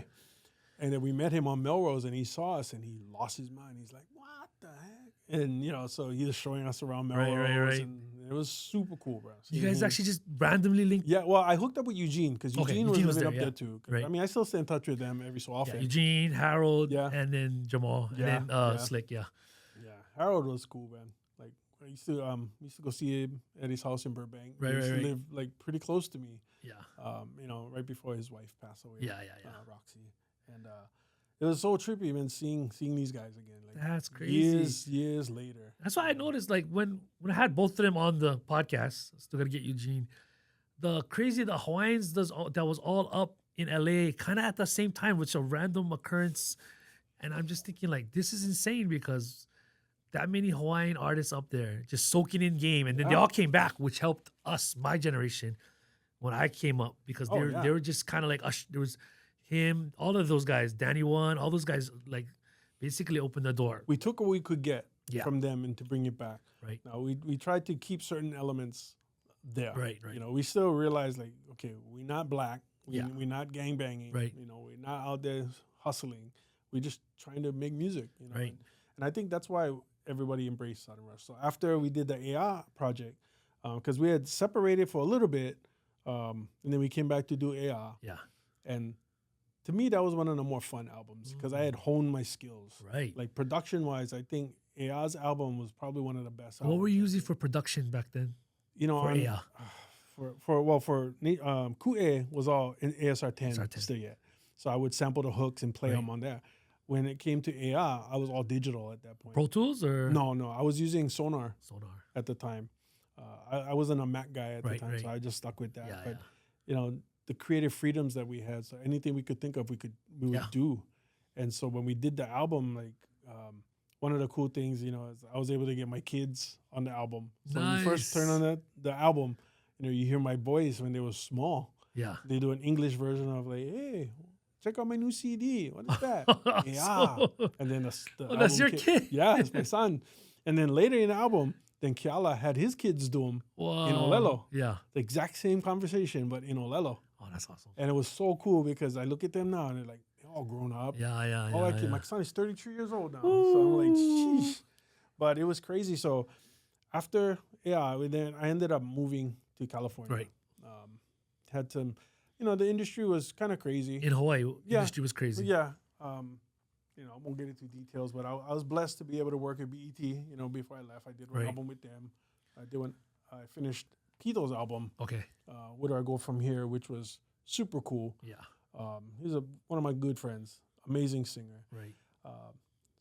[SPEAKER 2] And then we met him on Melrose, and he saw us, and he lost his mind. He's like, "What the heck?" And so he was showing us around Melrose,
[SPEAKER 1] right.
[SPEAKER 2] and it was super cool, bro.
[SPEAKER 1] You
[SPEAKER 2] Seeing
[SPEAKER 1] guys
[SPEAKER 2] him.
[SPEAKER 1] actually just randomly linked.
[SPEAKER 2] Yeah, well, I hooked up with Eugene because
[SPEAKER 1] Okay,
[SPEAKER 2] Eugene was
[SPEAKER 1] Eugene was
[SPEAKER 2] living
[SPEAKER 1] there,
[SPEAKER 2] up there too.
[SPEAKER 1] Right.
[SPEAKER 2] I mean, I still stay in touch with them every so
[SPEAKER 1] Yeah,
[SPEAKER 2] often.
[SPEAKER 1] Eugene, Harold,
[SPEAKER 2] Yeah.
[SPEAKER 1] and then Jamal, and
[SPEAKER 2] Yeah,
[SPEAKER 1] then
[SPEAKER 2] yeah.
[SPEAKER 1] Slick. Yeah.
[SPEAKER 2] Yeah, Harold was cool, man. Like I used to go see him at his house in Burbank.
[SPEAKER 1] Right,
[SPEAKER 2] he used
[SPEAKER 1] right,
[SPEAKER 2] to
[SPEAKER 1] right.
[SPEAKER 2] live like pretty close to me.
[SPEAKER 1] Yeah.
[SPEAKER 2] Right before his wife passed away.
[SPEAKER 1] Yeah.
[SPEAKER 2] Roxy, and it was so trippy, man, seeing these guys again. Like
[SPEAKER 1] That's crazy.
[SPEAKER 2] years later.
[SPEAKER 1] That's why I noticed, like, when I had both of them on the podcast, still gotta get Eugene. The Hawaiians that was all up in LA kind of at the same time, which a random occurrence. And I'm just thinking, like, this is insane because that many Hawaiian artists up there just soaking in game. And then they
[SPEAKER 2] Yeah.
[SPEAKER 1] all came back, which helped us, my generation, when I came up, because
[SPEAKER 2] Oh, yeah.
[SPEAKER 1] they were just kind of like us. There was him, all of those guys, Danny One, all those guys, like, basically opened the door.
[SPEAKER 2] We took what we could get
[SPEAKER 1] Yeah.
[SPEAKER 2] from them and to bring it back.
[SPEAKER 1] Right.
[SPEAKER 2] Now we tried to keep certain elements there.
[SPEAKER 1] Right.
[SPEAKER 2] We still realize, like, okay, we're not black.
[SPEAKER 1] Yeah.
[SPEAKER 2] We're not gang banging.
[SPEAKER 1] Right.
[SPEAKER 2] We're not out there hustling. We're just trying to make music.
[SPEAKER 1] Right.
[SPEAKER 2] And I think that's why everybody embraced Sudden Rush. So after we did the AR project, because we had separated for a little bit, and then we came back to do AR.
[SPEAKER 1] Yeah.
[SPEAKER 2] And to me, that was one of the more fun albums because I had honed my skills.
[SPEAKER 1] Right.
[SPEAKER 2] Like production-wise, I think AR's album was probably one of the best.
[SPEAKER 1] What were
[SPEAKER 2] albums.
[SPEAKER 1] you using for production back then? For
[SPEAKER 2] on,
[SPEAKER 1] AR?
[SPEAKER 2] for Ku'e was all in ASR 10
[SPEAKER 1] ASR10.
[SPEAKER 2] still yet. So I would sample the hooks and play
[SPEAKER 1] Right.
[SPEAKER 2] them on there. When it came to AR, I was all digital at that point.
[SPEAKER 1] Pro Tools or
[SPEAKER 2] No, I was using Sonar
[SPEAKER 1] Sonar?
[SPEAKER 2] at the time. I wasn't a Mac guy at the
[SPEAKER 1] Right,
[SPEAKER 2] time, so
[SPEAKER 1] right.
[SPEAKER 2] I just stuck with that.
[SPEAKER 1] Yeah,
[SPEAKER 2] But the creative freedoms that we had, so anything we could think of, we would
[SPEAKER 1] Yeah.
[SPEAKER 2] do. And so when we did the album, like one of the cool things, is I was able to get my kids on the album. So when you first turn
[SPEAKER 1] Nice.
[SPEAKER 2] on the album, you hear my boys when they were small.
[SPEAKER 1] Yeah.
[SPEAKER 2] They do an English version of like, "Hey, check out my new CD. What is that?" Yeah.
[SPEAKER 1] So-
[SPEAKER 2] And then
[SPEAKER 1] Oh, that's your kid.
[SPEAKER 2] Yeah, it's my son. And then later in the album, then Keala had his kids do them
[SPEAKER 1] Wow.
[SPEAKER 2] in Olelo.
[SPEAKER 1] Yeah.
[SPEAKER 2] The exact same conversation, but in Olelo.
[SPEAKER 1] Oh, that's awesome.
[SPEAKER 2] And it was so cool because I look at them now and they're like, they're all grown up.
[SPEAKER 1] Yeah.
[SPEAKER 2] All that kid, my son is 33 years old now. So I'm like, sheesh. But it was crazy. So after, then I ended up moving to California.
[SPEAKER 1] Right.
[SPEAKER 2] Had some, the industry was kind of crazy.
[SPEAKER 1] In Hawaii,
[SPEAKER 2] Yeah.
[SPEAKER 1] industry was crazy.
[SPEAKER 2] Yeah. I won't get into details, but I was blessed to be able to work at BET. Before I left, I did one
[SPEAKER 1] Right.
[SPEAKER 2] album with them. I finished Pito's album,
[SPEAKER 1] Okay.
[SPEAKER 2] Where Do I Go From Here, which was super cool.
[SPEAKER 1] Yeah.
[SPEAKER 2] He's one of my good friends, amazing singer.
[SPEAKER 1] Right.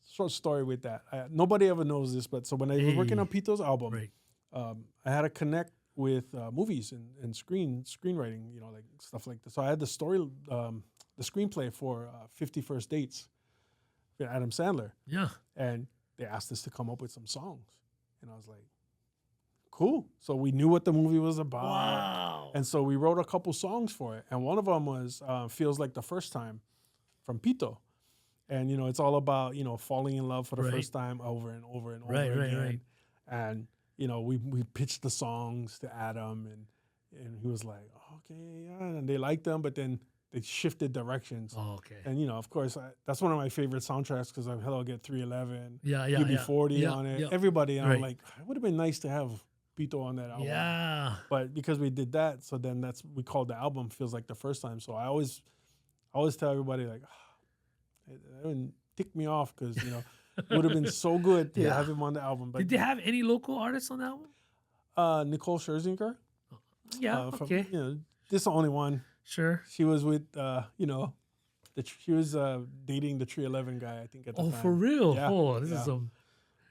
[SPEAKER 2] Short story with that. Nobody ever knows this, but so when I was working on Pito's album,
[SPEAKER 1] Right.
[SPEAKER 2] I had to connect with movies and screenwriting, like stuff like that. So I had the screenplay for 50 First Dates with Adam Sandler.
[SPEAKER 1] Yeah.
[SPEAKER 2] And they asked us to come up with some songs. And I was like, cool. So we knew what the movie was about.
[SPEAKER 1] Wow.
[SPEAKER 2] And so we wrote a couple songs for it. And one of them was Feels Like the First Time from Pito. And, it's all about, falling in love for the
[SPEAKER 1] Right.
[SPEAKER 2] first time over and over and over
[SPEAKER 1] Right,
[SPEAKER 2] again.
[SPEAKER 1] right.
[SPEAKER 2] And, we pitched the songs to Adam and he was like, okay, yeah. And they liked them, but then they shifted directions.
[SPEAKER 1] Oh, okay.
[SPEAKER 2] And, of course, that's one of my favorite soundtracks because I've Hello Get 311,
[SPEAKER 1] Yeah.
[SPEAKER 2] UB40
[SPEAKER 1] Yeah,
[SPEAKER 2] on it,
[SPEAKER 1] yeah.
[SPEAKER 2] everybody. And I'm
[SPEAKER 1] Right.
[SPEAKER 2] like, it would have been nice to have Pito on that album.
[SPEAKER 1] Yeah.
[SPEAKER 2] But because we did that, so then we called the album Feels Like the First Time. So I always tell everybody, like, it wouldn't tick me off because, it would have been so good to
[SPEAKER 1] Yeah.
[SPEAKER 2] have him on the album. But
[SPEAKER 1] Did they have any local artists on the album?
[SPEAKER 2] Nicole Scherzinger.
[SPEAKER 1] Yeah. Okay.
[SPEAKER 2] This is the only one.
[SPEAKER 1] Sure.
[SPEAKER 2] She was with, she was dating the 311 guy, I think, at the
[SPEAKER 1] Oh,
[SPEAKER 2] time.
[SPEAKER 1] for real?
[SPEAKER 2] Yeah,
[SPEAKER 1] Oh, this
[SPEAKER 2] yeah.
[SPEAKER 1] is some.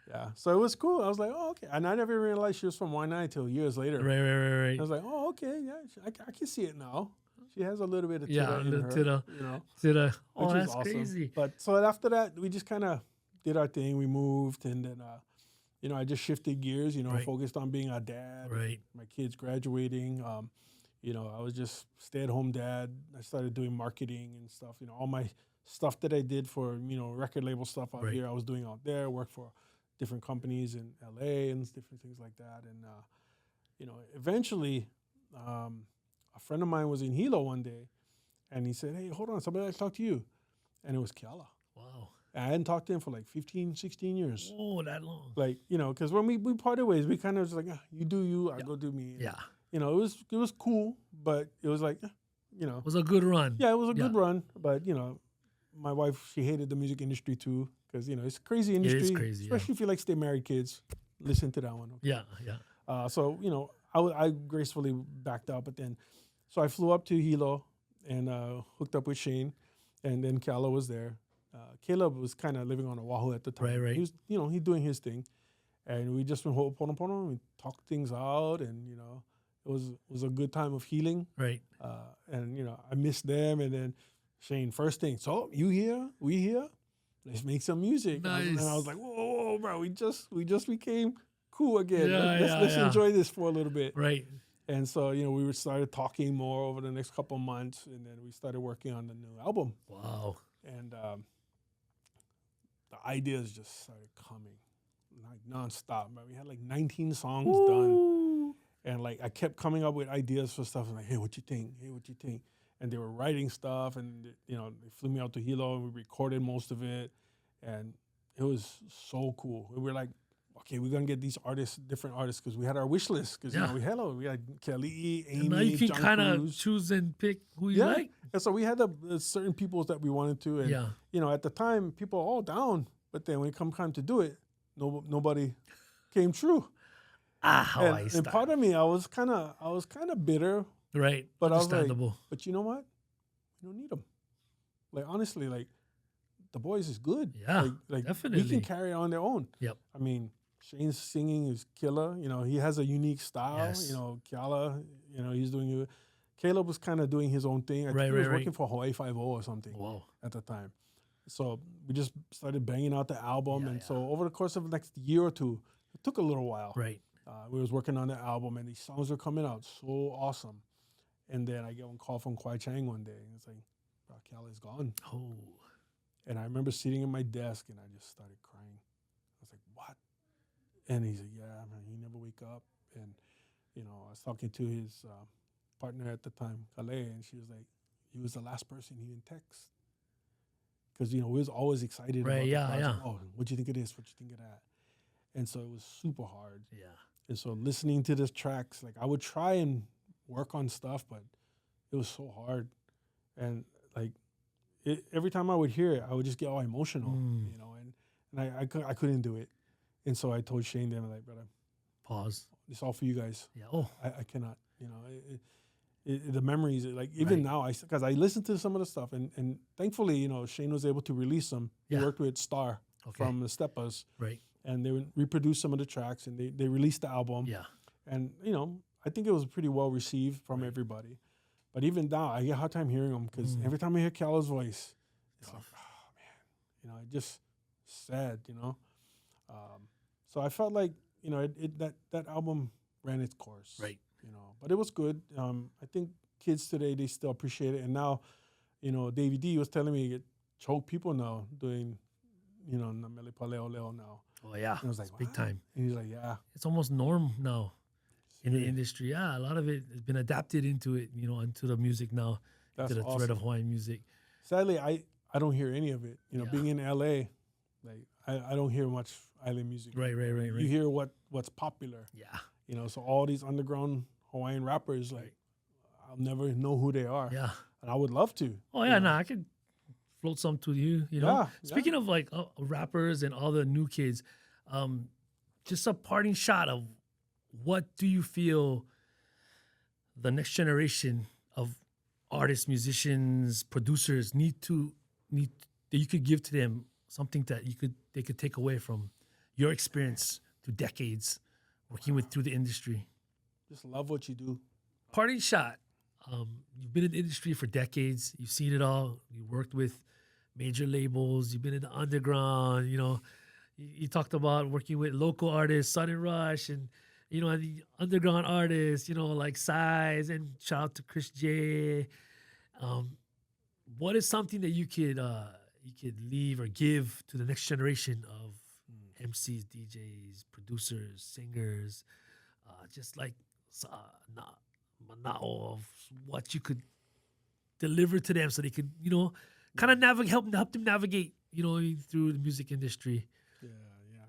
[SPEAKER 2] Yeah. So it was cool. I was like, oh, okay. And I never realized she was from Waianae until years later.
[SPEAKER 1] Right.
[SPEAKER 2] I was like, oh, okay. Yeah, I can see it now. She has a little bit of
[SPEAKER 1] Yeah,
[SPEAKER 2] tita
[SPEAKER 1] a
[SPEAKER 2] in
[SPEAKER 1] little
[SPEAKER 2] her,
[SPEAKER 1] tita.
[SPEAKER 2] you know,
[SPEAKER 1] Tita. Oh,
[SPEAKER 2] which is
[SPEAKER 1] that's
[SPEAKER 2] awesome.
[SPEAKER 1] crazy.
[SPEAKER 2] But so after that, we just kind of did our thing. We moved, and then, you know, I just shifted gears, you know,
[SPEAKER 1] Right.
[SPEAKER 2] focused on being a dad.
[SPEAKER 1] Right.
[SPEAKER 2] My kids graduating. You know, I was just stay-at-home dad. I started doing marketing and stuff. You know, all my stuff that I did for, you know, record label stuff out
[SPEAKER 1] Right.
[SPEAKER 2] here, I was doing out there. Worked for different companies in LA and different things like that. And, you know, eventually, a friend of mine was in Hilo one day, and he said, hey, hold on, somebody like to talk to you. And it was Kiala.
[SPEAKER 1] Wow.
[SPEAKER 2] And I hadn't talked to him for like 15, 16 years.
[SPEAKER 1] Oh, that long.
[SPEAKER 2] Like, you know, because when we parted ways, we kind of was like, you do you, I go do me. And,
[SPEAKER 1] Yeah.
[SPEAKER 2] you know, it was cool, but it was like, you know.
[SPEAKER 1] It was a good run.
[SPEAKER 2] Yeah, it was a good run. But, you know, my wife, she hated the music industry too, because, you know, it's a crazy industry.
[SPEAKER 1] It is crazy,
[SPEAKER 2] especially if you like stay married kids. Listen to that one. Okay?
[SPEAKER 1] Yeah.
[SPEAKER 2] So, you know, I gracefully backed out. But then, so I flew up to Hilo and hooked up with Shane. And then Kiala was there. Caleb was kind of living on Oahu at the time.
[SPEAKER 1] Right.
[SPEAKER 2] He was, you know, he's doing his thing. And we just went ho'oponopono. We talked things out. And, you know, it was a good time of healing.
[SPEAKER 1] Right.
[SPEAKER 2] And, you know, I missed them. And then Shane, first thing, so you here? We here? Let's make some music.
[SPEAKER 1] Nice.
[SPEAKER 2] And I was like, whoa, bro, we just became cool again.
[SPEAKER 1] Yeah,
[SPEAKER 2] Let's enjoy this for a little bit.
[SPEAKER 1] Right.
[SPEAKER 2] And so, you know, we started talking more over the next couple of months. And then we started working on the new album.
[SPEAKER 1] Wow.
[SPEAKER 2] And the ideas just started coming like nonstop. But we had like 19 songs done. And like I kept coming up with ideas for stuff. I'm like, hey, what you think? Hey, what you think? And they were writing stuff, and you know, they flew me out to Hilo, and we recorded most of it, and it was so cool. We were like, okay, we're gonna get these artists, different artists, because we had our wish list. Because you know, we had Kelly, Amy,
[SPEAKER 1] and now you can
[SPEAKER 2] John
[SPEAKER 1] kind of
[SPEAKER 2] Cruz.
[SPEAKER 1] choose and pick who you like.
[SPEAKER 2] And so we had the certain peoples that we wanted to, and you know, at the time, people were all down, but then when it come time to do it, nobody came true.
[SPEAKER 1] Hawaiʻi style.
[SPEAKER 2] And part of me, I was kind of bitter.
[SPEAKER 1] Right.
[SPEAKER 2] But I was like,
[SPEAKER 1] Understandable.
[SPEAKER 2] but you know what? We don't need them. Like, honestly, like, the boys is good.
[SPEAKER 1] Yeah,
[SPEAKER 2] like
[SPEAKER 1] definitely.
[SPEAKER 2] We can carry on their own.
[SPEAKER 1] Yep.
[SPEAKER 2] I mean, Shane's singing is killer. You know, he has a unique style.
[SPEAKER 1] Yes.
[SPEAKER 2] You know, Kiala, you know, he's doing it. Caleb was kind of doing his own thing. I think he was working for Hawaiʻi 5 or something at the time. So we just started banging out the album. So over the course of the next year or two, it took a little while.
[SPEAKER 1] Right.
[SPEAKER 2] We was working on the album, and these songs were coming out so awesome. And then I get one call from Kwai Chang one day, and it's like, bro, Kiala is gone.
[SPEAKER 1] Oh.
[SPEAKER 2] And I remember sitting at my desk, and I just started crying. I was like, what? And he's like, yeah, man, he never wake up. And, you know, I was talking to his partner at the time, Kale, and she was like, he was the last person he didn't text. Because, you know, we was always excited about the project. Oh, what'd you think of this? What'd you think of that? And so it was super hard.
[SPEAKER 1] Yeah.
[SPEAKER 2] And so listening to the tracks, like I would try and work on stuff, but it was so hard. And like every time I would hear it, I would just get all emotional, you know, and I couldn't do it. And so I told Shane then, like, brother,
[SPEAKER 1] pause.
[SPEAKER 2] It's all for you guys.
[SPEAKER 1] Yeah. Oh,
[SPEAKER 2] I cannot, you know, the memories, like even now, because I listened to some of the stuff, and thankfully, you know, Shane was able to release them. He worked with Star from the Steppas.
[SPEAKER 1] Right.
[SPEAKER 2] And they would reproduce some of the tracks, and they released the album.
[SPEAKER 1] Yeah.
[SPEAKER 2] And, you know, I think it was pretty well received from everybody. But even now, I get a hard time hearing them, because every time I hear Kiala's voice, it's like, oh, man. You know, it just sad, you know. So I felt like, you know, that album ran its course.
[SPEAKER 1] Right.
[SPEAKER 2] You know, but it was good. I think kids today, they still appreciate it. And now, you know, Davey D was telling me it choke people now doing, you know, na mele paleo leo now.
[SPEAKER 1] Oh, yeah.
[SPEAKER 2] And I was like,
[SPEAKER 1] it's big time.
[SPEAKER 2] And he's like, yeah.
[SPEAKER 1] It's almost norm now in the industry. Yeah, a lot of it has been adapted into it, you know, into the music now,
[SPEAKER 2] That's
[SPEAKER 1] into the thread of Hawaiian music.
[SPEAKER 2] Sadly, I don't hear any of it. You know, being in LA, like I don't hear much island music.
[SPEAKER 1] Right.
[SPEAKER 2] You hear what's popular.
[SPEAKER 1] Yeah.
[SPEAKER 2] You know, so all these underground Hawaiian rappers, like, I'll never know who they are.
[SPEAKER 1] Yeah.
[SPEAKER 2] And I would love to.
[SPEAKER 1] Oh, yeah, I could float some to you, you know.
[SPEAKER 2] Yeah,
[SPEAKER 1] Speaking of like rappers and all the new kids, just a parting shot of what do you feel the next generation of artists, musicians, producers need that you could give to them, something that they could take away from your experience through decades working with through the industry.
[SPEAKER 2] Just love what you do.
[SPEAKER 1] Parting shot. You've been in the industry for decades. You've seen it all. You worked with major labels. You've been in the underground. You know, you talked about working with local artists, Sudden Rush, and you know the underground artists. You know, like Size, and shout out to Chris J. What is something that you could leave or give to the next generation of MCs, DJs, producers, singers, just like of what you could deliver to them so they could, you know, kind of help them navigate, you know, through the music industry.
[SPEAKER 2] Yeah.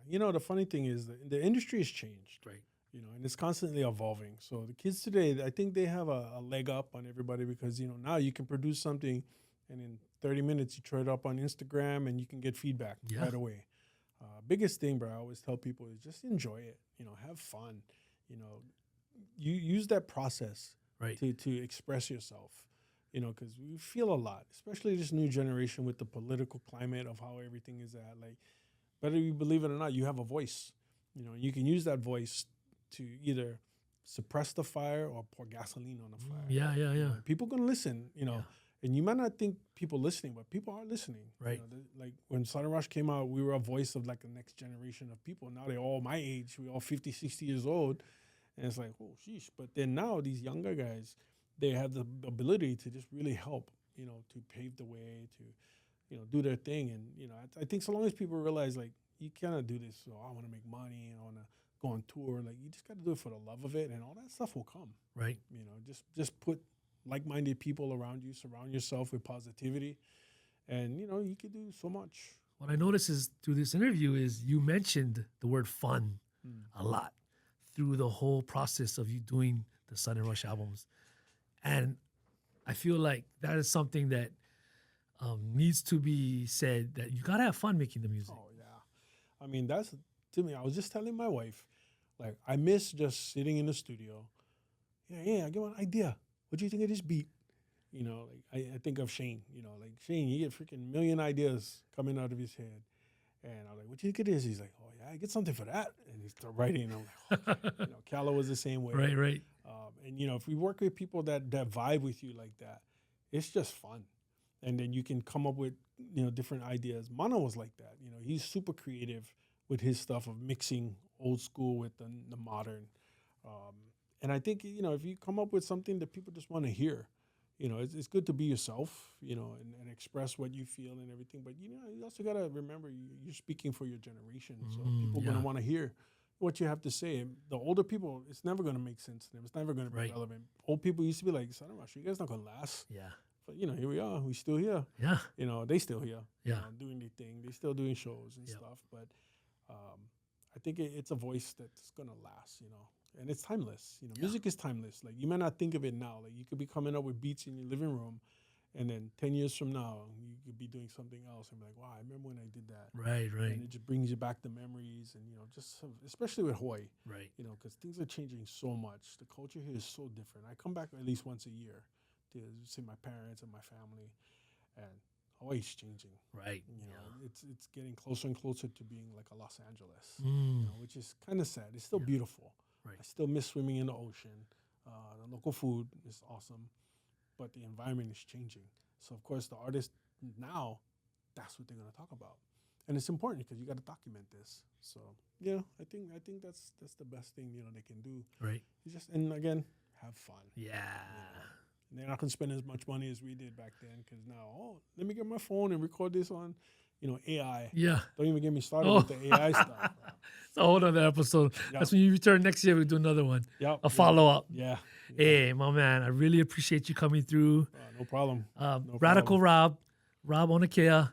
[SPEAKER 2] You know, the funny thing is that the industry has changed.
[SPEAKER 1] Right.
[SPEAKER 2] You know, and it's constantly evolving. So the kids today, I think they have a leg up on everybody because, you know, now you can produce something and in 30 minutes you throw it up on Instagram and you can get feedback right away. Biggest thing, bro, I always tell people is just enjoy it. You know, have fun. You know, you use that process to express yourself. You know, because we feel a lot, especially this new generation with the political climate of how everything is at. Like, whether you believe it or not, you have a voice. You know, you can use that voice to either suppress the fire or pour gasoline on the fire.
[SPEAKER 1] Yeah.
[SPEAKER 2] You know, people gonna listen. You know. And you might not think people listening, but people are listening.
[SPEAKER 1] Right.
[SPEAKER 2] You know, like when Sudden Rush came out, we were a voice of like the next generation of people. Now they're all my age. We're all 50, 60 years old. And it's like, oh, sheesh. But then now these younger guys, they have the ability to just really help, you know, to pave the way, to, you know, do their thing. And, you know, I think so long as people realize, like, you cannot do this, so I want to make money and I want to go on tour. Like, you just got to do it for the love of it, and all that stuff will come.
[SPEAKER 1] Right.
[SPEAKER 2] You know, just put like-minded people around you, surround yourself with positivity, and you know you can do so much.
[SPEAKER 1] What I noticed is through this interview is you mentioned the word fun a lot through the whole process of you doing the Sudden Rush albums, and I feel like that is something that needs to be said, that you gotta have fun making the music.
[SPEAKER 2] Oh yeah, I mean that's, to me, I was just telling my wife, like, I miss just sitting in the studio. Yeah, I get one idea. What do you think of this beat? You know, like I think of Shane. You know, like Shane, you get freaking million ideas coming out of his head. And I'm like, what do you think of this? He's like, oh yeah, I get something for that. And he's writing. I'm like, oh. You know, Calla was the same way.
[SPEAKER 1] Right.
[SPEAKER 2] And you know, if we work with people that vibe with you like that, it's just fun. And then you can come up with, you know, different ideas. Mana was like that. You know, he's super creative with his stuff of mixing old school with the modern. And I think, you know, if you come up with something that people just want to hear, you know, it's good to be yourself, you know, and express what you feel and everything. But, you know, you also got to remember you're speaking for your generation. So people are going to want to hear what you have to say. And the older people, it's never going to make sense to them. It's never going to be relevant. Old people used to be like, Sudden Rush, you guys not going to last.
[SPEAKER 1] Yeah.
[SPEAKER 2] But, you know, here we are. We still here.
[SPEAKER 1] Yeah.
[SPEAKER 2] You know, they still here.
[SPEAKER 1] Yeah.
[SPEAKER 2] You know, doing their thing. They still doing shows and stuff. But I think it's a voice that's going to last, you know. And it's timeless. You know, music is timeless. Like, you might not think of it now. Like, you could be coming up with beats in your living room, and then 10 years from now, you could be doing something else and be like, wow, I remember when I did that.
[SPEAKER 1] Right.
[SPEAKER 2] And it just brings you back the memories, and, you know, just especially with Hawaii.
[SPEAKER 1] Right.
[SPEAKER 2] You know, because things are changing so much. The culture here is so different. I come back at least once a year to see my parents and my family, and Hawaii's changing.
[SPEAKER 1] Right.
[SPEAKER 2] You know, it's getting closer and closer to being like a Los Angeles,
[SPEAKER 1] Mm.
[SPEAKER 2] you know, which is kind of sad. It's still beautiful.
[SPEAKER 1] Right.
[SPEAKER 2] I still miss swimming in the ocean. The local food is awesome, but the environment is changing. So, of course, the artists now, that's what they're going to talk about. And it's important because you got to document this. So, yeah, I think that's the best thing, you know, they can do.
[SPEAKER 1] Right.
[SPEAKER 2] You just, and again, have fun.
[SPEAKER 1] Yeah.
[SPEAKER 2] You know? And they're not going to spend as much money as we did back then, because now, let me get my phone and record this on, you know, AI.
[SPEAKER 1] Yeah.
[SPEAKER 2] Don't even get me started with the AI stuff.
[SPEAKER 1] It's a whole other episode.
[SPEAKER 2] Yep.
[SPEAKER 1] That's when you return next year. We'll do another one.
[SPEAKER 2] Yep.
[SPEAKER 1] A follow-up.
[SPEAKER 2] Yeah.
[SPEAKER 1] Hey, my man, I really appreciate you coming through.
[SPEAKER 2] No problem.
[SPEAKER 1] Radical Rob Onakea,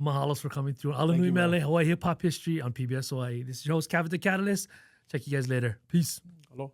[SPEAKER 1] mahalos for coming through. ALANUI MELE, Hawaii Hip Hop History on PBS Hawaii. This is your host, Kevin the Catalyst. Check you guys later. Peace.
[SPEAKER 2] Hello.